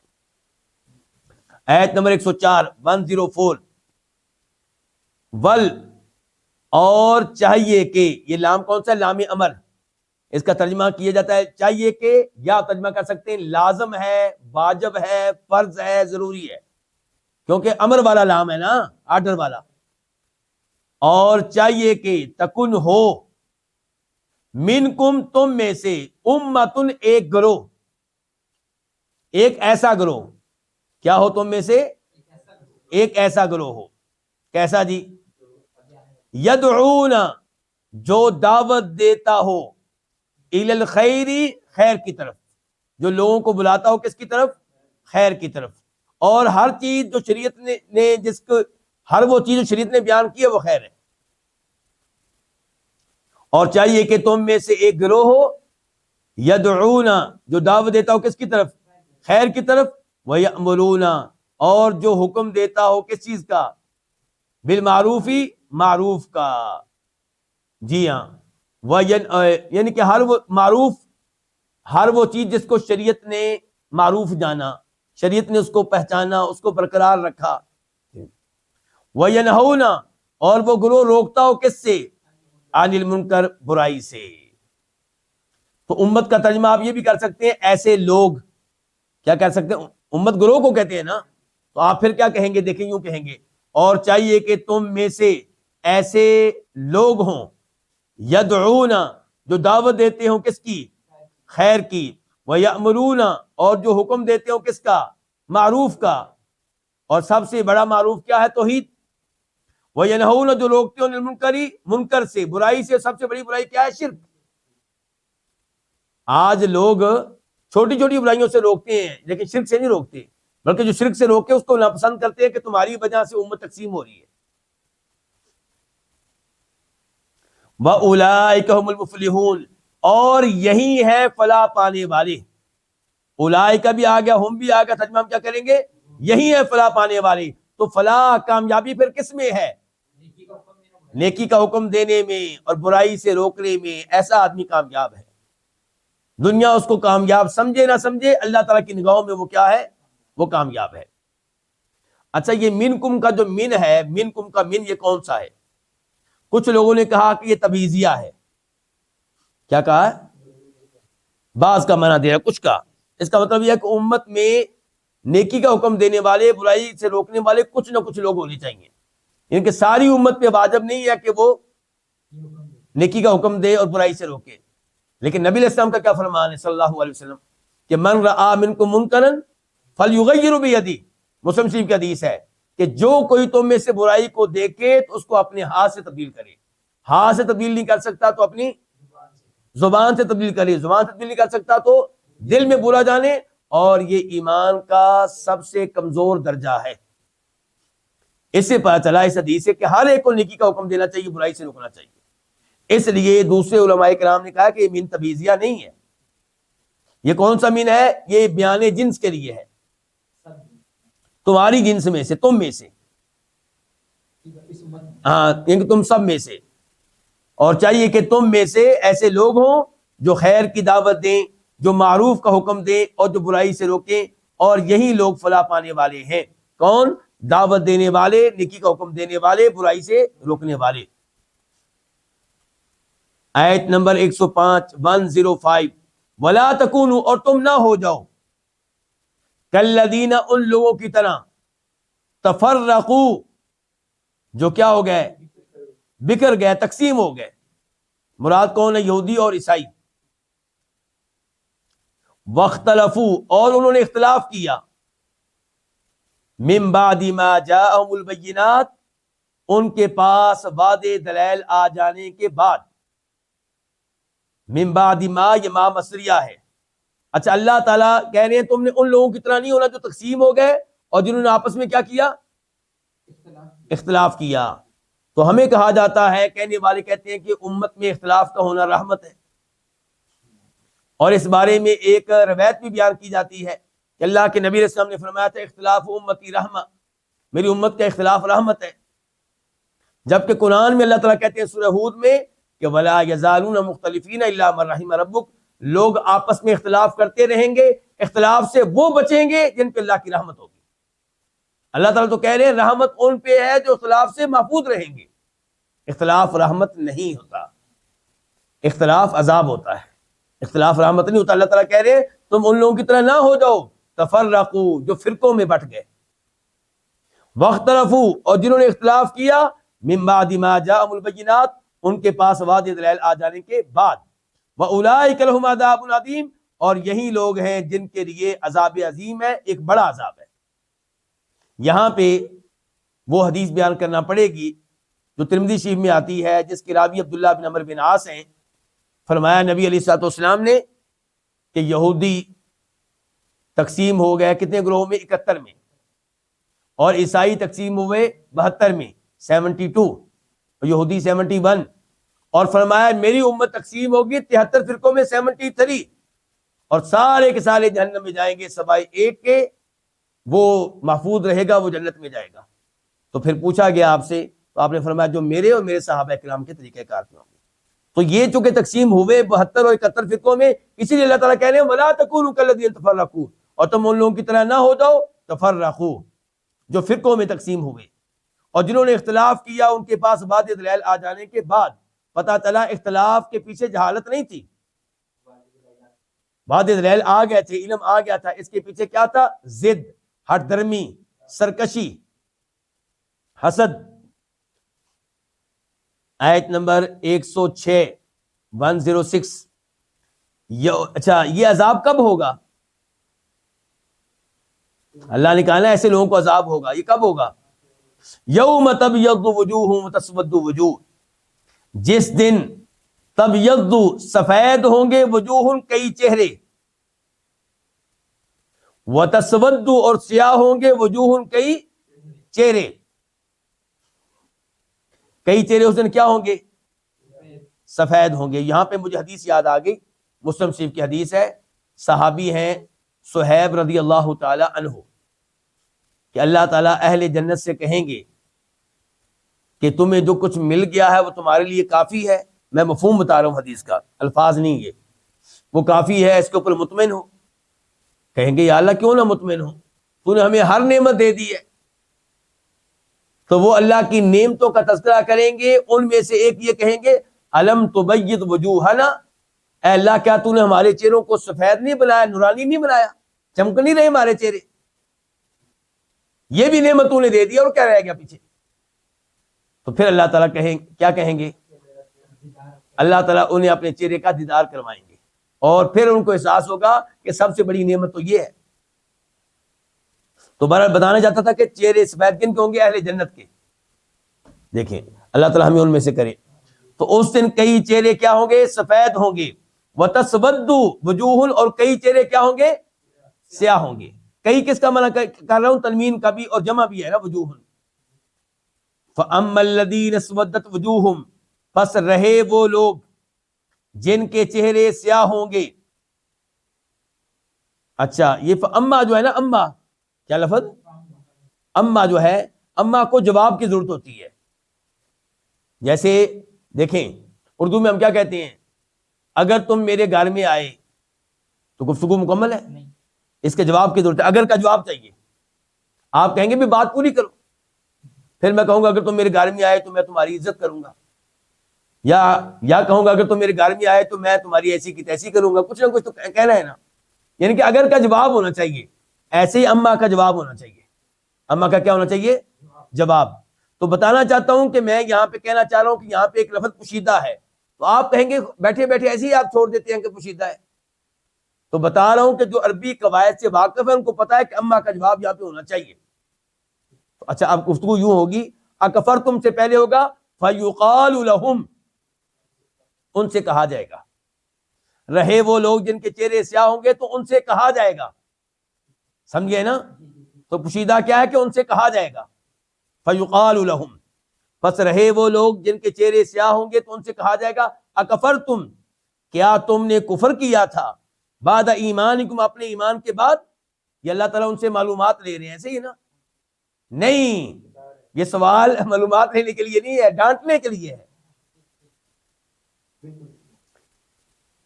آیت نمبر 104 ول اور چاہیے کہ، یہ لام کون سا؟ لام امر. اس کا ترجمہ کیا جاتا ہے چاہیے کہ، یا ترجمہ کر سکتے ہیں لازم ہے، واجب ہے، فرض ہے، ضروری ہے، کیونکہ امر والا لام ہے نا، آرڈر والا. اور چاہیے کہ تکن ہو منکم تم میں سے امتن ایک گروہ، ایک ایسا گروہ. کیا ہو تم میں سے؟ ایک ایسا گروہ ہو. کیسا جی؟ یدعون جو دعوت دیتا ہو الی الخیر خیر کی طرف، جو لوگوں کو بلاتا ہو کس کی طرف؟ خیر کی طرف. اور ہر چیز جو شریعت نے جس کو ہر وہ چیز جو شریعت نے بیان کی ہے وہ خیر ہے. اور چاہیے کہ تم میں سے ایک گروہ ہو یدعون جو دعوت دیتا ہو کس کی طرف؟ خیر کی طرف. وَيَأْمُرُونَ اور جو حکم دیتا ہو کس چیز کا؟ بالمعروفی، معروف کا. جی ہاں، یعنی کہ ہر وہ معروف، ہر وہ چیز جس کو شریعت نے معروف جانا، شریعت نے اس کو پہچانا، اس کو برقرار رکھا. وَيَنْهُونَ اور وہ گروہ روکتا ہو کس سے؟ عن المنکر، برائی سے. تو امت کا ترجمہ آپ یہ بھی کر سکتے ہیں ایسے لوگ. کیا کہہ سکتے ہیں؟ امت گروہ کو کہتے ہیں نا. تو آپ پھر کیا کہیں گے؟ دیکھیں یوں کہیں گے اور چاہیے کہ تم میں سے ایسے لوگ ہوں یدعون جو دعوت دیتے ہوں کس کی؟ خیر کی. وَيَأْمُرُونَ اور جو حکم دیتے ہوں کس کا؟ معروف کا. اور سب سے بڑا معروف کیا ہے؟ توحید. وَيَنْهُونَ جو روکتے ہوں المنکر، منکر سے، برائی سے. سب سے بڑی برائی کیا ہے؟ شرک. آج لوگ چھوٹی چھوٹی برائیوں سے روکتے ہیں لیکن شرک سے نہیں روکتے، بلکہ جو شرک سے روکے اس کو ناپسند کرتے ہیں کہ تمہاری وجہ سے امت تقسیم ہو رہی ہے. وَأُولَئِكَ هُمُ الْمُفْلِحُونَ اور یہی ہے فلاح پانے والے. اولئک بھی آ گیا، ہم بھی آ گیا. ترجمہ ہم کیا کریں گے؟ یہی ہے فلاح پانے والے. تو فلاح، کامیابی پھر کس میں ہے؟ نیکی کا حکم دینے میں اور برائی سے روکنے میں. ایسا آدمی کامیاب ہے. دنیا اس کو کامیاب سمجھے نہ سمجھے، اللہ تعالیٰ کی نگاہوں میں وہ کیا ہے؟ وہ کامیاب ہے. اچھا، یہ منکم کا جو من ہے، منکم کا من یہ کون سا ہے؟ کچھ لوگوں نے کہا کہ یہ تبعیضیہ ہے. کیا کہا ہے؟ بعض کا منع دے رہا، کچھ کا. اس کا مطلب یہ ہے کہ امت میں نیکی کا حکم دینے والے، برائی سے روکنے والے کچھ نہ کچھ لوگ ہونے چاہیے. یعنی کہ ساری امت پہ واجب نہیں ہے کہ وہ نیکی کا حکم دے اور برائی سے روکے. لیکن نبی علیہ السلام کا کیا فرمان ہے صلی اللہ علیہ وسلم کہ من رآ منکم منکرا فلیغیر بیدہ. مسلم شریف کی حدیث ہے کہ جو کوئی تم میں سے برائی کو دیکھے تو اس کو اپنے ہاتھ سے تبدیل کرے. ہاتھ سے تبدیل نہیں کر سکتا تو اپنی زبان سے تبدیل کرے. زبان سے تبدیل نہیں کر سکتا تو دل میں برا جانے. اور یہ ایمان کا سب سے کمزور درجہ ہے. اس سے پتہ چلا اس حدیث سے کہ ہر ایک کو نیکی کا حکم دینا چاہیے، برائی سے روکنا چاہیے. اس لیے دوسرے علماء کرام نے کہا کہ یہ من تبعیضیہ نہیں ہے. یہ کون سا من ہے؟ یہ بیان جنس کے لیے ہے. تمہاری جنس میں سے، تم میں سے، ہاں، یعنی تم سب میں سے. اور چاہیے کہ تم میں سے ایسے لوگ ہوں جو خیر کی دعوت دیں، جو معروف کا حکم دیں اور جو برائی سے روکیں. اور یہی لوگ فلاح پانے والے ہیں. کون؟ دعوت دینے والے، نیکی کا حکم دینے والے، برائی سے روکنے والے. آیت نمبر 105 ولا تکونوا اور تم نہ ہو جاؤ کالذین ان لوگوں کی طرح تفرقوا جو کیا ہو گئے؟ بکھر گئے، تقسیم ہو گئے. مراد کون ہے؟ یہودی اور عیسائی. واختلفوا اور انہوں نے اختلاف کیا. من بعد ما جاءهم البینات ان کے پاس واضح دلائل آ جانے کے بعد. من بعد ما، یہ ما مصریہ ہے. اچھا، اللہ تعالیٰ کہہ رہے ہیں تم نے ان لوگوں کی طرح نہیں ہونا جو تقسیم ہو گئے اور جنہوں نے آپس میں کیا کیا؟ اختلاف کیا. تو ہمیں کہا جاتا ہے، کہنے والے کہتے ہیں کہ امت میں اختلاف کا ہونا رحمت ہے. اور اس بارے میں ایک روایت بھی بیان کی جاتی ہے کہ اللہ کے نبی علیہ السلام نے فرمایا تھا اختلاف امتی رحمہ، میری امت کا اختلاف رحمت ہے. جبکہ قرآن میں اللہ تعالیٰ کہتے ہیں سورہ ہود میں کہ ولا یزالون مختلفین الا من رحم ربک، لوگ آپس میں اختلاف کرتے رہیں گے، اختلاف سے وہ بچیں گے جن پہ اللہ کی رحمت ہوگی۔ اللہ تعالیٰ تو کہہ رہے ہیں رحمت ان پہ ہے جو اختلاف سے محفوظ رہیں گے۔ اختلاف رحمت نہیں ہوتا، اختلاف عذاب ہوتا ہے، اختلاف رحمت نہیں ہوتا۔ اللہ تعالیٰ کہہ رہے ہیں تم ان لوگوں کی طرح نہ ہو جاؤ تفرقوا، جو فرقوں میں بٹ گئے، واختلفوا، اور جنہوں نے اختلاف کیا، من بعد ما جاءهم البینات، ان کے پاس واضح دلائل آ جانے کے بعد، واولئک لهم عذاب عظیم، اور یہی لوگ ہیں جن کے لیے عذاب عظیم ہے، ایک بڑا عذاب ہے۔ یہاں پہ وہ حدیث بیان کرنا پڑے گی جو ترمذی شریف میں آتی ہے، جس کے راوی عبداللہ بن عمرو بن عاص ہیں۔ فرمایا نبی علیہ الصلوۃ والسلام نے کہ یہودی تقسیم ہو گئے کتنے گروہوں میں؟ 71 میں، اور عیسائی تقسیم ہوئے 72 میں، 72، اور یہودی 71، اور فرمایا میری امت تقسیم ہوگی 73 فرقوں میں 73، اور سارے کے سارے جہنم میں جائیں گے سوائے ایک کے، وہ محفوظ رہے گا، وہ جنت میں جائے گا۔ تو پھر پوچھا گیا آپ سے، تو آپ نے فرمایا جو میرے اور میرے صحابہ کرام کے طریقہ کار پہ ہوں گے۔ تو یہ چونکہ تقسیم ہوئے 72 اور 71 فرقوں میں، اسی لیے اللہ تعالیٰ کہہ رہے ہیں وَلَا تَكُونُوا كَالَّذِينَ تَفَرَّقُوا، اور تم ان لوگوں کی طرح نہ ہو جاؤ تفرقوا، جو فرقوں میں تقسیم ہوئے، اور جنہوں نے اختلاف کیا ان کے پاس واضح دلائل آ جانے کے بعد پتہ چلا اختلاف کے پیچھے جہالت نہیں تھی، واضح دلائل آ گئے تھے، علم آ گیا تھا، اس کے پیچھے کیا تھا؟ ضد، ہٹ درمی، سرکشی، حسد۔ آیت نمبر 106 106۔ اچھا یہ عذاب کب ہوگا؟ اللہ نے کہا نا ایسے لوگوں کو عذاب ہوگا، یہ کب ہوگا؟ یوم تبیض وجوہ وتسود وجوہ، جس دن تبیض سفید ہوں گے، وجوہ کئی چہرے، وتسود اور سیاہ ہوں گے، وجوہ کئی چہرے، کئی چہرے اس دن کیا ہوں گے؟ سفید ہوں گے۔ یہاں پہ مجھے حدیث یاد آ گئی، مسلم شریف کی حدیث ہے، صحابی ہیں صہیب رضی اللہ تعالی عنہ، کہ اللہ تعالیٰ اہل جنت سے کہیں گے کہ تمہیں جو کچھ مل گیا ہے وہ تمہارے لیے کافی ہے۔ میں مفہوم بتا رہا ہوں حدیث کا، الفاظ نہیں، یہ وہ کافی ہے، اس کے اوپر مطمئن ہو۔ کہیں گے یا اللہ کیوں نہ مطمئن ہو، تو نے ہمیں ہر نعمت دے دی ہے۔ تو وہ اللہ کی نعمتوں کا تذکرہ کریں گے، ان میں سے ایک یہ کہیں گے الم تبیض وجوہنا، اے اللہ کیا تو نے ہمارے چہروں کو سفید نہیں بنایا، نورانی نہیں بنایا، چمک نہیں رہے ہمارے چہرے؟ یہ بھی نعمت تو نے دے دیا اور کیا رہ گیا پیچھے؟ تو پھر اللہ تعالیٰ کیا کہیں گے؟ اللہ تعالیٰ انہیں اپنے چہرے کا دیدار کروائیں گے، اور پھر ان کو احساس ہوگا کہ سب سے بڑی نعمت تو یہ ہے۔ تو بہرحال بتانا چاہتا تھا کہ چہرے سفید کن کے ہوں گے؟ اہل جنت کے۔ دیکھیں اللہ تعالیٰ ہمیں ان میں سے کرے۔ تو اس دن کئی چہرے کیا ہوں گے؟ سفید ہوں گے، وتسود وجوہ، اور کئی چہرے کیا ہوں گے؟ سیاہ ہوں گے۔ کئی کس کا معنی کر رہا ہوں؟ تنوین کا بھی اور جمع بھی ہے نا، وجوہ۔ فَأَمَّا الَّذِينَ اسْوَدَّتْ وُجُوهُمْ، پس رہے وہ لوگ جن کے چہرے سیاہ ہوں گے۔ اچھا یہ فَأَمَّا جو ہے نا، اما کیا لفظ؟ اما جو ہے، اما کو جواب کی ضرورت ہوتی ہے۔ جیسے دیکھیں اردو میں ہم کیا کہتے ہیں؟ اگر تم میرے گھر میں آئے تو گفتگو مکمل ہے، اس کے جواب کی ضرورت ہے، اگر کا جواب چاہیے۔ آپ کہیں گے بھی بات پوری کرو، پھر میں کہوں گا اگر تم میرے گھر میں آئے تو میں تمہاری عزت کروں گا، یا کہوں گا اگر تم میرے گھر میں آئے تو میں تمہاری ایسی کی تیسی کروں گا، کچھ نہ کچھ تو کہنا ہے نا۔ یعنی کہ اگر کا جواب ہونا چاہیے، ایسے ہی اما کا جواب ہونا چاہیے۔ اما کا کیا ہونا چاہیے؟ جواب۔ تو بتانا چاہتا ہوں کہ میں یہاں پہ کہنا چاہ رہا ہوں کہ یہاں پہ ایک لفظ پوشیدہ ہے، تو آپ کہیں گے بیٹھے بیٹھے ایسے ہی آپ چھوڑ دیتے ہیں کہ پوشیدہ ہے۔ تو بتا رہا ہوں کہ جو عربی قواعد سے واقف ہے ان کو پتا ہے کہ اما کا جواب یہاں پہ ہونا چاہیے۔ اچھا اب گفتگو یوں ہوگی، اکفرتم سے پہلے ہوگا فیقال لہم، ان سے کہا جائے گا۔ رہے وہ لوگ جن کے چہرے سیاہ ہوں گے تو ان سے کہا جائے گا، سمجھے نا؟ تو پوشیدہ کیا ہے کہ ان سے کہا جائے گا، فیقال لہم، پس رہے وہ لوگ جن کے چہرے سیاہ ہوں گے تو ان سے کہا جائے گا اکفرتم، کیا تم نے کفر کیا تھا، بعد ایمانکم، اپنے ایمان کے بعد؟ یہ اللہ تعالیٰ ان سے معلومات لے رہے ہیں، ایسے ہی نا؟ نہیں، یہ سوال معلومات لینے کے لیے نہیں ہے، ڈانٹنے کے لیے ہے۔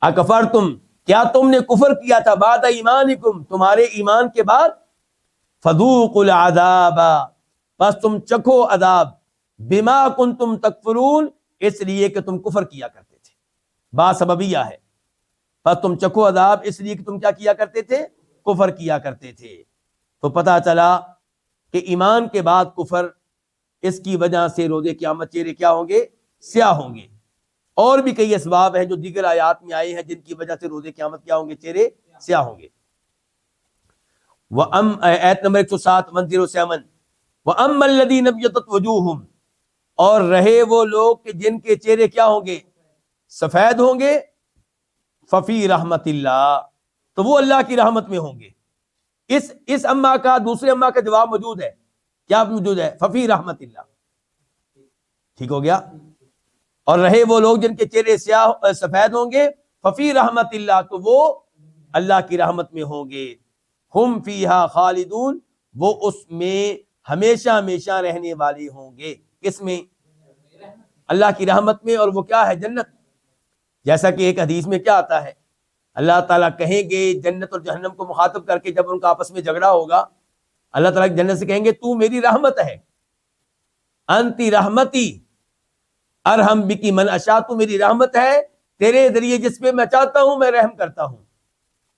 اکفرتم، کیا تم نے کفر کیا تھا، بعد ایمانکم، تمہارے ایمان کے بعد، فذوقوا العذاب، بس تم چکھو عذاب، بما کنتم تکفرون، اس لیے کہ تم کفر کیا کرتے تھے، با سببیہ ہے، بس تم چکھو عذاب اس لیے کہ تم کیا کیا کرتے تھے، کفر کیا کرتے تھے۔ تو پتہ چلا کہ ایمان کے بعد کفر، اس کی وجہ سے روز قیامت چہرے کیا ہوں گے، سیاہ ہوں گے۔ اور بھی کئی اسباب ہیں جو دیگر آیات میں آئے ہیں جن کی وجہ سے روز قیامت کیا ہوں گے، چہرے سیاہ ہوں گے۔ آیت نمبر 107 107، وَأَمَّا الَّذِينَ ابْيَضَّتْ وُجُوهُهُمْ، اور رہے وہ لوگ کہ جن کے چہرے کیا ہوں گے، سفید ہوں گے، ففی رحمت اللہ، تو وہ اللہ کی رحمت میں ہوں گے۔ اس اما کا دوسرے اما کا جواب موجود ہے، کیا موجود ہے، ففی رحمت اللہ، ٹھیک ہو گیا۔ اور رہے وہ لوگ جن کے چہرے سیاہ سفید ہوں گے، ففی رحمت اللہ، تو وہ اللہ کی رحمت میں ہوں گے۔ ہم فیہا خالدون، وہ اس میں ہمیشہ ہمیشہ رہنے والے ہوں گے، کس میں، اللہ کی رحمت میں، اور وہ کیا ہے، جنت۔ جیسا کہ ایک حدیث میں کیا آتا ہے، اللہ تعالیٰ کہیں گے جنت اور جہنم کو مخاطب کر کے، جب ان کا آپس میں جھگڑا ہوگا، اللہ تعالیٰ جنت سے کہیں گے تو میری رحمت ہے، انتی رحمتی ارحم بکی من اشاء، تو میری رحمت ہے، تیرے ذریعے جس پہ میں چاہتا ہوں میں رحم کرتا ہوں۔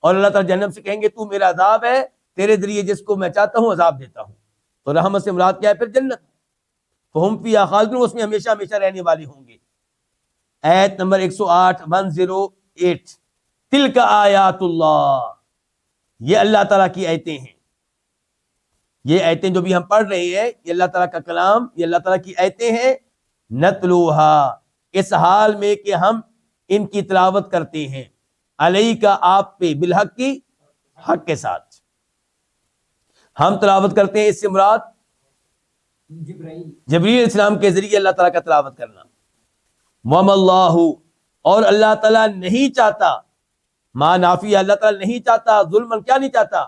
اور اللہ تعالیٰ جہنم سے کہیں گے تو میرا عذاب ہے، تیرے ذریعے جس کو میں چاہتا ہوں عذاب دیتا ہوں۔ تو رحمت سے مراد کیا ہے پھر، جنت۔ فہم فیہا خالدون، اس میں ہمیشہ ہمیشہ رہنے والے ہوں گے۔ آیت نمبر 108 108، تلک آیات اللہ، یہ اللہ تعالیٰ کی آیتیں ہیں، یہ آیتیں جو بھی ہم پڑھ رہے ہیں یہ اللہ تعالیٰ کا کلام، یہ اللہ تعالیٰ کی آیتیں ہیں، نتلوہا، اس حال میں کہ ہم ان کی تلاوت کرتے ہیں، علیک، آپ پہ، بالحق کی، حق کے ساتھ ہم تلاوت کرتے ہیں، اس سے مراد جبرائیل علیہ السلام کے ذریعے اللہ تعالیٰ کا تلاوت کرنا۔ وَمَا اللَّهُ، اور اللہ تعالیٰ نہیں چاہتا، ما نافیہ، اللہ تعالیٰ نہیں چاہتا، ظلم کیا نہیں چاہتا،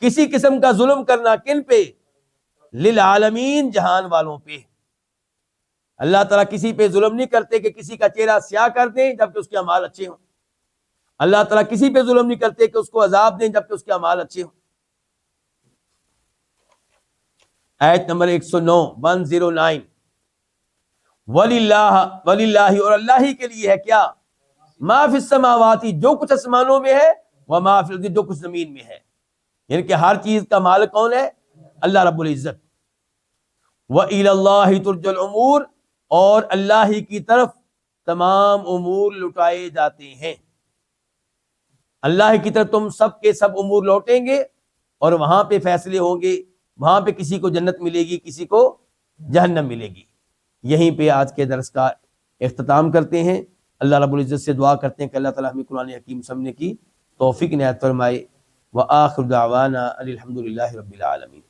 کسی قسم کا ظلم کرنا، کن پہ، للعالمین، جہان والوں پہ۔ اللہ تعالیٰ کسی پہ ظلم نہیں کرتے کہ کسی کا چہرہ سیاہ کر دیں جبکہ اس کے اعمال اچھے ہوں۔ اللہ تعالیٰ کسی پہ ظلم نہیں کرتے کہ اس کو عذاب دیں جبکہ اس کے اعمال اچھے ہوں۔ آیت نمبر 109 وَلِلَّهِ، اور اللہ ہی کے لیے ہے کیا، ما فی السماوات، جو کچھ آسمانوں میں ہے، وما فی الارض، جو کچھ زمین میں ہے، یعنی کہ ہر چیز کا مالک کون ہے، اللہ رب العزت۔ وَإِلَى اللَّهِ تُرْجَعُ الْأُمُورُ، اور اللہ ہی کی طرف تمام امور لوٹائے جاتے ہیں، اللہ کی طرف تم سب کے سب امور لوٹیں گے اور وہاں پہ فیصلے ہوں گے، وہاں پہ کسی کو جنت ملے گی، کسی کو جہنم ملے گی۔ یہیں پہ آج کے درس کا اختتام کرتے ہیں۔ اللہ رب العزت سے دعا کرتے ہیں کہ اللہ تعالیٰ ہمیں قرآن حکیم سمجھنے کی توفیق عنایت فرمائے۔ وآخر دعوانا الحمد للہ رب العالمین۔